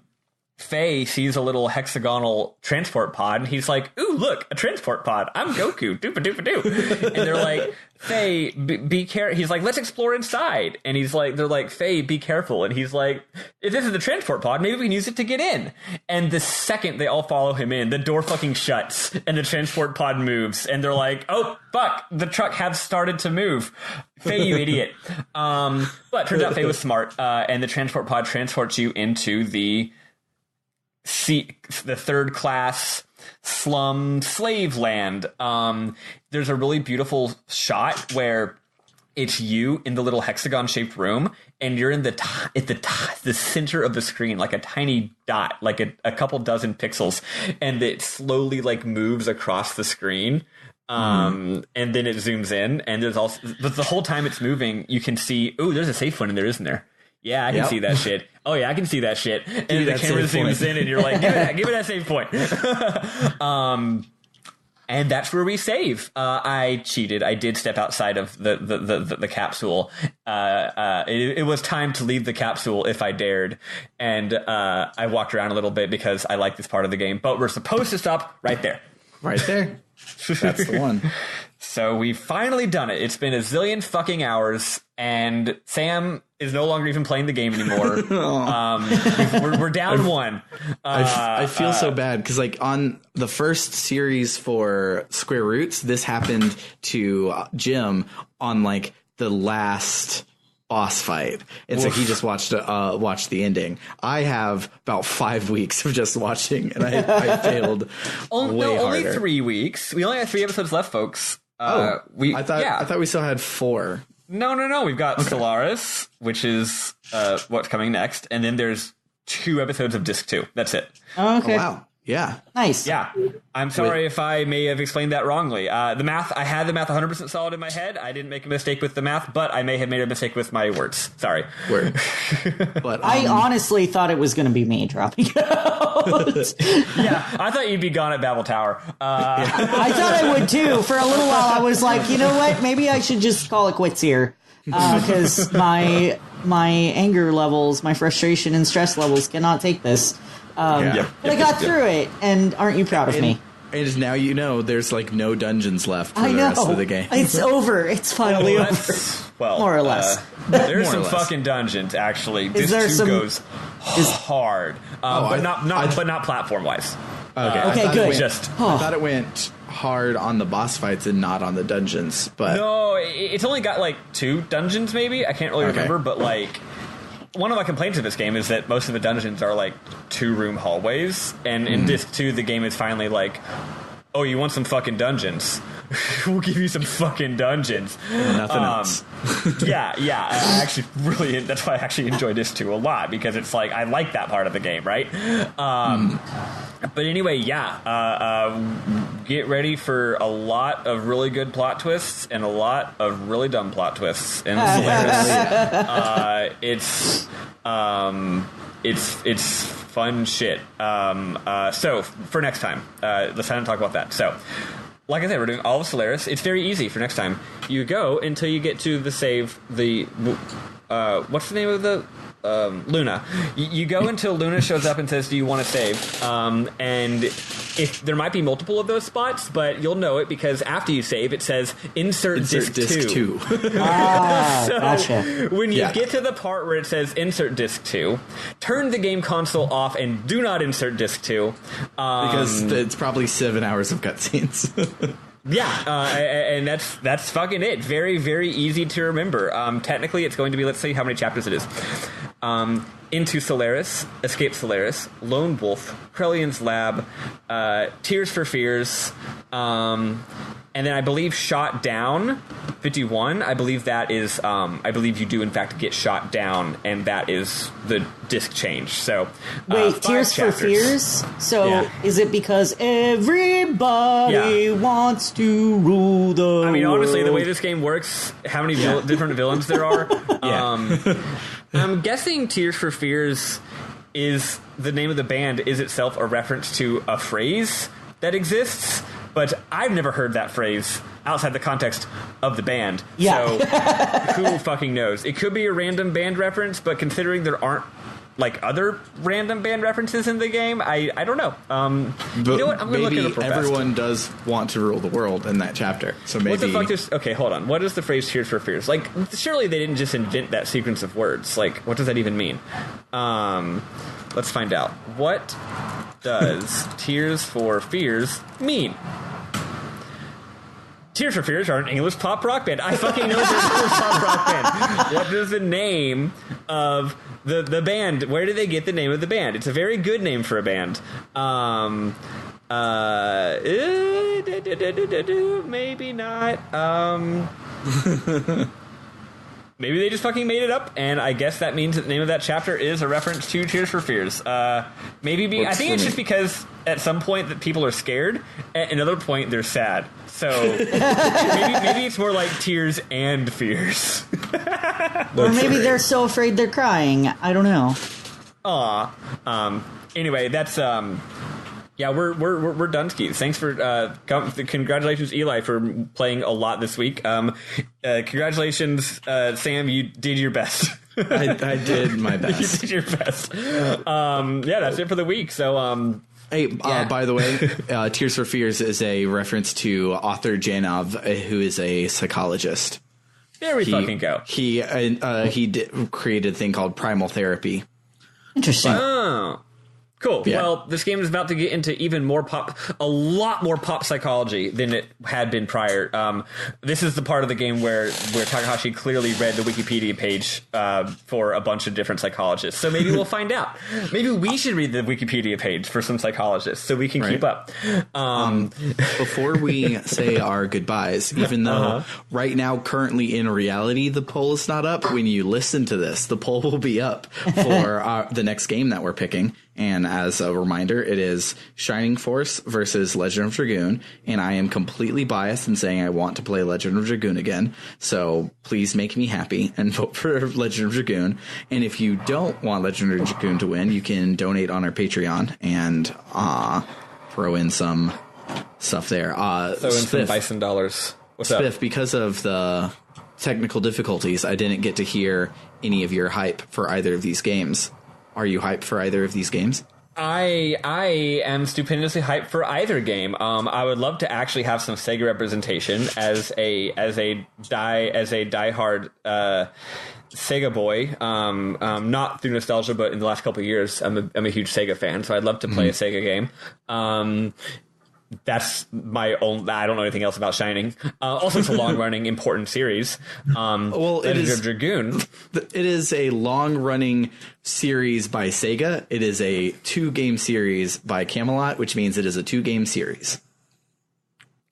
Faye sees a little hexagonal transport pod, and he's like, "Ooh, look, a transport pod! I'm Goku, doopa doopa doo." And they're like, "Faye, be careful." He's like, "Let's explore inside." And they're like, "Faye, be careful." And he's like, "If this is the transport pod, maybe we can use it to get in." And the second they all follow him in, the door fucking shuts, and the transport pod moves, and they're like, "Oh fuck, the truck has started to move." Faye, you idiot. But turns out Faye was smart, and the transport pod transports you into the third class slum slave land. There's a really beautiful shot where it's you in the little hexagon shaped room, and you're in the center of the screen, like a tiny dot, like a couple dozen pixels, and it slowly like moves across the screen. And then it zooms in, and there's also, but the whole time it's moving, you can see, oh, there's a safe one in there, isn't there? Yeah, I can see that shit. Oh yeah, I can see that shit. And the camera zooms in, and you're like, give me that save point. And that's where we save. I cheated. I did step outside of the capsule. It was time to leave the capsule if I dared. And I walked around a little bit because I like this part of the game. But we're supposed to stop right there. Right there. That's the one. So we've finally done it. It's been a zillion fucking hours, and Sam is no longer even playing the game anymore. We're down one. I feel so bad because, like, on the first series for Square Roots, this happened to Jim on like the last boss fight, and so he just watched the ending. I have about 5 weeks of just watching, and I failed. Only 3 weeks. We only have 3 episodes left, folks. I thought we still had 4. No. We've got Solaris, which is what's coming next, and then there's 2 episodes of Disc 2. That's it. Oh, okay. Oh, wow. Yeah. Nice. Yeah. I'm sorry if I may have explained that wrongly. The math, I had the math 100% solid in my head. I didn't make a mistake with the math, but I may have made a mistake with my words. Sorry. Word. But I honestly thought it was going to be me dropping out. Yeah, I thought you'd be gone at Babel Tower. I thought I would too. For a little while, I was like, you know what? Maybe I should just call it quits here. Because my anger levels, my frustration and stress levels cannot take this. But I got through it, and aren't you proud of me? And now you know there's like no dungeons left for the rest of the game. It's over. It's finally over. Well, more or less. There's some fucking dungeons, actually. This 2 goes hard. But not platform-wise. Okay, good. I thought it went hard on the boss fights and not on the dungeons. But no, it's only got like 2 dungeons, maybe. I can't really remember, but like, one of my complaints of this game is that most of the dungeons are like 2-room hallways, and in Disc 2 the game is finally like, oh, you want some fucking dungeons? We'll give you some fucking dungeons. Nothing else. Yeah. I actually really, that's why I actually enjoy Disc 2 a lot, because it's like, I like that part of the game, right? But anyway, get ready for a lot of really good plot twists and a lot of really dumb plot twists. And it's fun shit. So for next time, let's not talk about that. So, like I said, we're doing all of Solaris. It's very easy for next time. You go until you get to the save. What's the name of the Luna? You go until Luna shows up and says, "Do you want to save?" And if there might be multiple of those spots, but you'll know it because after you save, it says "Insert disc 2." So gotcha. when you get to the part where it says "Insert disc 2," turn the game console off and do not insert disc 2 because it's probably 7 hours of cutscenes. And that's fucking it. Very, very easy to remember. Technically, it's going to be, let's see how many chapters it is. Into Solaris, Escape Solaris, Lone Wolf, Krellion's Lab, Tears for Fears, and then I believe Shot Down, 51. I believe that is, I believe you do in fact get shot down, and that is the disc change. So, wait, Tears for Fears? So, is it because everybody wants to rule the world? I mean, honestly, the way this game works, how many different villains there are, I'm guessing Tears for Fears is the name of the band is itself a reference to a phrase that exists, but I've never heard that phrase outside the context of the band. So who fucking knows? It could be a random band reference, but considering there aren't like other random band references in the game. I don't know. You know what? I'm going to look it up real everyone does want to rule the world in that chapter. So maybe. What the fuck is... Okay, hold on. What is the phrase Tears for Fears? Like, surely they didn't just invent that sequence of words. Like, what does that even mean? Let's find out. What does Tears for Fears mean? Tears for Fears are an English pop rock band. I fucking know they're an English pop rock band. What is the name of the band? Where did they get the name of the band? It's a very good name for a band. Maybe not. Maybe they just fucking made it up, and I guess that means that the name of that chapter is a reference to Tears for Fears. I think it's just because at some point that people are scared, at another point they're sad. So maybe it's more like Tears and Fears. Or maybe they're so afraid they're crying. I don't know. Anyway, that's yeah, we're done skis. Thanks for congratulations, Eli, for playing a lot this week. Congratulations, Sam. You did your best. I did my best. You did your best. Yeah, that's it for the week. So hey, by the way, Tears for Fears is a reference to author Janov, who is a psychologist. There we fucking go. He created a thing called primal therapy. Interesting. Oh. Cool. Yeah. Well, this game is about to get into a lot more pop psychology than it had been prior. This is the part of the game where Takahashi clearly read the Wikipedia page for a bunch of different psychologists. So maybe we'll find out. Maybe we should read the Wikipedia page for some psychologists so we can keep up. Before we say our goodbyes, even though right now, currently in reality, the poll is not up, when you listen to this, the poll will be up for the next game that we're picking. And as a reminder, it is Shining Force versus Legend of Dragoon. And I am completely biased in saying I want to play Legend of Dragoon again. So please make me happy and vote for Legend of Dragoon. And if you don't want Legend of Dragoon to win, you can donate on our Patreon and throw in some stuff there. Throw in some bison dollars. What's up? Spiff, because of the technical difficulties, I didn't get to hear any of your hype for either of these games. Are you hyped for either of these games? I am stupendously hyped for either game. I would love to actually have some Sega representation as a diehard Sega boy. Not through nostalgia, but in the last couple of years, I'm a huge Sega fan, so I'd love to play a Sega game. That's my own. I don't know anything else about Shining. Also, it's a long-running, important series. Well, Legend of Dragoon. It is a long-running series by Sega. It is a 2-game series by Camelot, which means it is a 2-game series.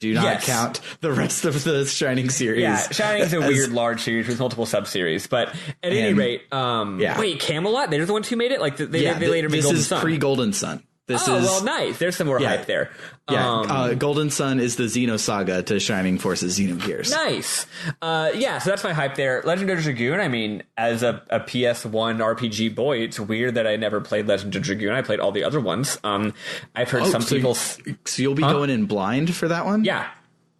Do not count the rest of the Shining series. Yeah, Shining is a weird, large series with multiple sub-series. But at any rate, wait, Camelot? They're the ones who made it? Like they later made Golden Sun. This is pre-Golden Sun. Well, nice. There's some more hype there. Golden Sun is the Xenosaga to Shining Force's Xenogears. Nice. So that's my hype there. Legend of Dragoon, I mean, as a PS1 RPG boy, it's weird that I never played Legend of Dragoon. I played all the other ones. I've heard some people... So you'll be going in blind for that one? Yeah.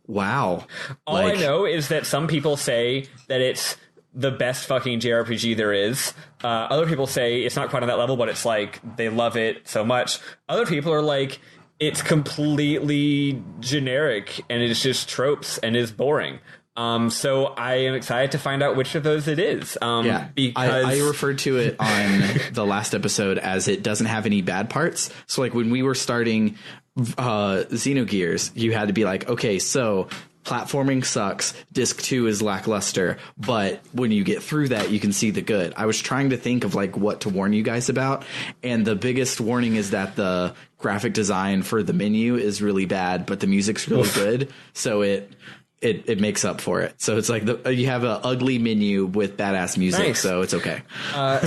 Wow. All I know is that some people say that it's the best fucking JRPG there is. Other people say it's not quite on that level, but it's like they love it so much. Other people are like, it's completely generic and it's just tropes and is boring. So I am excited to find out which of those it is. Because I referred to it on the last episode as it doesn't have any bad parts. So like when we were starting Xenogears, you had to be like, okay, so platforming sucks. Disc 2 is lackluster, but when you get through that, you can see the good. I was trying to think of like what to warn you guys about, and the biggest warning is that the graphic design for the menu is really bad, but the music's really good, so it makes up for it. So it's like you have an ugly menu with badass music, so it's okay.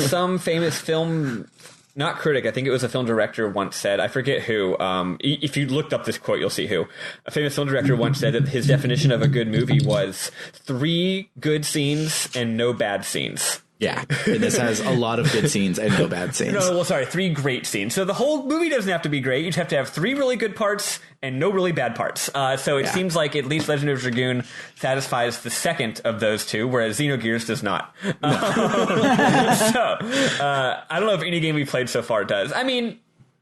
Some famous film... Not critic, I think it was a film director once said, I forget who, if you looked up this quote, you'll see who. A famous film director once said that his definition of a good movie was 3 good scenes and no bad scenes. Yeah, and this has a lot of good scenes and no bad scenes. No, well, sorry, 3 great scenes. So the whole movie doesn't have to be great. You just have to have 3 really good parts and no really bad parts. So it seems like at least Legend of Dragoon satisfies the second of those 2, whereas Xenogears does not. So I don't know if any game we played so far does. I mean,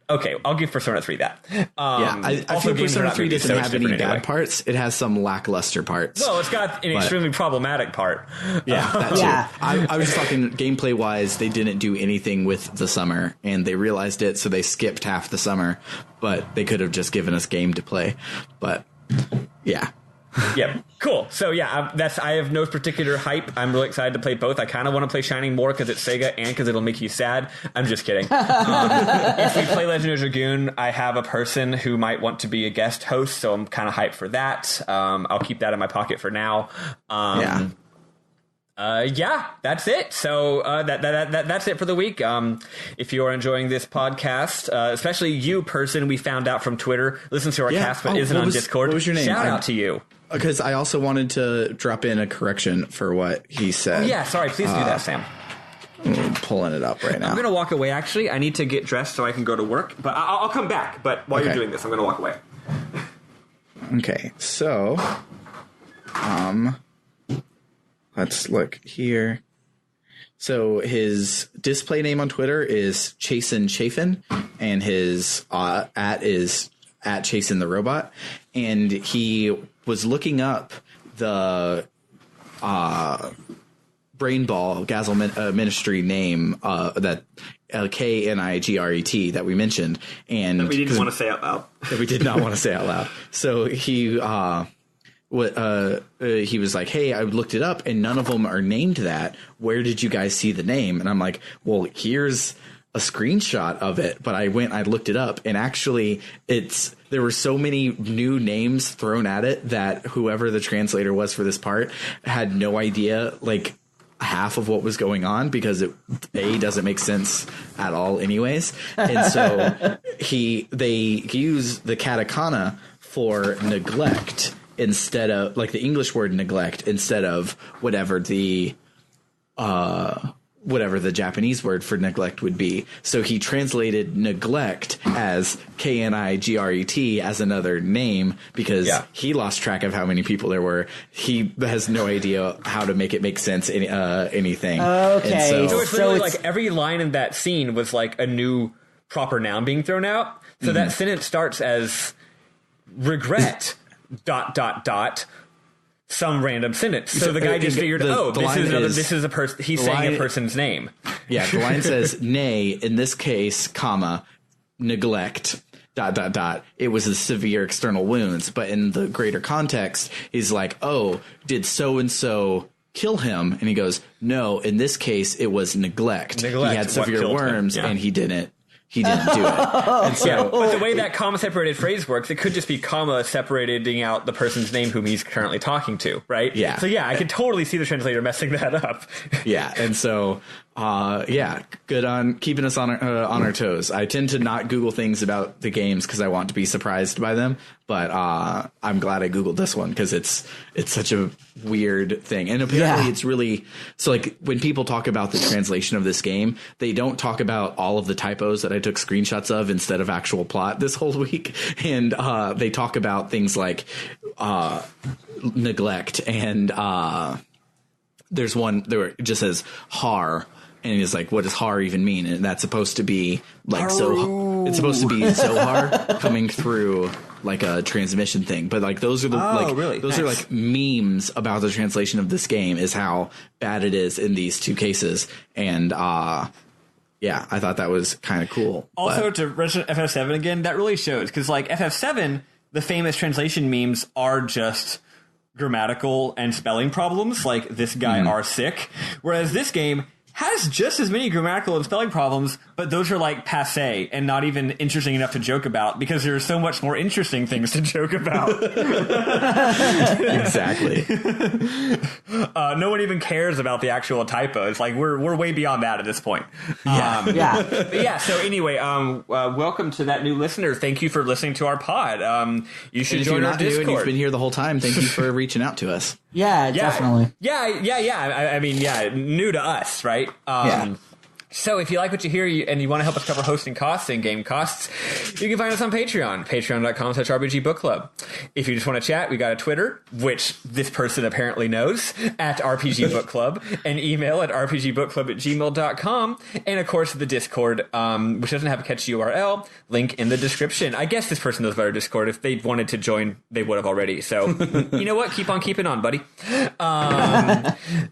okay, I'll give Persona 3 that. I feel Persona 3 doesn't have any bad parts. It has some lackluster parts. Well, it's got an extremely problematic part. Yeah, that too. I was talking gameplay-wise, they didn't do anything with the summer, and they realized it, so they skipped half the summer, but they could have just given us game to play. But, yeah. Yep. Cool. So yeah, I have no particular hype. I'm really excited to play both. I kind of want to play Shining more because it's Sega and because it'll make you sad. I'm just kidding. If we play Legend of Dragoon, I have a person who might want to be a guest host, so I'm kind of hyped for that. I'll keep that in my pocket for now. That's it. So that's it for the week. If you are enjoying this podcast, especially you person we found out from Twitter, listen to our cast but isn't on Discord. What was your name? Shout out to you. Because I also wanted to drop in a correction for what he said. Oh, yeah, sorry. Please do that, Sam. I'm pulling it up right now. I'm going to walk away, actually. I need to get dressed so I can go to work. But I'll come back. But while you're doing this, I'm going to walk away. Okay, so... let's look here. So his display name on Twitter is Chasen Chafin, and his @ is @Chasen the Robot, and he was looking up the Brain Ball Gazel Ministry name that KNIGRET that we mentioned, and that we didn't want to say out loud. That we did not want to say out loud. So he he was like, hey, I looked it up and none of them are named that. Where did you guys see the name? And I'm like, well, here's a screenshot of it. But I looked it up, and actually there were so many new names thrown at it that whoever the translator was for this part had no idea, like, half of what was going on, because it doesn't make sense at all anyways. And so they use the katakana for neglect instead of, like, the English word neglect instead of whatever the Japanese word for neglect would be. So he translated neglect as KNIGRET as another name because he lost track of how many people there were. He has no idea how to make it make sense anything. Okay. So it's literally like every line in that scene was like a new proper noun being thrown out. So that sentence starts as regret ... some random sentence. So the guy just figured, this is a person. He's saying a person's name. Yeah, the line says, nay, in this case, comma, neglect, ... It was a severe external wounds. But in the greater context, he's like, oh, did so-and-so kill him? And he goes, no, in this case, it was neglect. He had severe worms and he didn't do it. And so, but the way that comma separated phrase works, it could just be comma separating out the person's name whom he's currently talking to, right? Yeah. So I could totally see the translator messing that up. Yeah, and so good on keeping us on our toes. I tend to not Google things about the games because I want to be surprised by them, but I'm glad I Googled this one because it's such a weird thing. And apparently it's really so, like, when people talk about the translation of this game, they don't talk about all of the typos that I took screenshots of instead of actual plot this whole week. And they talk about things like neglect, and there's one there it just says har. And he's like, what does har even mean? And that's supposed to be like it's supposed to be Zohar coming through like a transmission thing. But like those are the are like memes about the translation of this game, is how bad it is in these two cases. And I thought that was kind of cool. Also, to mention FF7 again, that really shows, because like FF7, the famous translation memes are just grammatical and spelling problems, like this guy are sick, whereas this game has just as many grammatical and spelling problems, but those are like passé and not even interesting enough to joke about, because there are so much more interesting things to joke about. Exactly. No one even cares about the actual typos. Like we're way beyond that at this point. So anyway, welcome to that new listener. Thank you for listening to our pod. You should join our Discord. You've been here the whole time. Thank you for reaching out to us. Yeah, definitely. Yeah. I mean, new to us, right? So if you like what you hear and you want to help us cover hosting costs and game costs, you can find us on Patreon, patreon.com/RPG Book Club. If you just want to chat, we got a Twitter, which this person apparently knows, at RPG Book Club, and email at rpgbookclub@gmail.com, and of course the Discord, which doesn't have a catchy URL, link in the description. I guess this person knows about our Discord. If they wanted to join, they would have already. So, you know what? Keep on keeping on, buddy.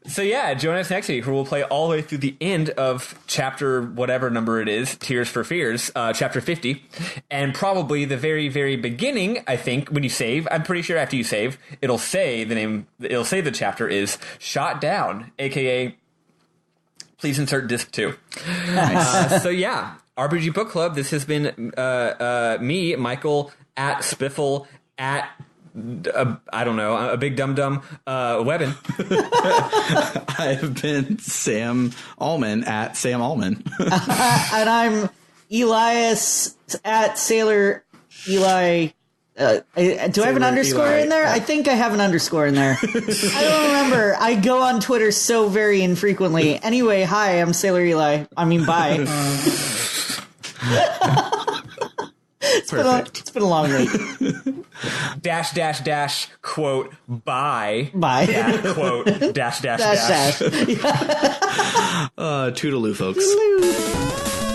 So yeah, join us next week where we'll play all the way through the end of chapter whatever number it is, Tears for Fears, chapter 50, and probably the very, very beginning. I think when you save, I'm pretty sure after you save, it'll say the chapter is Shot Down, aka please insert disc 2. Nice. So yeah, RPG Book Club. This has been me, Michael, at Spiffle, at I don't know, a big dum-dum Webbin. I've been Sam Allman at Sam Allman. And I'm Elias at Sailor Eli. Do I have an underscore in there? I think I have an underscore in there. I don't remember. I go on Twitter so very infrequently. Anyway, hi, I'm Sailor Eli. I mean, bye. It's been a long week. -- quote bye. Bye. Quote -- dash. Toodaloo, folks. Toodaloo.